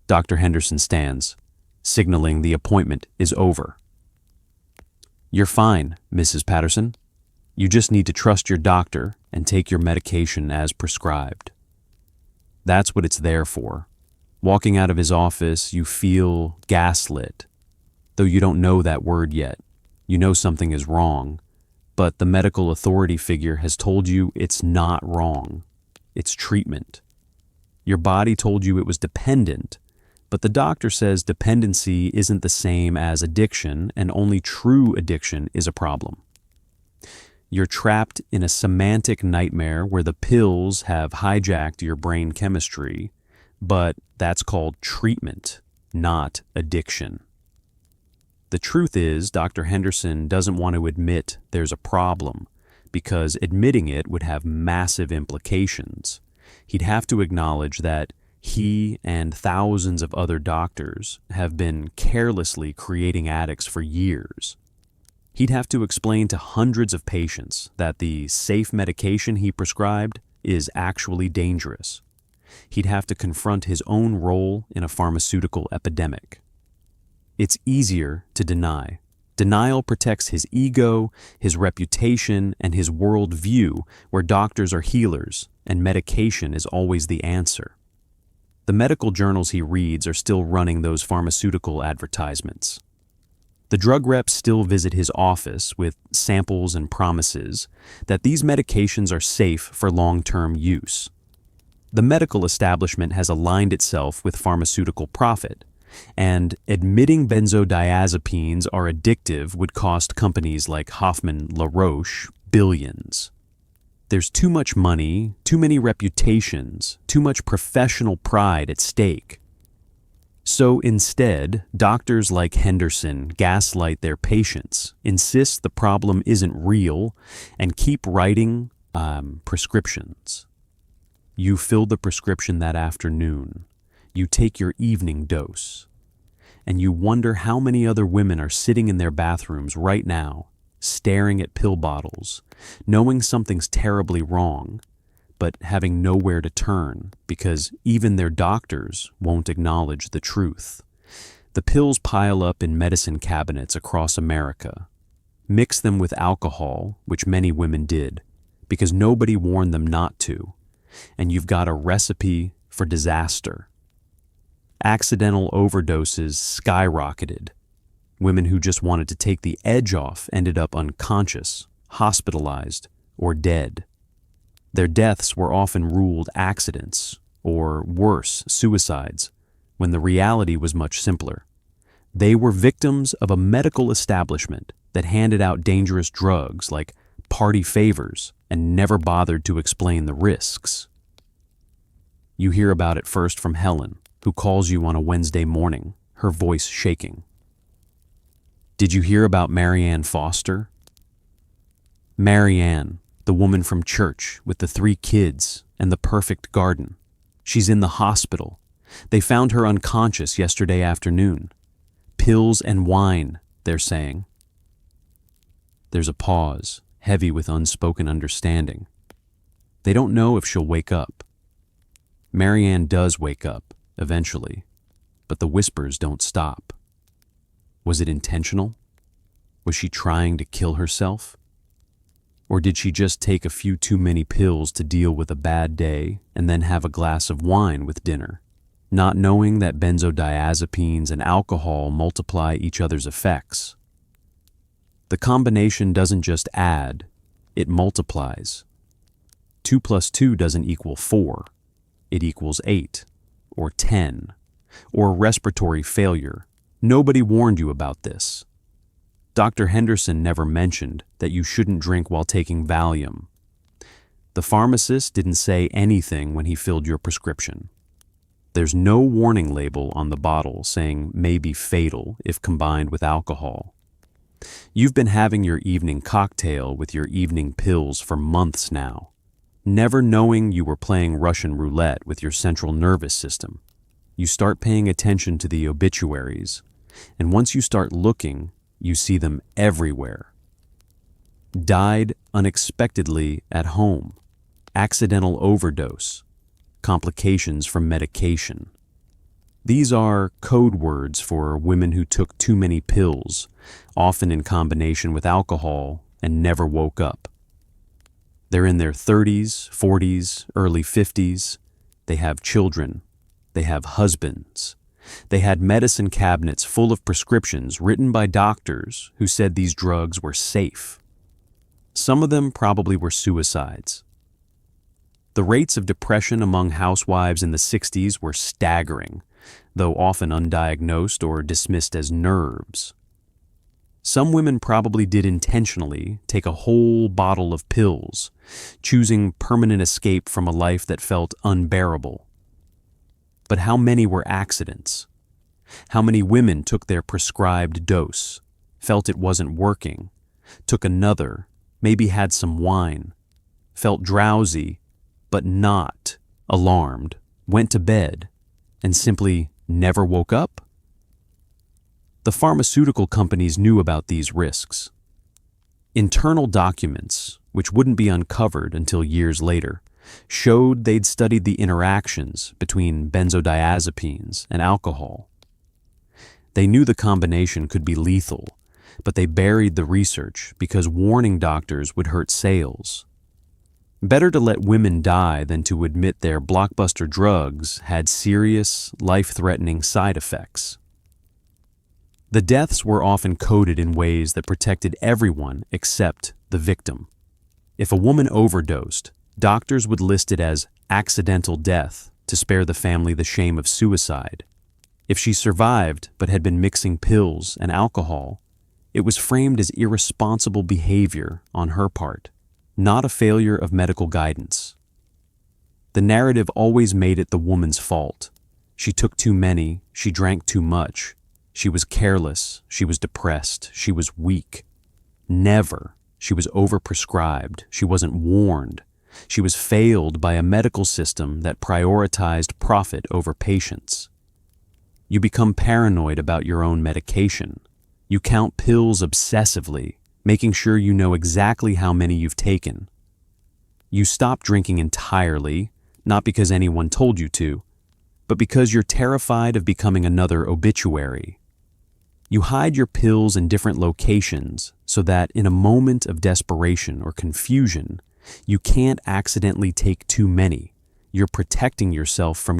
Dr. Henderson stands, signaling the appointment is over. You're fine, Mrs. Patterson. You just need to trust your doctor and take your medication as prescribed. That's what it's there for. Walking out of his office, you feel gaslit. Though you don't know that word yet, you know something is wrong, but the medical authority figure has told you it's not wrong. It's treatment. Your body told you it was dependent, but the doctor says dependency isn't the same as addiction, and only true addiction is a problem. You're trapped in a semantic nightmare where the pills have hijacked your brain chemistry, but that's called treatment, not addiction. The truth is, Dr. Henderson doesn't want to admit there's a problem, because admitting it would have massive implications. He'd have to acknowledge that he and thousands of other doctors have been carelessly creating addicts for years. He'd have to explain to hundreds of patients that the safe medication he prescribed is actually dangerous. He'd have to confront his own role in a pharmaceutical epidemic. It's easier to deny. Denial protects his ego, his reputation, and his worldview, where doctors are healers and medication is always the answer. The medical journals he reads are still running those pharmaceutical advertisements. The drug reps still visit his office with samples and promises that these medications are safe for long-term use. The medical establishment has aligned itself with pharmaceutical profit, and admitting benzodiazepines are addictive would cost companies like Hoffman La Roche billions. There's too much money, too many reputations, too much professional pride at stake. So instead, doctors like Henderson gaslight their patients, insist the problem isn't real, and keep writing prescriptions. You fill the prescription that afternoon. You take your evening dose. And you wonder how many other women are sitting in their bathrooms right now, staring at pill bottles, knowing something's terribly wrong, but having nowhere to turn because even their doctors won't acknowledge the truth. The pills pile up in medicine cabinets across America. Mix them with alcohol, which many women did, because nobody warned them not to, and you've got a recipe for disaster. Accidental overdoses skyrocketed. Women who just wanted to take the edge off ended up unconscious, hospitalized, or dead. Their deaths were often ruled accidents, or worse, suicides, when the reality was much simpler. They were victims of a medical establishment that handed out dangerous drugs like party favors and never bothered to explain the risks. You hear about it first from Helen, who calls you on a Wednesday morning, her voice shaking. Did you hear about Marianne Foster? Marianne, the woman from church with the 3 kids and the perfect garden. She's in the hospital. They found her unconscious yesterday afternoon. Pills and wine, they're saying. There's a pause, heavy with unspoken understanding. They don't know if she'll wake up. Marianne does wake up, eventually, but the whispers don't stop. Was it intentional? Was she trying to kill herself? Or did she just take a few too many pills to deal with a bad day and then have a glass of wine with dinner, not knowing that benzodiazepines and alcohol multiply each other's effects? The combination doesn't just add, it multiplies. 2 plus 2 doesn't equal 4. It equals 8, or 10, or respiratory failure. Nobody warned you about this. Dr. Henderson never mentioned that you shouldn't drink while taking Valium. The pharmacist didn't say anything when he filled your prescription. There's no warning label on the bottle saying may be fatal if combined with alcohol. You've been having your evening cocktail with your evening pills for months now, never knowing you were playing Russian roulette with your central nervous system. You start paying attention to the obituaries, and once you start looking, you see them everywhere. Died unexpectedly at home, accidental overdose, complications from medication. These are code words for women who took too many pills, often in combination with alcohol, and never woke up. They're in their 30s, 40s, early 50s. They have children. They have husbands. They had medicine cabinets full of prescriptions written by doctors who said these drugs were safe. Some of them probably were suicides. The rates of depression among housewives in the 60s were staggering, though often undiagnosed or dismissed as nerves. Some women probably did intentionally take a whole bottle of pills, choosing permanent escape from a life that felt unbearable. But how many were accidents? How many women took their prescribed dose, felt it wasn't working, took another, maybe had some wine, felt drowsy, but not alarmed, went to bed, and simply never woke up? The pharmaceutical companies knew about these risks. Internal documents, which wouldn't be uncovered until years later, showed they'd studied the interactions between benzodiazepines and alcohol. They knew the combination could be lethal, but they buried the research because warning doctors would hurt sales. Better to let women die than to admit their blockbuster drugs had serious, life-threatening side effects. The deaths were often coded in ways that protected everyone except the victim. If a woman overdosed, doctors would list it as accidental death to spare the family the shame of suicide. If she survived but had been mixing pills and alcohol, it was framed as irresponsible behavior on her part, not a failure of medical guidance. The narrative always made it the woman's fault. She took too many, she drank too much, she was careless, she was depressed, she was weak. Never, she was overprescribed, she wasn't warned. She was failed by a medical system that prioritized profit over patients. You become paranoid about your own medication. You count pills obsessively, making sure you know exactly how many you've taken. You stop drinking entirely, not because anyone told you to, but because you're terrified of becoming another obituary. You hide your pills in different locations so that in a moment of desperation or confusion, you can't accidentally take too many. You're protecting yourself, from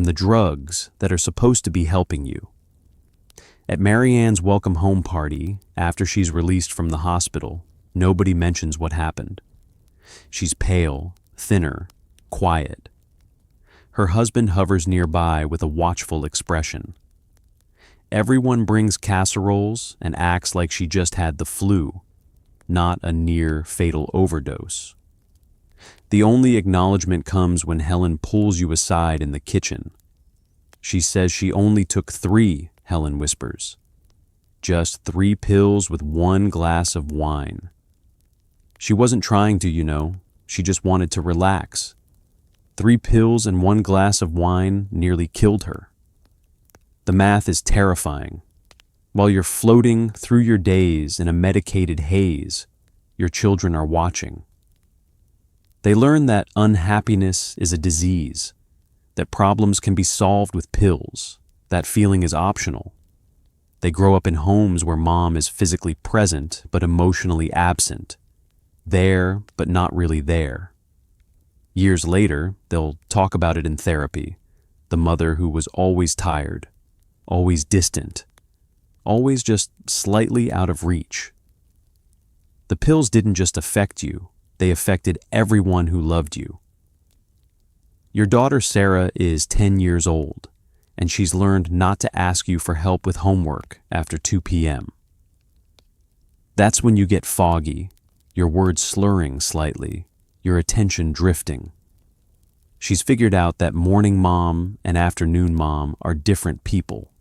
the drugs that are supposed to be helping you. At Marianne's welcome home party, after she's released from the hospital, nobody mentions what happened. She's pale, thinner, quiet. Her husband hovers nearby with a watchful expression. Everyone brings casseroles and acts like she just had the flu, not a near fatal overdose. The only acknowledgement comes when Helen pulls you aside in the kitchen. She says she only took 3, Helen whispers. Just 3 pills with 1 glass of wine. She wasn't trying to, she just wanted to relax. 3 pills and 1 glass of wine nearly killed her. The math is terrifying. While you're floating through your days in a medicated haze, your children are watching. They learn that unhappiness is a disease, that problems can be solved with pills, that feeling is optional. They grow up in homes where mom is physically present but emotionally absent, there but not really there. Years later, they'll talk about it in therapy, the mother who was always tired, always distant, always just slightly out of reach. The pills didn't just affect you, they affected everyone who loved you. Your daughter Sarah is 10 years old, and she's learned not to ask you for help with homework after 2 p.m. That's when you get foggy, your words slurring slightly, your attention drifting. She's figured out that morning mom and afternoon mom are different people.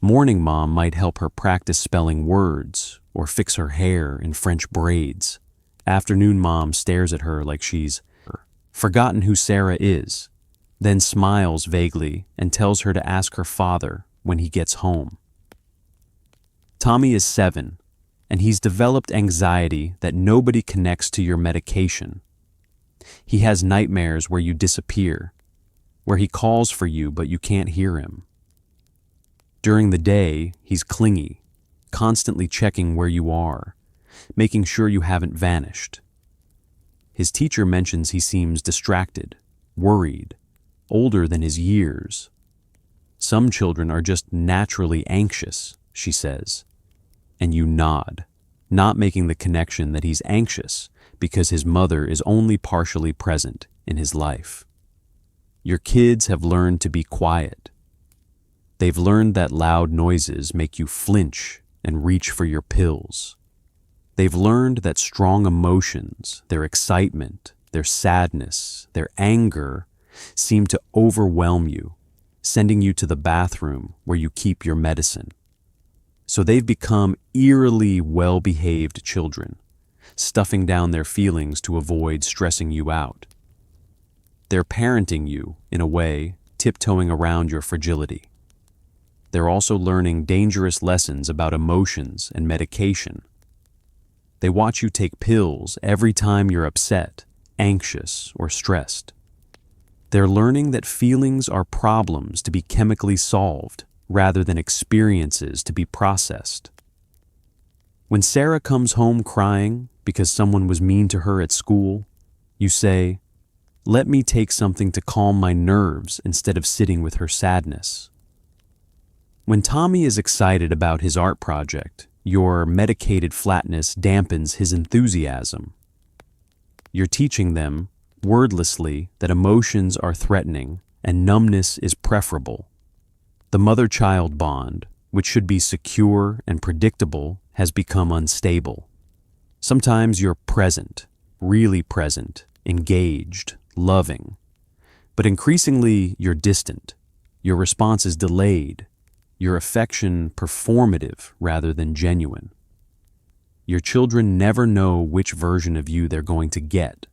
Morning mom might help her practice spelling words or fix her hair in French braids. Afternoon mom stares at her like she's forgotten who Sarah is, then smiles vaguely and tells her to ask her father when he gets home. Tommy is 7, and he's developed anxiety that nobody connects to your medication. He has nightmares where you disappear, where he calls for you but you can't hear him. During the day, he's clingy, constantly checking where you are, making sure you haven't vanished. His teacher mentions he seems distracted, worried, older than his years. Some children are just naturally anxious, she says, and you nod, not making the connection that he's anxious because his mother is only partially present in his life. Your kids have learned to be quiet. They've learned that loud noises make you flinch and reach for your pills. They've learned that strong emotions, their excitement, their sadness, their anger, seem to overwhelm you, sending you to the bathroom where you keep your medicine. So they've become eerily well-behaved children, stuffing down their feelings to avoid stressing you out. They're parenting you, in a way, tiptoeing around your fragility. They're also learning dangerous lessons about emotions and medication. They watch you take pills every time you're upset, anxious, or stressed. They're learning that feelings are problems to be chemically solved rather than experiences to be processed. When Sarah comes home crying because someone was mean to her at school, you say, "Let me take something to calm my nerves instead of sitting with her sadness." When Tommy is excited about his art project, your medicated flatness dampens his enthusiasm. You're teaching them, wordlessly, that emotions are threatening and numbness is preferable. The mother-child bond, which should be secure and predictable, has become unstable. Sometimes you're present, really present, engaged, loving. But increasingly, you're distant. Your response is delayed. Your affection performative rather than genuine. Your children never know which version of you they're going to get.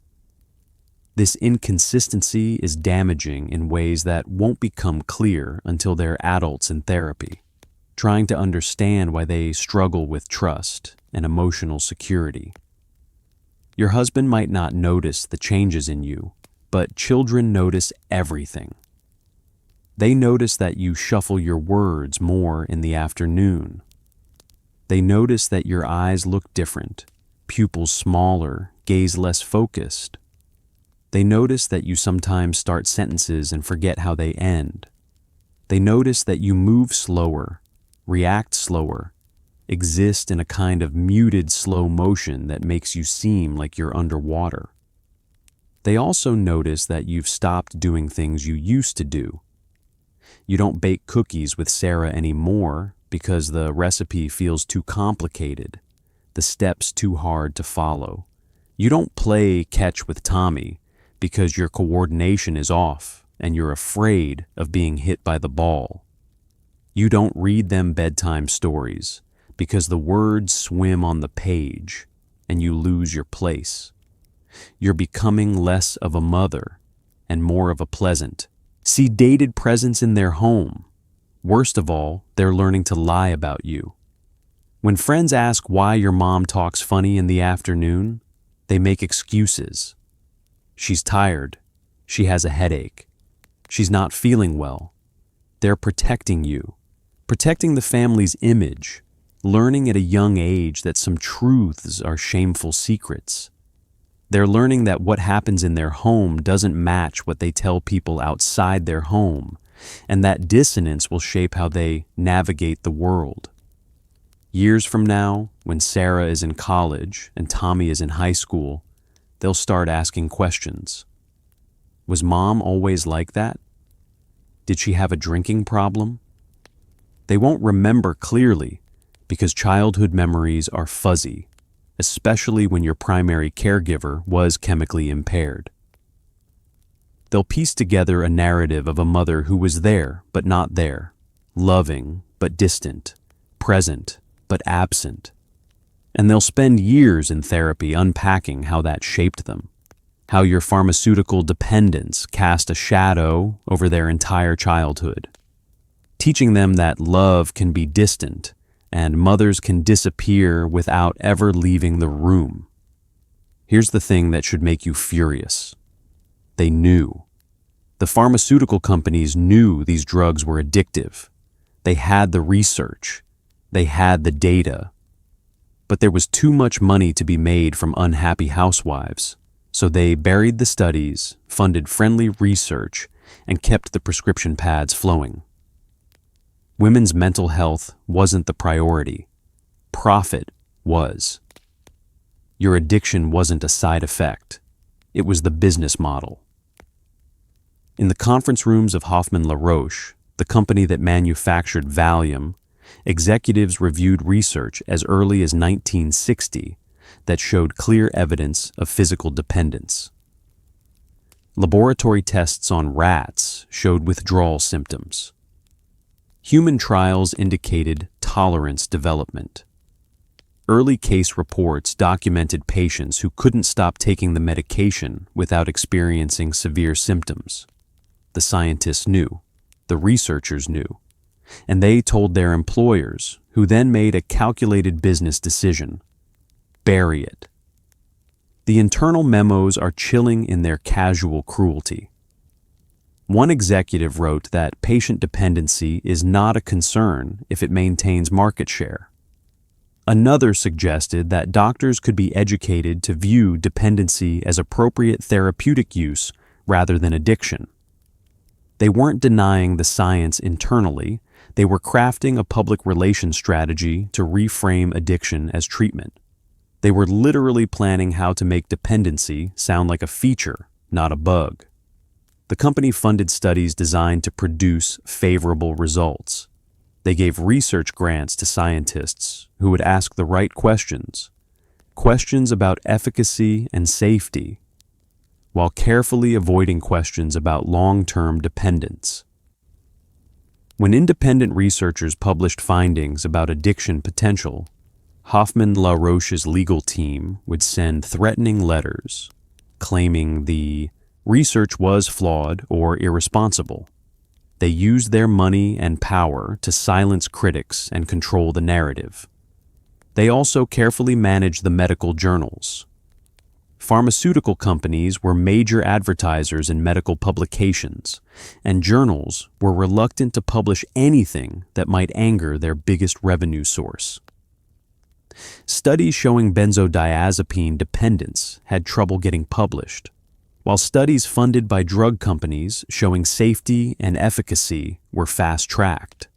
This inconsistency is damaging in ways that won't become clear until they're adults in therapy, trying to understand why they struggle with trust and emotional security. Your husband might not notice the changes in you, but children notice everything. They notice that you shuffle your words more in the afternoon. They notice that your eyes look different, pupils smaller, gaze less focused. They notice that you sometimes start sentences and forget how they end. They notice that you move slower, react slower, exist in a kind of muted slow motion that makes you seem like you're underwater. They also notice that you've stopped doing things you used to do. You don't bake cookies with Sarah anymore because the recipe feels too complicated, the steps too hard to follow. You don't play catch with Tommy because your coordination is off and you're afraid of being hit by the ball. You don't read them bedtime stories because the words swim on the page and you lose your place. You're becoming less of a mother and more of a pleasant. See dated presence in their home. Worst of all, they're learning to lie about you. When friends ask why your mom talks funny in the afternoon, they make excuses. She's tired. She has a headache. She's not feeling well. They're protecting you, protecting the family's image, learning at a young age that some truths are shameful secrets. They're learning that what happens in their home doesn't match what they tell people outside their home, and that dissonance will shape how they navigate the world. Years from now, when Sarah is in college and Tommy is in high school, they'll start asking questions. Was Mom always like that? Did she have a drinking problem? They won't remember clearly because childhood memories are fuzzy, especially when your primary caregiver was chemically impaired. They'll piece together a narrative of a mother who was there but not there, loving but distant, present but absent. And they'll spend years in therapy unpacking how that shaped them, how your pharmaceutical dependence cast a shadow over their entire childhood, teaching them that love can be distant and mothers can disappear without ever leaving the room. Here's the thing that should make you furious. They knew. The pharmaceutical companies knew these drugs were addictive. They had the research. They had the data. But there was too much money to be made from unhappy housewives, so they buried the studies, funded friendly research, and kept the prescription pads flowing. Women's mental health wasn't the priority. Profit was. Your addiction wasn't a side effect. It was the business model. In the conference rooms of Hoffmann-La Roche, the company that manufactured Valium, executives reviewed research as early as 1960 that showed clear evidence of physical dependence. Laboratory tests on rats showed withdrawal symptoms. Human trials indicated tolerance development. Early case reports documented patients who couldn't stop taking the medication without experiencing severe symptoms. The scientists knew, the researchers knew, and they told their employers, who then made a calculated business decision: bury it. The internal memos are chilling in their casual cruelty. One executive wrote that patient dependency is not a concern if it maintains market share. Another suggested that doctors could be educated to view dependency as appropriate therapeutic use rather than addiction. They weren't denying the science internally, they were crafting a public relations strategy to reframe addiction as treatment. They were literally planning how to make dependency sound like a feature, not a bug. The company funded studies designed to produce favorable results. They gave research grants to scientists who would ask the right questions, questions about efficacy and safety, while carefully avoiding questions about long-term dependence. When independent researchers published findings about addiction potential, Hoffmann-La Roche's legal team would send threatening letters claiming the research was flawed or irresponsible. They used their money and power to silence critics and control the narrative. They also carefully managed the medical journals. Pharmaceutical companies were major advertisers in medical publications, and journals were reluctant to publish anything that might anger their biggest revenue source. Studies showing benzodiazepine dependence had trouble getting published, while studies funded by drug companies showing safety and efficacy were fast-tracked.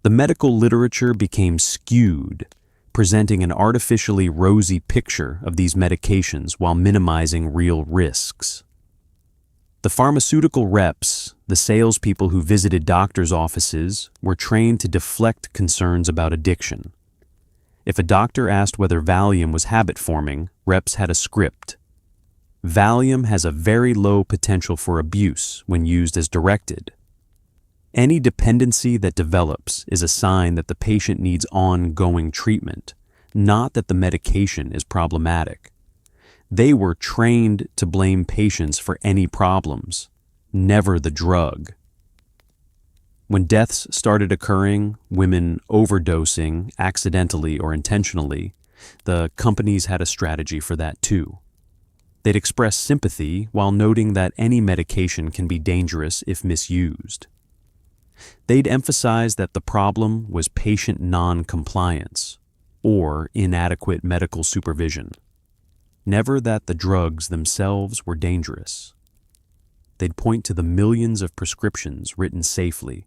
The medical literature became skewed, presenting an artificially rosy picture of these medications while minimizing real risks. The pharmaceutical reps, the salespeople who visited doctors' offices, were trained to deflect concerns about addiction. If a doctor asked whether Valium was habit-forming, reps had a script. Valium has a very low potential for abuse when used as directed. Any dependency that develops is a sign that the patient needs ongoing treatment, not that the medication is problematic. They were trained to blame patients for any problems, never the drug. When deaths started occurring, women overdosing, accidentally or intentionally, the companies had a strategy for that too. They'd express sympathy while noting that any medication can be dangerous if misused. They'd emphasize that the problem was patient non-compliance or inadequate medical supervision, never that the drugs themselves were dangerous. They'd point to the millions of prescriptions written safely,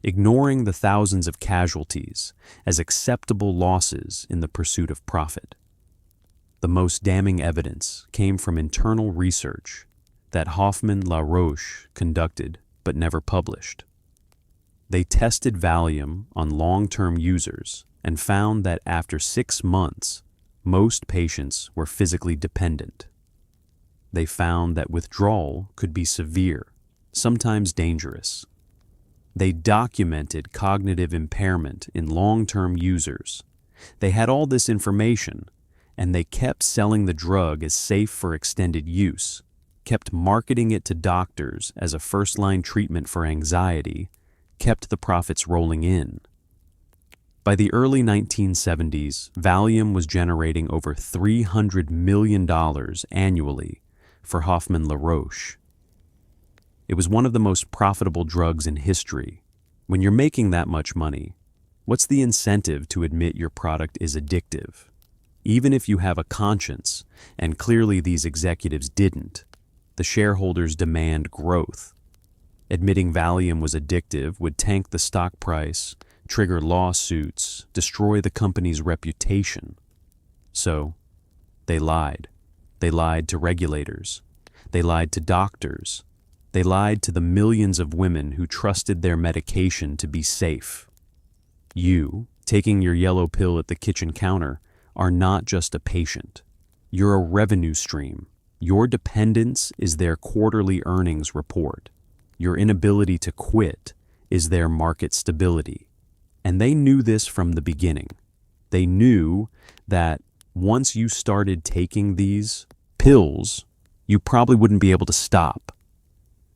ignoring the thousands of casualties as acceptable losses in the pursuit of profit. The most damning evidence came from internal research that Hoffman-La Roche conducted but never published. They tested Valium on long-term users and found that after 6 months, most patients were physically dependent. They found that withdrawal could be severe, sometimes dangerous. They documented cognitive impairment in long-term users. They had all this information, and they kept selling the drug as safe for extended use, kept marketing it to doctors as a first-line treatment for anxiety, kept the profits rolling in. By the early 1970s, Valium was generating over $300 million annually for Hoffman-La Roche. It was one of the most profitable drugs in history. When you're making that much money, what's the incentive to admit your product is addictive? Even if you have a conscience, and clearly these executives didn't, the shareholders demand growth. Admitting Valium was addictive would tank the stock price, trigger lawsuits, destroy the company's reputation. So, they lied. They lied to regulators. They lied to doctors. They lied to the millions of women who trusted their medication to be safe. You, taking your yellow pill at the kitchen counter, are not just a patient. You're a revenue stream. Your dependence is their quarterly earnings report. Your inability to quit is their market stability. And they knew this from the beginning. They knew that once you started taking these pills, you probably wouldn't be able to stop.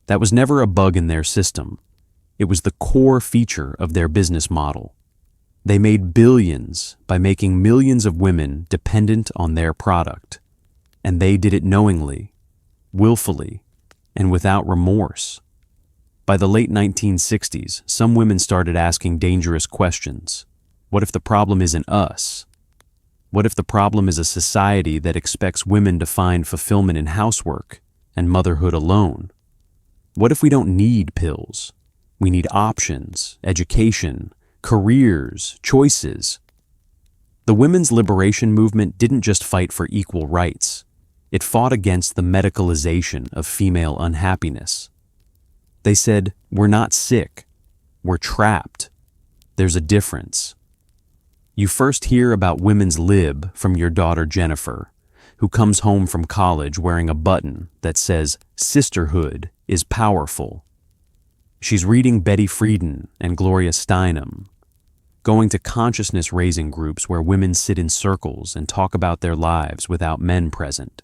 That was never a bug in their system. It was the core feature of their business model. They made billions by making millions of women dependent on their product. And they did it knowingly, willfully, and without remorse. By the late 1960s, some women started asking dangerous questions. What if the problem isn't us? What if the problem is a society that expects women to find fulfillment in housework and motherhood alone? What if we don't need pills? We need options, education, careers, choices. The women's liberation movement didn't just fight for equal rights. It fought against the medicalization of female unhappiness. They said, we're not sick, we're trapped. There's a difference. You first hear about women's lib from your daughter Jennifer, who comes home from college wearing a button that says, "Sisterhood is powerful." She's reading Betty Friedan and Gloria Steinem, going to consciousness-raising groups where women sit in circles and talk about their lives without men present.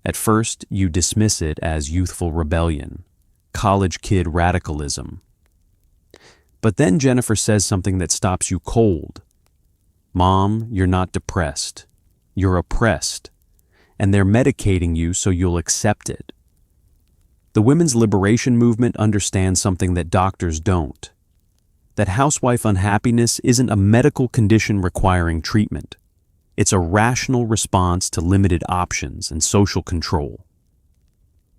At first, you dismiss it as youthful rebellion, college kid radicalism. But then Jennifer says something that stops you cold. Mom, you're not depressed. You're oppressed. And they're medicating you so you'll accept it. The women's liberation movement understands something that doctors don't. That housewife unhappiness isn't a medical condition requiring treatment. It's a rational response to limited options and social control.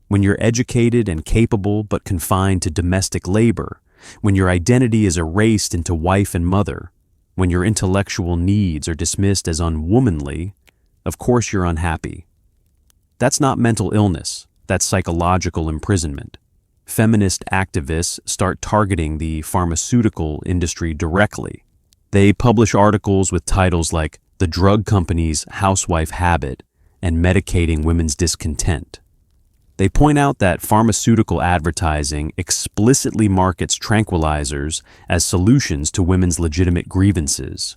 When you're educated and capable but confined to domestic labor, when your identity is erased into wife and mother, when your intellectual needs are dismissed as unwomanly, of course you're unhappy. That's not mental illness, That's psychological imprisonment. Feminist activists start targeting the pharmaceutical industry directly. They publish articles with titles like "The Drug Company's Housewife Habit" and "Medicating Women's Discontent." They point out that pharmaceutical advertising explicitly markets tranquilizers as solutions to women's legitimate grievances.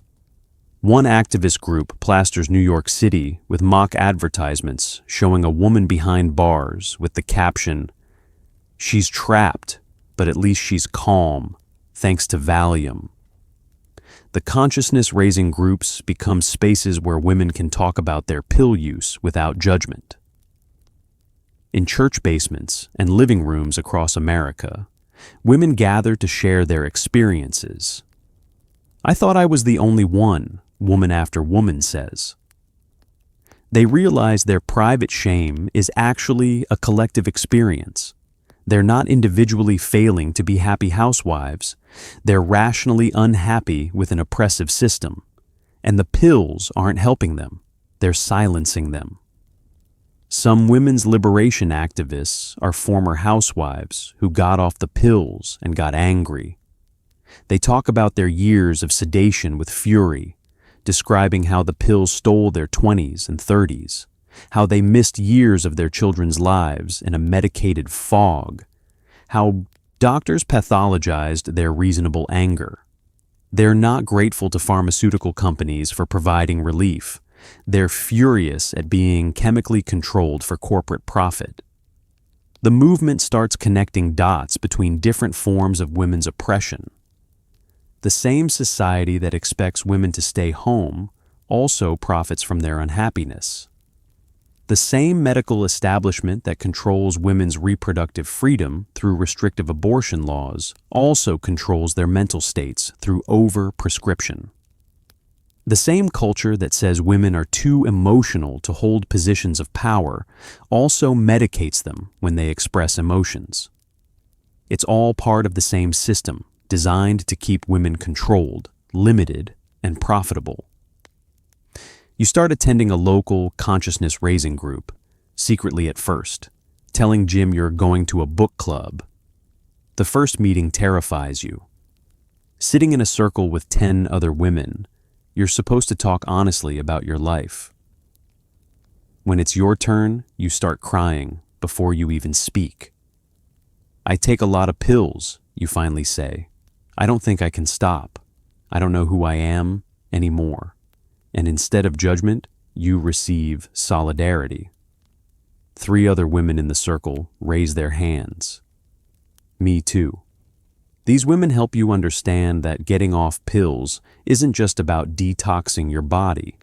One activist group plasters New York City with mock advertisements showing a woman behind bars with the caption, "She's trapped, but at least she's calm, thanks to Valium." The consciousness-raising groups become spaces where women can talk about their pill use without judgment. In church basements and living rooms across America, women gather to share their experiences. "I thought I was the only one," woman after woman says. They realize their private shame is actually a collective experience. They're not individually failing to be happy housewives. They're rationally unhappy with an oppressive system. And the pills aren't helping them. They're silencing them. Some women's liberation activists are former housewives who got off the pills and got angry. They talk about their years of sedation with fury, describing how the pills stole their 20s and 30s, how they missed years of their children's lives in a medicated fog, how doctors pathologized their reasonable anger. They're not grateful to pharmaceutical companies for providing relief. They're furious at being chemically controlled for corporate profit. The movement starts connecting dots between different forms of women's oppression. The same society that expects women to stay home also profits from their unhappiness. The same medical establishment that controls women's reproductive freedom through restrictive abortion laws also controls their mental states through over-prescription. The same culture that says women are too emotional to hold positions of power also medicates them when they express emotions. It's all part of the same system, designed to keep women controlled, limited, and profitable. You start attending a local consciousness-raising group, secretly at first, telling Jim you're going to a book club. The first meeting terrifies you. Sitting in a circle with 10 other women, you're supposed to talk honestly about your life. When it's your turn, you start crying before you even speak. "I take a lot of pills," you finally say. "I don't think I can stop. I don't know who I am anymore." And instead of judgment, you receive solidarity. 3 other women in the circle raise their hands. "Me too." These women help you understand that getting off pills isn't just about detoxing your body.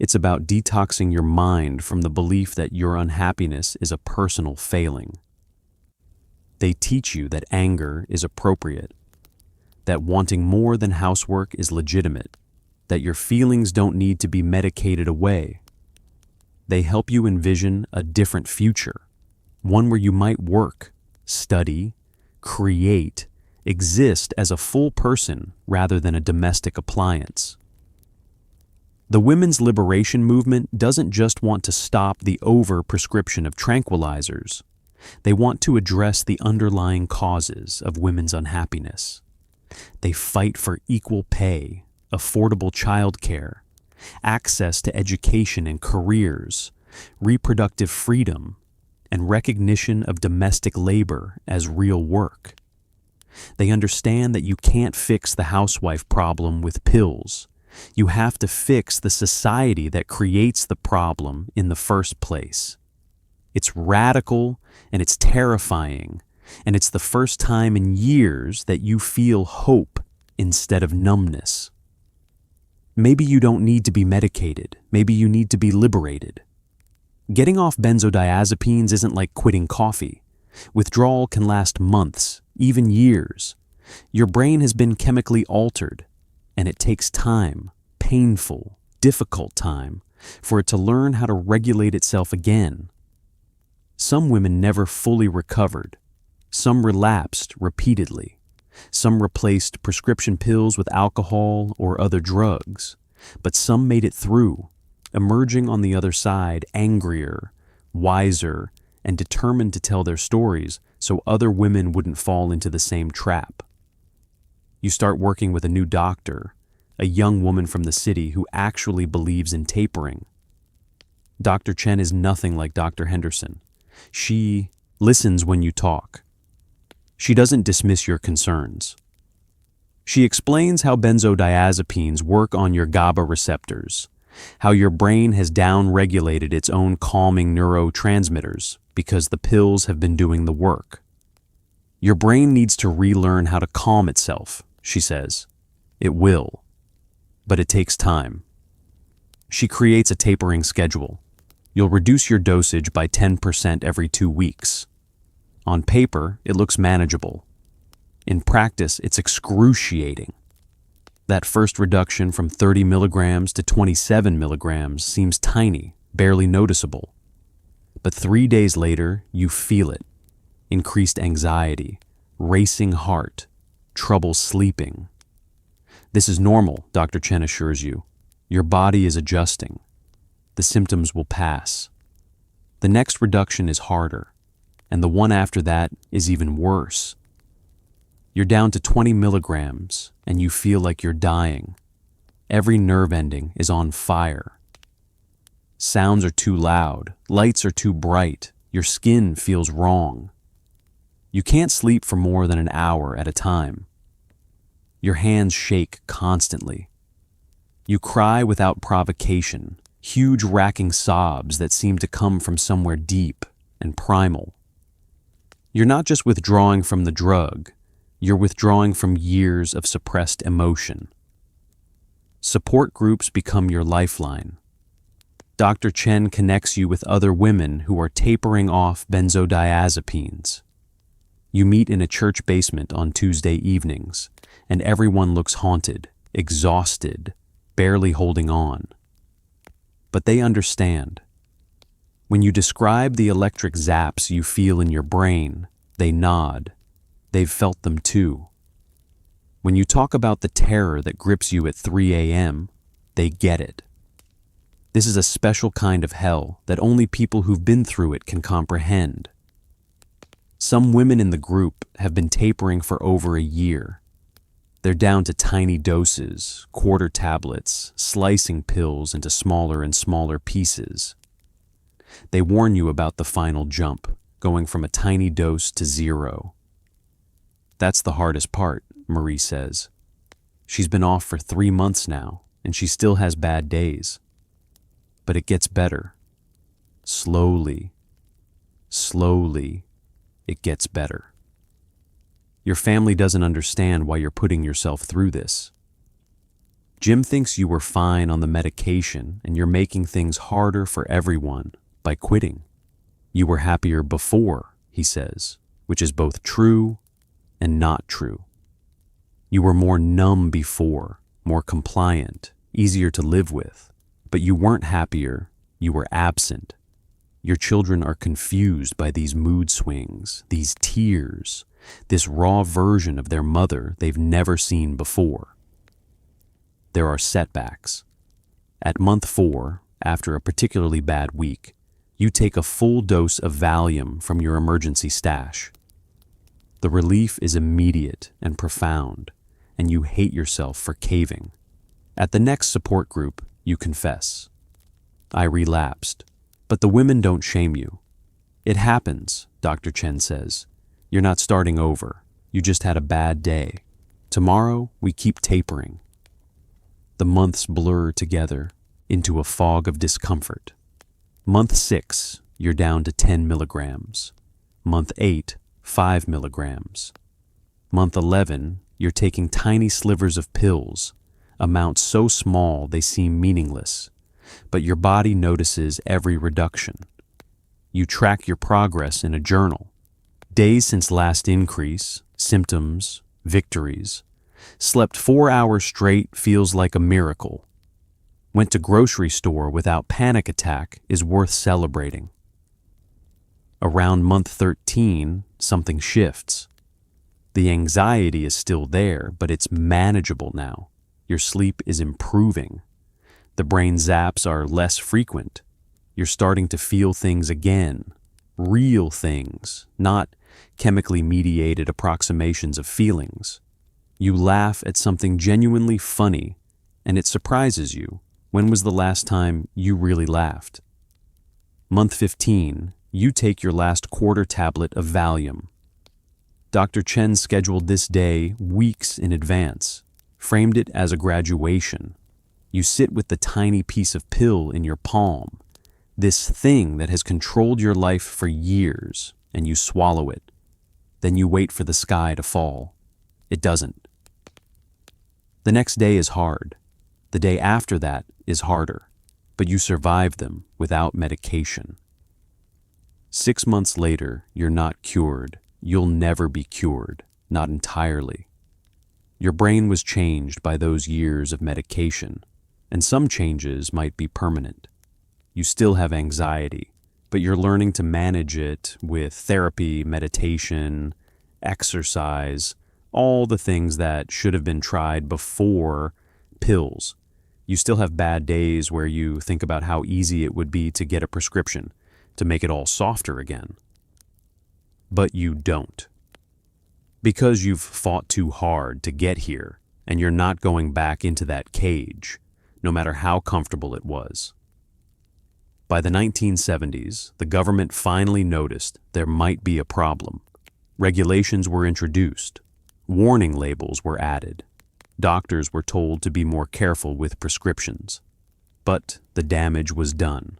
It's about detoxing your mind from the belief that your unhappiness is a personal failing. They teach you that anger is appropriate, that wanting more than housework is legitimate, that your feelings don't need to be medicated away. They help you envision a different future, one where you might work, study, create, exist as a full person rather than a domestic appliance. The women's liberation movement doesn't just want to stop the over-prescription of tranquilizers. They want to address the underlying causes of women's unhappiness. They fight for equal pay, affordable childcare, access to education and careers, reproductive freedom, and recognition of domestic labor as real work. They understand that you can't fix the housewife problem with pills. You have to fix the society that creates the problem in the first place. It's radical and it's terrifying, and it's the first time in years that you feel hope instead of numbness. Maybe you don't need to be medicated. Maybe you need to be liberated. Getting off benzodiazepines isn't like quitting coffee. Withdrawal can last months, even years. Your brain has been chemically altered, and it takes time, painful, difficult time, for it to learn how to regulate itself again. Some women never fully recovered. Some relapsed repeatedly. Some replaced prescription pills with alcohol or other drugs. But some made it through, emerging on the other side angrier, wiser, and determined to tell their stories so other women wouldn't fall into the same trap. You start working with a new doctor, a young woman from the city who actually believes in tapering. Dr. Chen is nothing like Dr. Henderson. She listens when you talk. She doesn't dismiss your concerns. She explains how benzodiazepines work on your GABA receptors, how your brain has down-regulated its own calming neurotransmitters because the pills have been doing the work. Your brain needs to relearn how to calm itself, she says. It will, but it takes time. She creates a tapering schedule. You'll reduce your dosage by 10% every 2 weeks. On paper, it looks manageable. In practice, it's excruciating. That first reduction from 30 milligrams to 27 milligrams seems tiny, barely noticeable. But 3 days later, you feel it. Increased anxiety, racing heart, trouble sleeping. This is normal, Dr. Chen assures you. Your body is adjusting. The symptoms will pass. The next reduction is harder, and the one after that is even worse. You're down to 20 milligrams, and you feel like you're dying. Every nerve ending is on fire. Sounds are too loud, lights are too bright, your skin feels wrong. You can't sleep for more than an hour at a time. Your hands shake constantly. You cry without provocation, huge racking sobs that seem to come from somewhere deep and primal. You're not just withdrawing from the drug, you're withdrawing from years of suppressed emotion. Support groups become your lifeline. Dr. Chen connects you with other women who are tapering off benzodiazepines. You meet in a church basement on Tuesday evenings, and everyone looks haunted, exhausted, barely holding on. But they understand. When you describe the electric zaps you feel in your brain, they nod. They've felt them too. When you talk about the terror that grips you at 3 a.m., they get it. This is a special kind of hell that only people who've been through it can comprehend. Some women in the group have been tapering for over a year. They're down to tiny doses, quarter tablets, slicing pills into smaller and smaller pieces. They warn you about the final jump, going from a tiny dose to 0. That's the hardest part, Marie says. She's been off for 3 months now, and she still has bad days. But it gets better. Slowly, it gets better. Your family doesn't understand why you're putting yourself through this. Jim thinks you were fine on the medication and you're making things harder for everyone by quitting. You were happier before, he says, which is both true and not true. You were more numb before, more compliant, easier to live with, but you weren't happier, you were absent. Your children are confused by these mood swings, these tears, this raw version of their mother they've never seen before. There are setbacks. At month 4, after a particularly bad week, you take a full dose of Valium from your emergency stash. The relief is immediate and profound, and you hate yourself for caving. At the next support group, you confess. I relapsed, but the women don't shame you. It happens, Dr. Chen says. You're not starting over. You just had a bad day. Tomorrow, we keep tapering. The months blur together into a fog of discomfort. Month 6, you're down to 10 milligrams. Month 8, 5 milligrams. Month 11, you're taking tiny slivers of pills, amounts so small they seem meaningless, but your body notices every reduction. You track your progress in a journal. Days since last increase, symptoms, victories. Slept 4 hours straight feels like a miracle. Went to grocery store without panic attack is worth celebrating. Around month 13, something shifts. The anxiety is still there, but it's manageable now. Your sleep is improving. The brain zaps are less frequent. You're starting to feel things again. real things, not chemically mediated approximations of feelings. You laugh at something genuinely funny, and it surprises you. When was the last time you really laughed? Month 15, you take your last quarter tablet of Valium. Dr. Chen scheduled this day weeks in advance, framed it as a graduation. You sit with the tiny piece of pill in your palm, this thing that has controlled your life for years, and you swallow it. Then you wait for the sky to fall. It doesn't. The next day is hard. The day after that is harder, but you survive them without medication. 6 months later, you're not cured. You'll never be cured, not entirely. Your brain was changed by those years of medication, and some changes might be permanent. You still have anxiety, but you're learning to manage it with therapy, meditation, exercise, all the things that should have been tried before pills. You still have bad days where you think about how easy it would be to get a prescription, to make it all softer again. But you don't. Because you've fought too hard to get here, and you're not going back into that cage, no matter how comfortable it was. By the 1970s, the government finally noticed there might be a problem. Regulations were introduced. Warning labels were added. Doctors were told to be more careful with prescriptions. But the damage was done.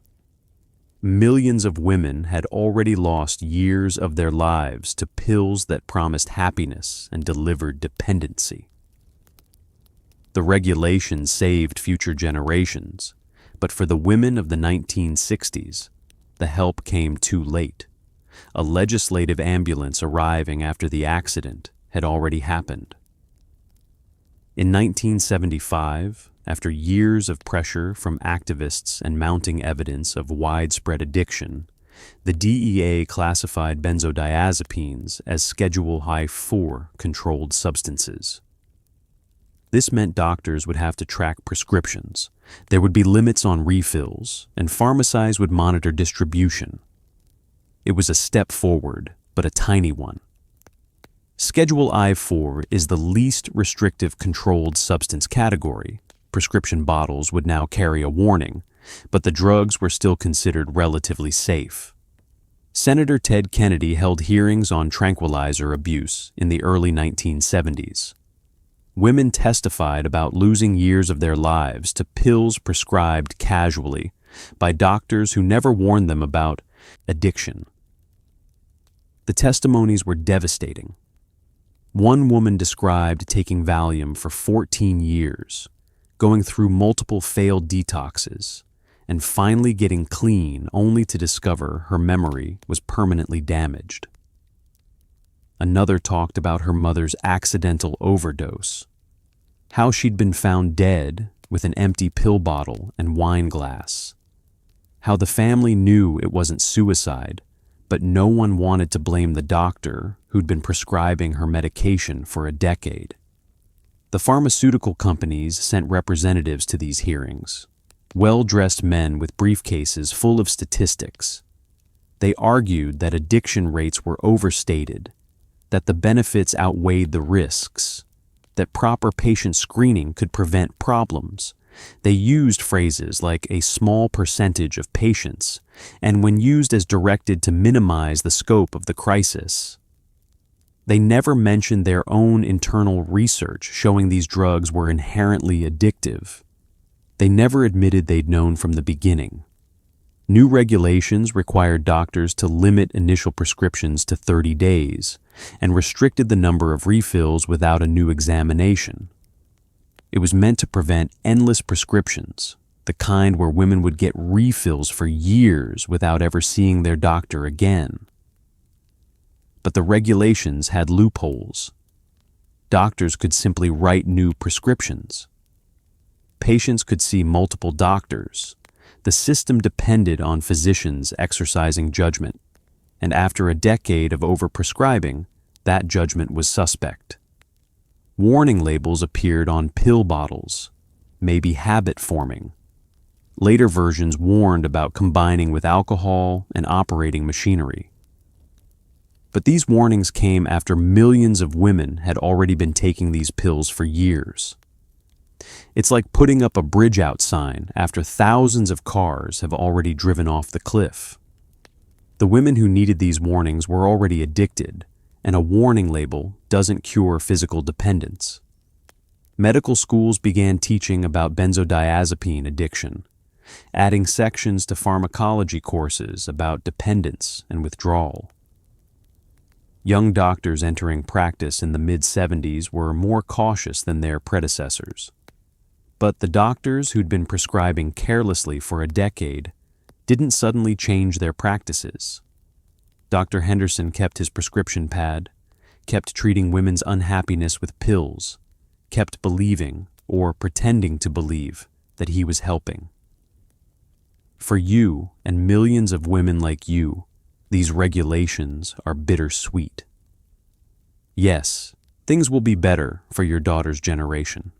Millions of women had already lost years of their lives to pills that promised happiness and delivered dependency. The regulations saved future generations, but for the women of the 1960s, the help came too late. A legislative ambulance arriving after the accident had already happened. In 1975, after years of pressure from activists and mounting evidence of widespread addiction, the DEA classified benzodiazepines as Schedule I-4 controlled substances. This meant doctors would have to track prescriptions, there would be limits on refills, and pharmacies would monitor distribution. It was a step forward, but a tiny one. Schedule I-4 is the least restrictive controlled substance category. Prescription bottles would now carry a warning, but the drugs were still considered relatively safe. Senator Ted Kennedy held hearings on tranquilizer abuse in the early 1970s. Women testified about losing years of their lives to pills prescribed casually by doctors who never warned them about addiction. The testimonies were devastating. One woman described taking Valium for 14 years, going through multiple failed detoxes, and finally getting clean only to discover her memory was permanently damaged. Another talked about her mother's accidental overdose, how she'd been found dead with an empty pill bottle and wine glass, how the family knew it wasn't suicide, but no one wanted to blame the doctor who'd been prescribing her medication for a decade. The pharmaceutical companies sent representatives to these hearings, well-dressed men with briefcases full of statistics. They argued that addiction rates were overstated, that the benefits outweighed the risks, that proper patient screening could prevent problems. They used phrases like a small percentage of patients, and when used as directed to minimize the scope of the crisis. They never mentioned their own internal research showing these drugs were inherently addictive. They never admitted they'd known from the beginning. New regulations required doctors to limit initial prescriptions to 30 days and restricted the number of refills without a new examination. It was meant to prevent endless prescriptions, the kind where women would get refills for years without ever seeing their doctor again. But the regulations had loopholes. Doctors could simply write new prescriptions. Patients could see multiple doctors. The system depended on physicians exercising judgment, and after a decade of overprescribing, that judgment was suspect. Warning labels appeared on pill bottles, maybe habit-forming. Later versions warned about combining with alcohol and operating machinery. But these warnings came after millions of women had already been taking these pills for years. It's like putting up a bridge out sign after thousands of cars have already driven off the cliff. The women who needed these warnings were already addicted, and a warning label doesn't cure physical dependence. Medical schools began teaching about benzodiazepine addiction, adding sections to pharmacology courses about dependence and withdrawal. Young doctors entering practice in the mid-70s were more cautious than their predecessors. But the doctors who'd been prescribing carelessly for a decade didn't suddenly change their practices. Dr. Henderson kept his prescription pad, kept treating women's unhappiness with pills, kept believing, or pretending to believe, that he was helping. For you and millions of women like you, these regulations are bittersweet. Yes, things will be better for your daughter's generation.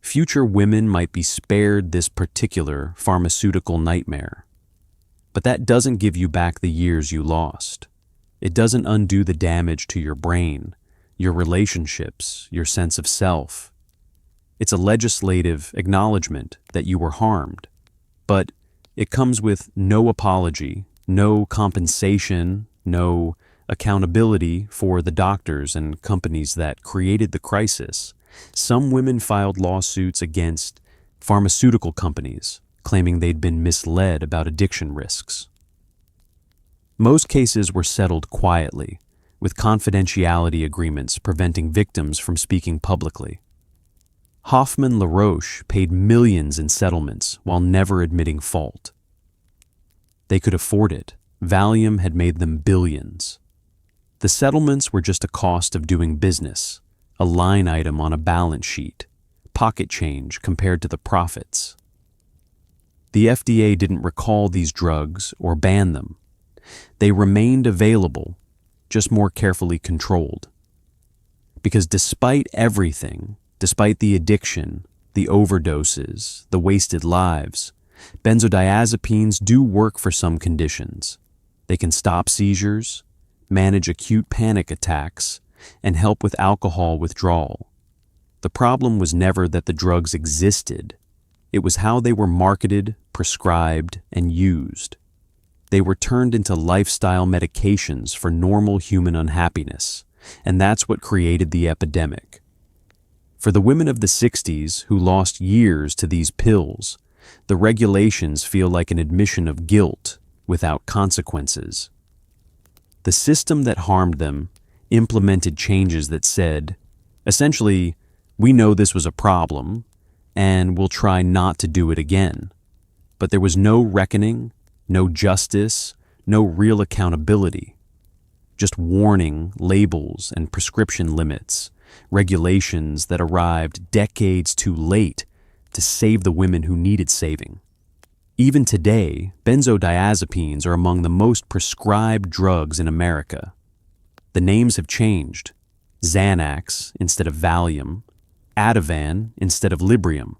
Future women might be spared this particular pharmaceutical nightmare. But that doesn't give you back the years you lost. It doesn't undo the damage to your brain, your relationships, your sense of self. It's a legislative acknowledgement that you were harmed, but it comes with no apology, no compensation, no accountability for the doctors and companies that created the crisis. Some women filed lawsuits against pharmaceutical companies, claiming they'd been misled about addiction risks. Most cases were settled quietly, with confidentiality agreements preventing victims from speaking publicly. Hoffman LaRoche paid millions in settlements while never admitting fault. They could afford it. Valium had made them billions. The settlements were just a cost of doing business, a line item on a balance sheet, pocket change compared to the profits. The FDA didn't recall these drugs or ban them. They remained available, just more carefully controlled. Because despite everything, despite the addiction, the overdoses, the wasted lives, benzodiazepines do work for some conditions. They can stop seizures, manage acute panic attacks, and help with alcohol withdrawal. The problem was never that the drugs existed. It was how they were marketed, prescribed, and used. They were turned into lifestyle medications for normal human unhappiness, and that's what created the epidemic. For the women of the 60s who lost years to these pills, the regulations feel like an admission of guilt without consequences. The system that harmed them implemented changes that said, essentially, we know this was a problem, and we'll try not to do it again. But there was no reckoning, no justice, no real accountability. Just warning, labels, and prescription limits, regulations that arrived decades too late to save the women who needed saving. Even today, benzodiazepines are among the most prescribed drugs in America. The names have changed. Xanax instead of Valium, Ativan instead of Librium,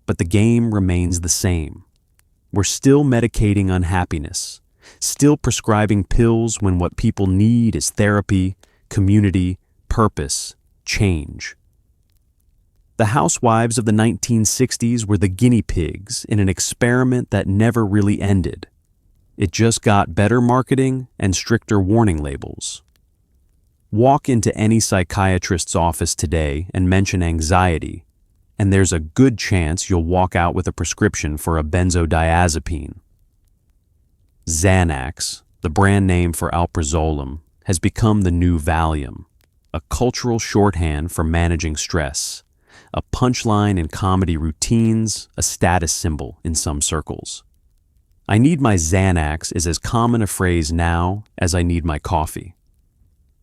but the game remains the same. We're still medicating unhappiness, still prescribing pills when what people need is therapy, community, purpose, change. The housewives of the 1960s were the guinea pigs in an experiment that never really ended. It just got better marketing and stricter warning labels. Walk into any psychiatrist's office today and mention anxiety, and there's a good chance you'll walk out with a prescription for a benzodiazepine. Xanax, the brand name for alprazolam, has become the new Valium, a cultural shorthand for managing stress, a punchline in comedy routines, a status symbol in some circles. I need my Xanax is as common a phrase now as I need my coffee.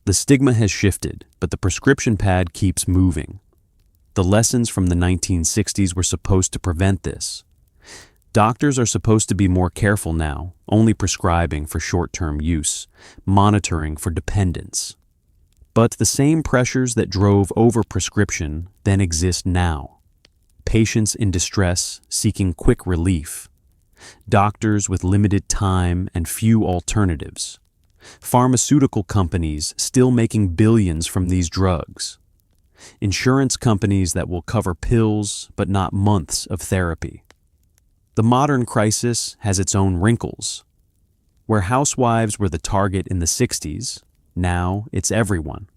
The stigma has shifted, but the prescription pad keeps moving. The lessons from the 1960s were supposed to prevent this. Doctors are supposed to be more careful now, only prescribing for short-term use, monitoring for dependence. But the same pressures that drove overprescription then exist now. Patients in distress seeking quick relief. Doctors with limited time and few alternatives. Pharmaceutical companies still making billions from these drugs. Insurance companies that will cover pills but not months of therapy. The modern crisis has its own wrinkles. Where housewives were the target in the 60s, now it's everyone.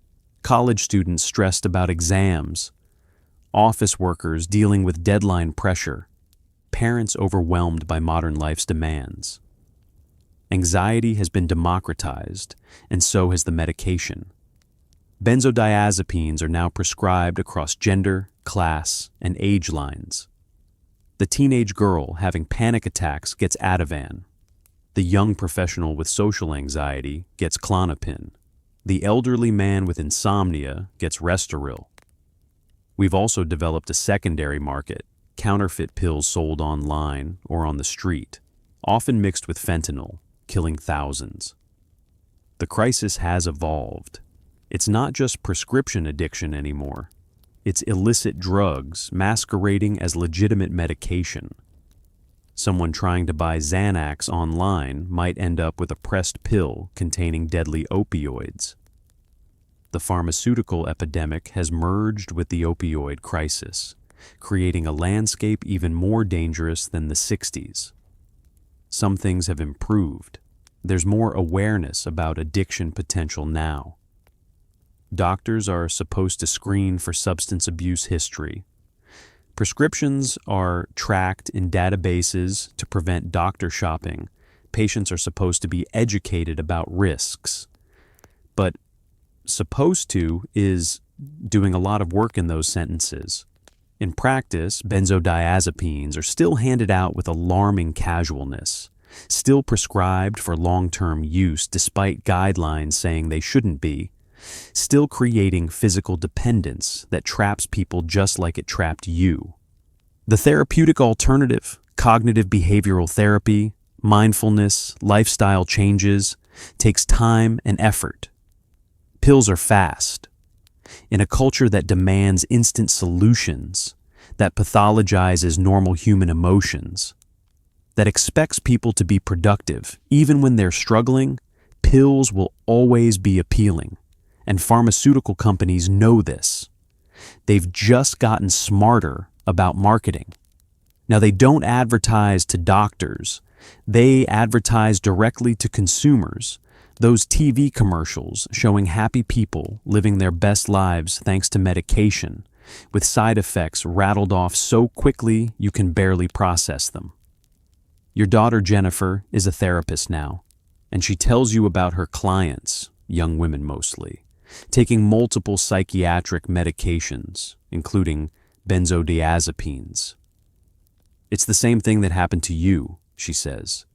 College students stressed about exams, office workers dealing with deadline pressure, parents overwhelmed by modern life's demands. Anxiety has been democratized, and so has the medication. Benzodiazepines are now prescribed across gender, class, and age lines. The teenage girl having panic attacks gets Ativan. The young professional with social anxiety gets Klonopin. The elderly man with insomnia gets Restoril. We've also developed a secondary market, counterfeit pills sold online or on the street, often mixed with fentanyl, killing thousands. The crisis has evolved. It's not just prescription addiction anymore. It's illicit drugs masquerading as legitimate medication. Someone trying to buy Xanax online might end up with a pressed pill containing deadly opioids. The pharmaceutical epidemic has merged with the opioid crisis, creating a landscape even more dangerous than the 60s. Some things have improved. There's more awareness about addiction potential now. Doctors are supposed to screen for substance abuse history. Prescriptions are tracked in databases to prevent doctor shopping. Patients are supposed to be educated about risks. But supposed to is doing a lot of work in those sentences. In practice, benzodiazepines are still handed out with alarming casualness, still prescribed for long-term use despite guidelines saying they shouldn't be, still creating physical dependence that traps people just like it trapped you. The therapeutic alternative, cognitive behavioral therapy, mindfulness, lifestyle changes, takes time and effort. Pills are fast. In a culture that demands instant solutions, that pathologizes normal human emotions, that expects people to be productive even when they're struggling, pills will always be appealing. And pharmaceutical companies know this. They've just gotten smarter about marketing. Now, they don't advertise to doctors. They advertise directly to consumers. Those TV commercials showing happy people living their best lives thanks to medication, with side effects rattled off so quickly you can barely process them. Your daughter Jennifer is a therapist now, and she tells you about her clients, young women mostly, taking multiple psychiatric medications, including benzodiazepines. It's the same thing that happened to you, she says.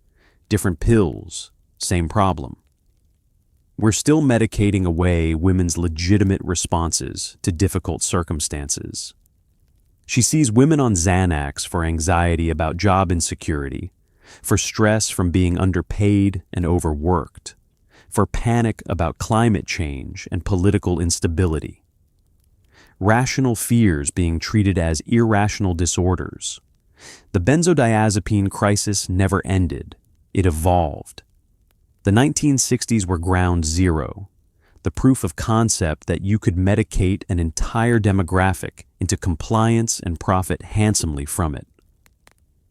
Different pills, same problem. We're still medicating away women's legitimate responses to difficult circumstances. She sees women on Xanax for anxiety about job insecurity, for stress from being underpaid and overworked, for panic about climate change and political instability. Rational fears being treated as irrational disorders. The benzodiazepine crisis never ended. It evolved. The 1960s were ground zero, the proof of concept that you could medicate an entire demographic into compliance and profit handsomely from it.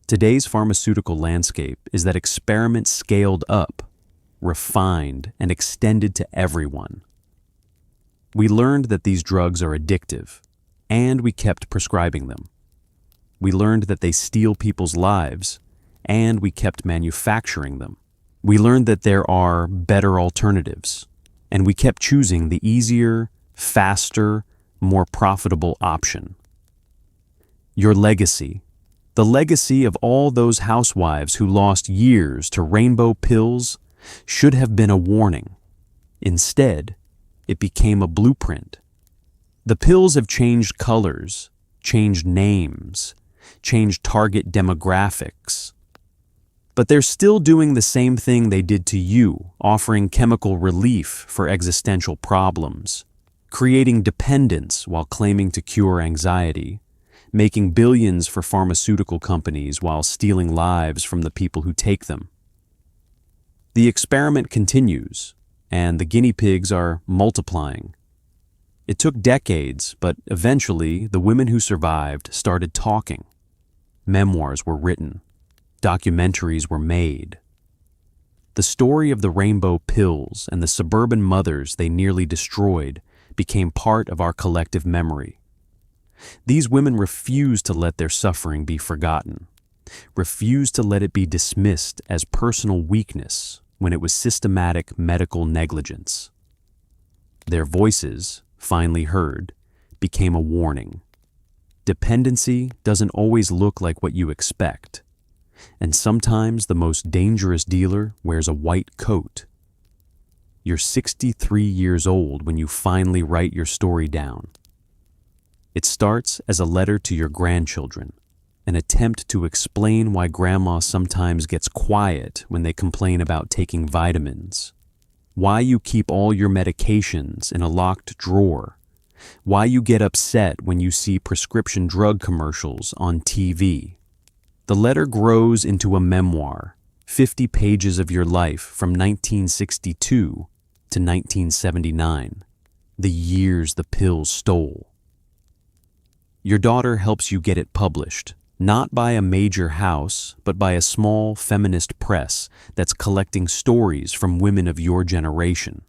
Today's pharmaceutical landscape is that experiment scaled up, refined, and extended to everyone. We learned that these drugs are addictive, and we kept prescribing them. We learned that they steal people's lives, and we kept manufacturing them. We learned that there are better alternatives, and we kept choosing the easier, faster, more profitable option. Your legacy, the legacy of all those housewives who lost years to rainbow pills, should have been a warning. Instead, it became a blueprint. The pills have changed colors, changed names, changed target demographics. But they're still doing the same thing they did to you, offering chemical relief for existential problems, creating dependence while claiming to cure anxiety, making billions for pharmaceutical companies while stealing lives from the people who take them. The experiment continues, and the guinea pigs are multiplying. It took decades, but eventually the women who survived started talking. Memoirs were written. Documentaries were made. The story of the rainbow pills and the suburban mothers they nearly destroyed became part of our collective memory. These women refused to let their suffering be forgotten, refused to let it be dismissed as personal weakness when it was systematic medical negligence. Their voices, finally heard, became a warning. Dependency doesn't always look like what you expect, and sometimes the most dangerous dealer wears a white coat. You're 63 years old when you finally write your story down. It starts as a letter to your grandchildren, an attempt to explain why grandma sometimes gets quiet when they complain about taking vitamins, why you keep all your medications in a locked drawer, why you get upset when you see prescription drug commercials on TV. The letter grows into a memoir, 50 pages of your life from 1962 to 1979, the years the pills stole. Your daughter helps you get it published, not by a major house, but by a small feminist press that's collecting stories from women of your generation.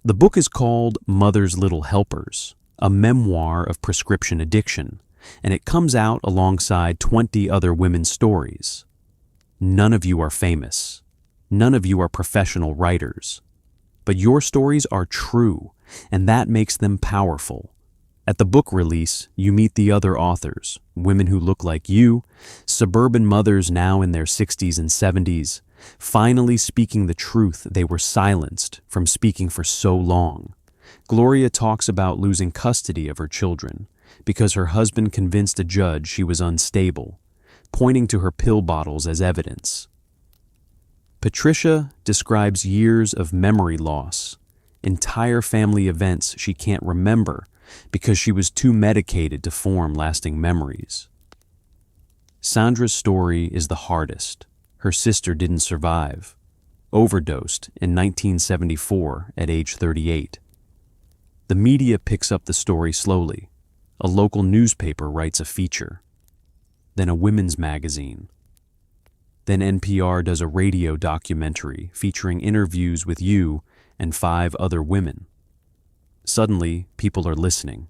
The book is called Mother's Little Helpers, a memoir of prescription addiction, and it comes out alongside 20 other women's stories. None of you are famous. None of you are professional writers. But your stories are true, and that makes them powerful. At the book release, you meet the other authors, women who look like you, suburban mothers now in their 60s and 70s, finally speaking the truth they were silenced from speaking for so long. Gloria talks about losing custody of her children because her husband convinced a judge she was unstable, pointing to her pill bottles as evidence. Patricia describes years of memory loss, entire family events she can't remember because she was too medicated to form lasting memories. Sandra's story is the hardest. Her sister didn't survive, overdosed in 1974 at age 38. The media picks up the story slowly. A local newspaper writes a feature, then a women's magazine. Then NPR does a radio documentary featuring interviews with you and 5 other women. Suddenly, people are listening.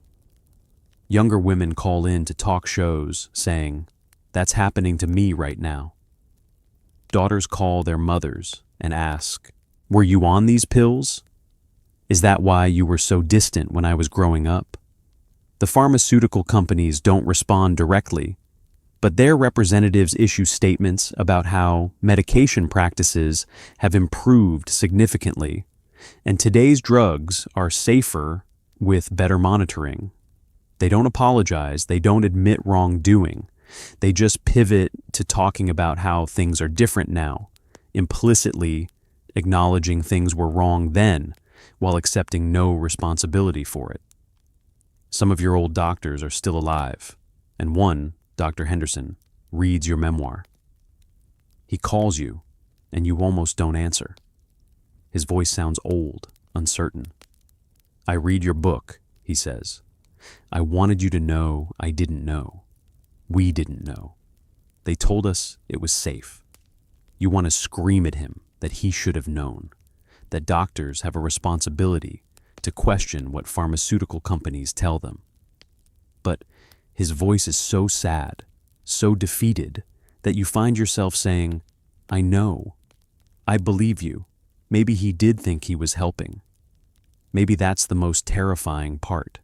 Younger women call in to talk shows saying, "That's happening to me right now." Daughters call their mothers and ask, "Were you on these pills? Is that why you were so distant when I was growing up?" The pharmaceutical companies don't respond directly, but their representatives issue statements about how medication practices have improved significantly, and today's drugs are safer with better monitoring. They don't apologize, they don't admit wrongdoing. They just pivot to talking about how things are different now, implicitly acknowledging things were wrong then, while accepting no responsibility for it. Some of your old doctors are still alive, and one, Dr. Henderson, reads your memoir. He calls you, and you almost don't answer. His voice sounds old, uncertain. "I read your book," he says. "I wanted you to know I didn't know. We didn't know. They told us it was safe." You want to scream at him that he should have known, that doctors have a responsibility to question what pharmaceutical companies tell them. But his voice is so sad, so defeated, that you find yourself saying, "I know. I believe you. Maybe he did think he was helping." Maybe that's the most terrifying part,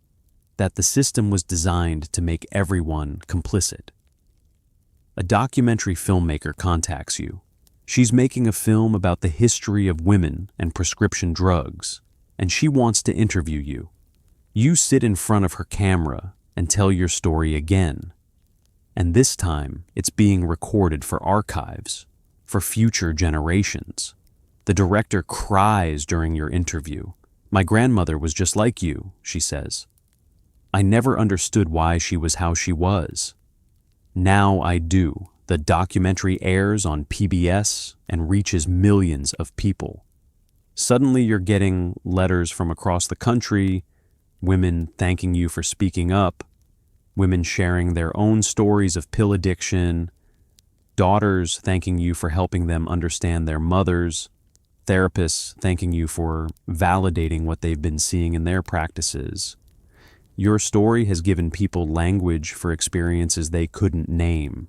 that the system was designed to make everyone complicit. A documentary filmmaker contacts you. She's making a film about the history of women and prescription drugs, and she wants to interview you. You sit in front of her camera and tell your story again. And this time, it's being recorded for archives, for future generations. The director cries during your interview. "My grandmother was just like you," she says. "I never understood why she was how she was. Now I do." The documentary airs on PBS and reaches millions of people. Suddenly you're getting letters from across the country, women thanking you for speaking up, women sharing their own stories of pill addiction, daughters thanking you for helping them understand their mothers, therapists thanking you for validating what they've been seeing in their practices. Your story has given people language for experiences they couldn't name.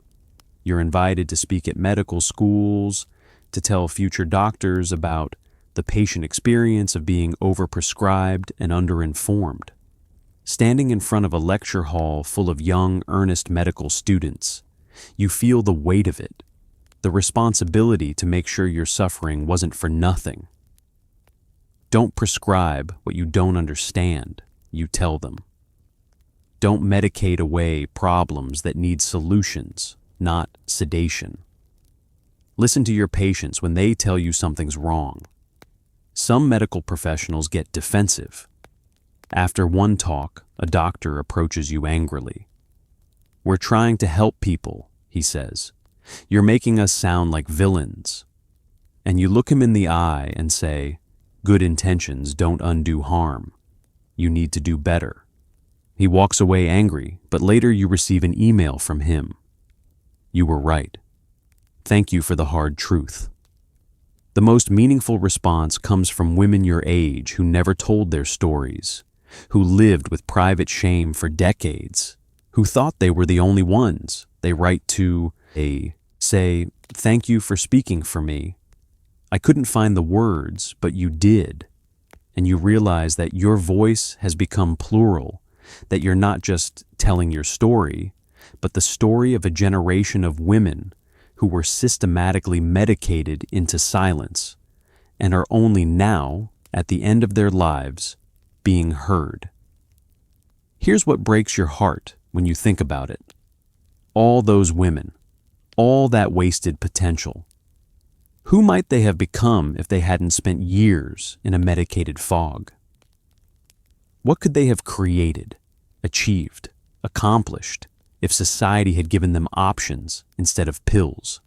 You're invited to speak at medical schools, to tell future doctors about the patient experience of being overprescribed and underinformed. Standing in front of a lecture hall full of young, earnest medical students, you feel the weight of it, the responsibility to make sure your suffering wasn't for nothing. Don't prescribe what you don't understand, you tell them. Don't medicate away problems that need solutions, not sedation. Listen to your patients when they tell you something's wrong. Some medical professionals get defensive. After one talk, a doctor approaches you angrily. "We're trying to help people," he says. "You're making us sound like villains." And you look him in the eye and say, "Good intentions don't undo harm. You need to do better." He walks away angry, but later you receive an email from him. "You were right. Thank you for the hard truth." The most meaningful response comes from women your age who never told their stories, who lived with private shame for decades, who thought they were the only ones. They write to say, "Thank you for speaking for me. I couldn't find the words, but you did." And you realize that your voice has become plural, that you're not just telling your story, but the story of a generation of women who were systematically medicated into silence and are only now, at the end of their lives, being heard. Here's what breaks your heart when you think about it. All those women, all that wasted potential. Who might they have become if they hadn't spent years in a medicated fog? What could they have created, achieved, accomplished, if society had given them options instead of pills?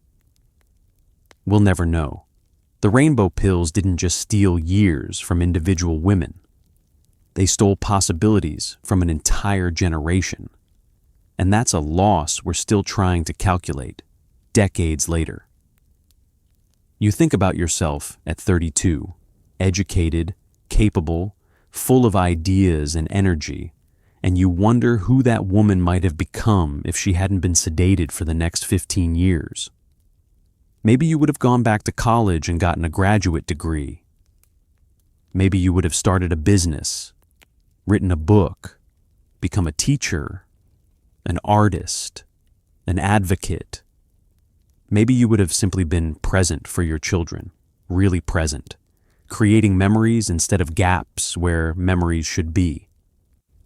We'll never know. The rainbow pills didn't just steal years from individual women. They stole possibilities from an entire generation. And that's a loss we're still trying to calculate, decades later. You think about yourself at 32, educated, capable, full of ideas and energy, and you wonder who that woman might have become if she hadn't been sedated for the next 15 years. Maybe you would have gone back to college and gotten a graduate degree. Maybe you would have started a business, written a book, become a teacher, an artist, an advocate. Maybe you would have simply been present for your children, really present, creating memories instead of gaps where memories should be.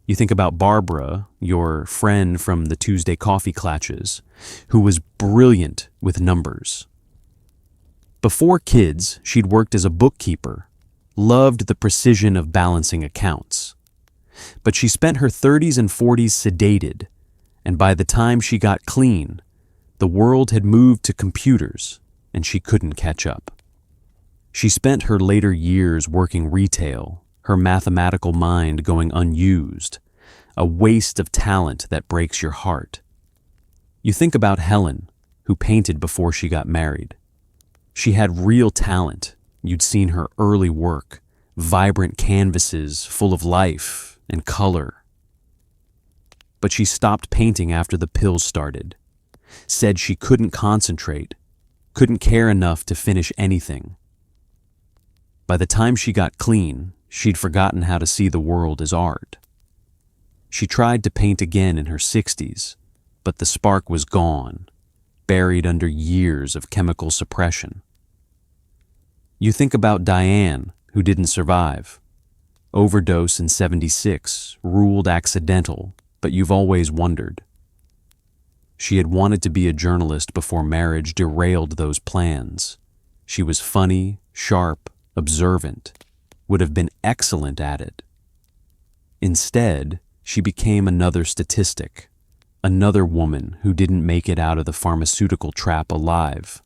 You think about Barbara, your friend from the Tuesday coffee clatches, who was brilliant with numbers. Before kids, she'd worked as a bookkeeper, loved the precision of balancing accounts. But she spent her 30s and 40s sedated, and by the time she got clean, the world had moved to computers, and she couldn't catch up. She spent her later years working retail, her mathematical mind going unused, a waste of talent that breaks your heart. You think about Helen, who painted before she got married. She had real talent. You'd seen her early work, vibrant canvases full of life and color. But she stopped painting after the pills started, said she couldn't concentrate, couldn't care enough to finish anything. By the time she got clean, she'd forgotten how to see the world as art. She tried to paint again in her 60s, but the spark was gone, buried under years of chemical suppression. You think about Diane, who didn't survive. Overdose in 76, ruled accidental, but you've always wondered. She had wanted to be a journalist before marriage derailed those plans. She was funny, sharp, observant, would have been excellent at it. Instead, she became another statistic, another woman who didn't make it out of the pharmaceutical trap alive.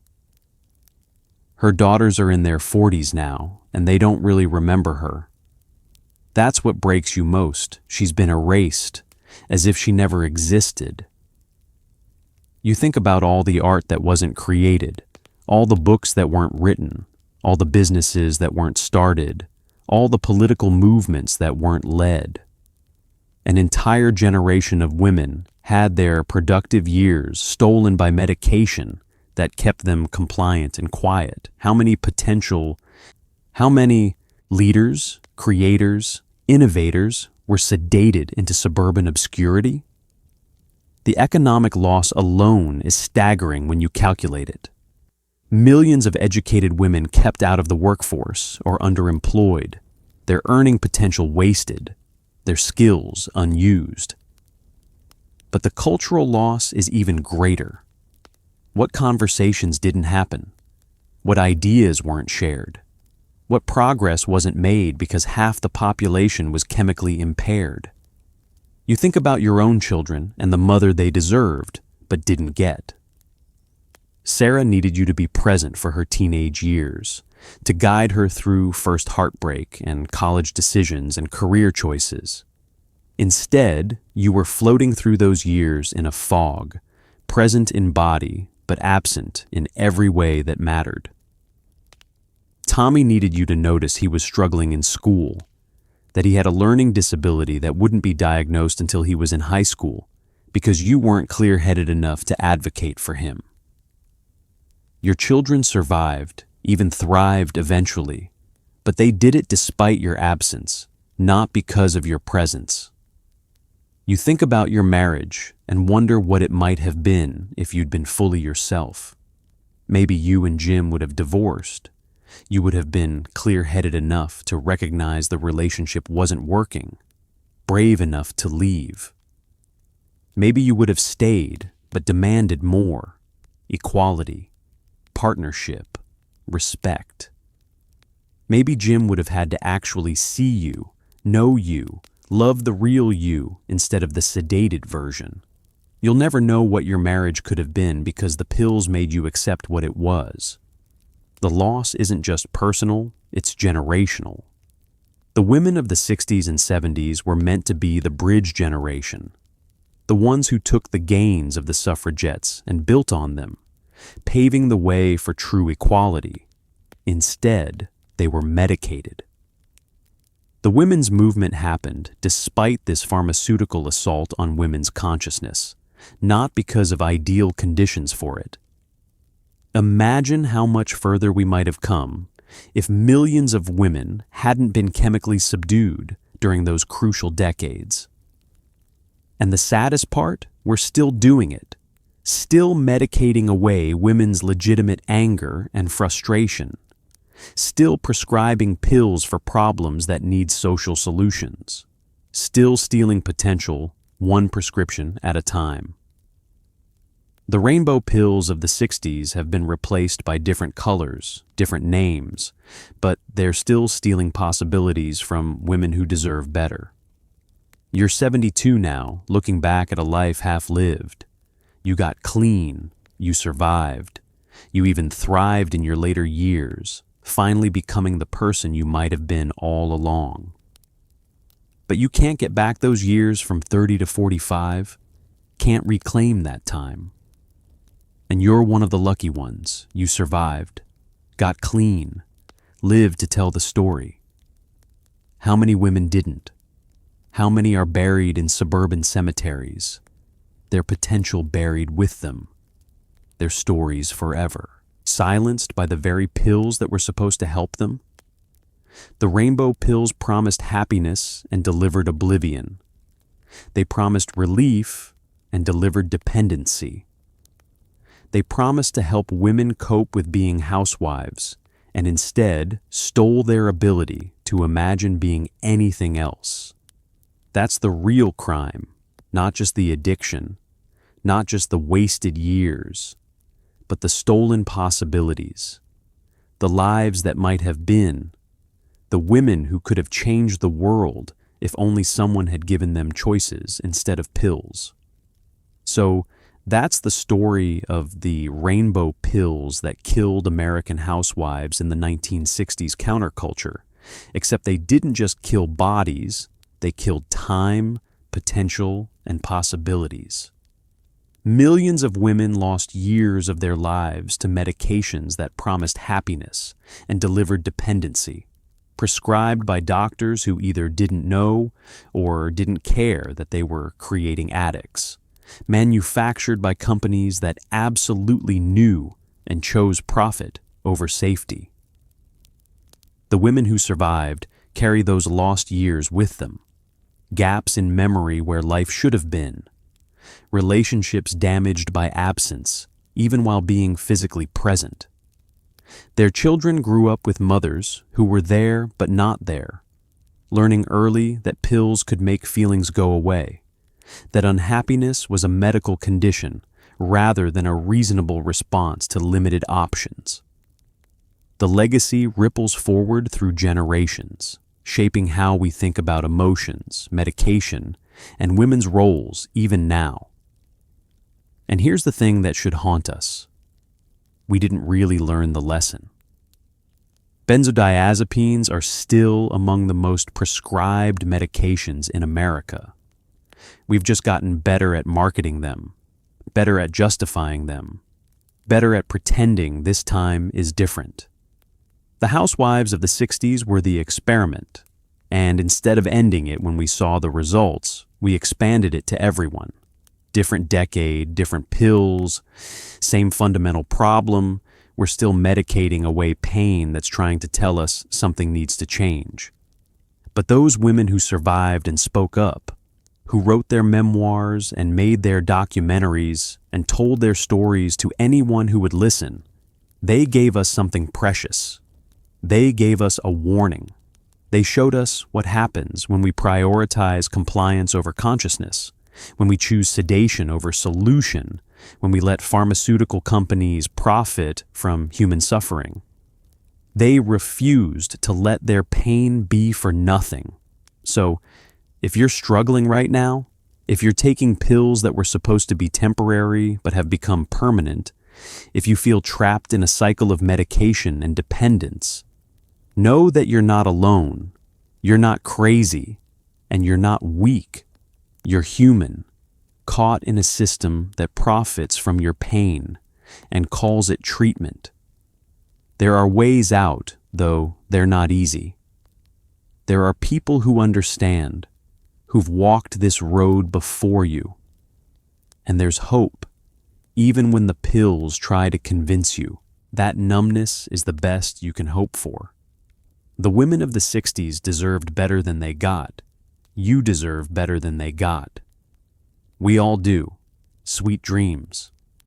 Her daughters are in their 40s now, and they don't really remember her. That's what breaks you most. She's been erased, as if she never existed. You think about all the art that wasn't created, all the books that weren't written, all the businesses that weren't started, all the political movements that weren't led. An entire generation of women had their productive years stolen by medication that kept them compliant and quiet. How many leaders, creators, innovators were sedated into suburban obscurity? The economic loss alone is staggering when you calculate it. Millions of educated women kept out of the workforce or underemployed, their earning potential wasted, their skills unused. But the cultural loss is even greater. What conversations didn't happen? What ideas weren't shared? What progress wasn't made because half the population was chemically impaired? You think about your own children and the mother they deserved, but didn't get. Sarah needed you to be present for her teenage years, to guide her through first heartbreak and college decisions and career choices. Instead, you were floating through those years in a fog, present in body, but absent in every way that mattered. Tommy needed you to notice he was struggling in school, that he had a learning disability that wouldn't be diagnosed until he was in high school, because you weren't clear-headed enough to advocate for him. Your children survived, even thrived eventually, but they did it despite your absence, not because of your presence. You think about your marriage and wonder what it might have been if you'd been fully yourself. Maybe you and Jim would have divorced. You would have been clear-headed enough to recognize the relationship wasn't working, brave enough to leave. Maybe you would have stayed, but demanded more: equality, partnership, respect. Maybe Jim would have had to actually see you, know you, love the real you instead of the sedated version. You'll never know what your marriage could have been because the pills made you accept what it was. The loss isn't just personal, it's generational. The women of the 60s and 70s were meant to be the bridge generation, the ones who took the gains of the suffragettes and built on them, paving the way for true equality. Instead, they were medicated. The women's movement happened despite this pharmaceutical assault on women's consciousness, not because of ideal conditions for it. Imagine how much further we might have come if millions of women hadn't been chemically subdued during those crucial decades. And the saddest part, we're still doing it, still medicating away women's legitimate anger and frustration, still prescribing pills for problems that need social solutions, still stealing potential one prescription at a time. The rainbow pills of the 60s have been replaced by different colors, different names, but they're still stealing possibilities from women who deserve better. You're 72 now, looking back at a life half-lived. You got clean, you survived, you even thrived in your later years, finally becoming the person you might have been all along. But you can't get back those years from 30 to 45, can't reclaim that time. And you're one of the lucky ones. You survived, got clean, lived to tell the story. How many women didn't? How many are buried in suburban cemeteries, their potential buried with them, their stories forever, silenced by the very pills that were supposed to help them? The rainbow pills promised happiness and delivered oblivion. They promised relief and delivered dependency. They promised to help women cope with being housewives, and instead stole their ability to imagine being anything else. That's the real crime, not just the addiction, not just the wasted years, but the stolen possibilities, the lives that might have been, the women who could have changed the world if only someone had given them choices instead of pills. So That's the story of the rainbow pills that killed American housewives in the 1960s counterculture, except they didn't just kill bodies, they killed time, potential, and possibilities. Millions of women lost years of their lives to medications that promised happiness and delivered dependency, prescribed by doctors who either didn't know or didn't care that they were creating addicts, manufactured by companies that absolutely knew and chose profit over safety. The women who survived carry those lost years with them, gaps in memory where life should have been, relationships damaged by absence, even while being physically present. Their children grew up with mothers who were there but not there, learning early that pills could make feelings go away, that unhappiness was a medical condition rather than a reasonable response to limited options. The legacy ripples forward through generations, shaping how we think about emotions, medication, and women's roles even now. And here's the thing that should haunt us. We didn't really learn the lesson. Benzodiazepines are still among the most prescribed medications in America. We've just gotten better at marketing them, better at justifying them, better at pretending this time is different. The housewives of the 60s were the experiment, and instead of ending it when we saw the results, we expanded it to everyone. Different decade, different pills, same fundamental problem. We're still medicating away pain that's trying to tell us something needs to change. But those women who survived and spoke up, who wrote their memoirs and made their documentaries and told their stories to anyone who would listen, they gave us something precious. They gave us a warning. They showed us what happens when we prioritize compliance over consciousness, when we choose sedation over solution, when we let pharmaceutical companies profit from human suffering. They refused to let their pain be for nothing. So, if you're struggling right now, if you're taking pills that were supposed to be temporary but have become permanent, if you feel trapped in a cycle of medication and dependence, know that you're not alone, you're not crazy, and you're not weak. You're human, caught in a system that profits from your pain and calls it treatment. There are ways out, though they're not easy. There are people who understand, who've walked this road before you. And there's hope, even when the pills try to convince you. That numbness is the best you can hope for. The women of the 60s deserved better than they got. You deserve better than they got. We all do. Sweet dreams.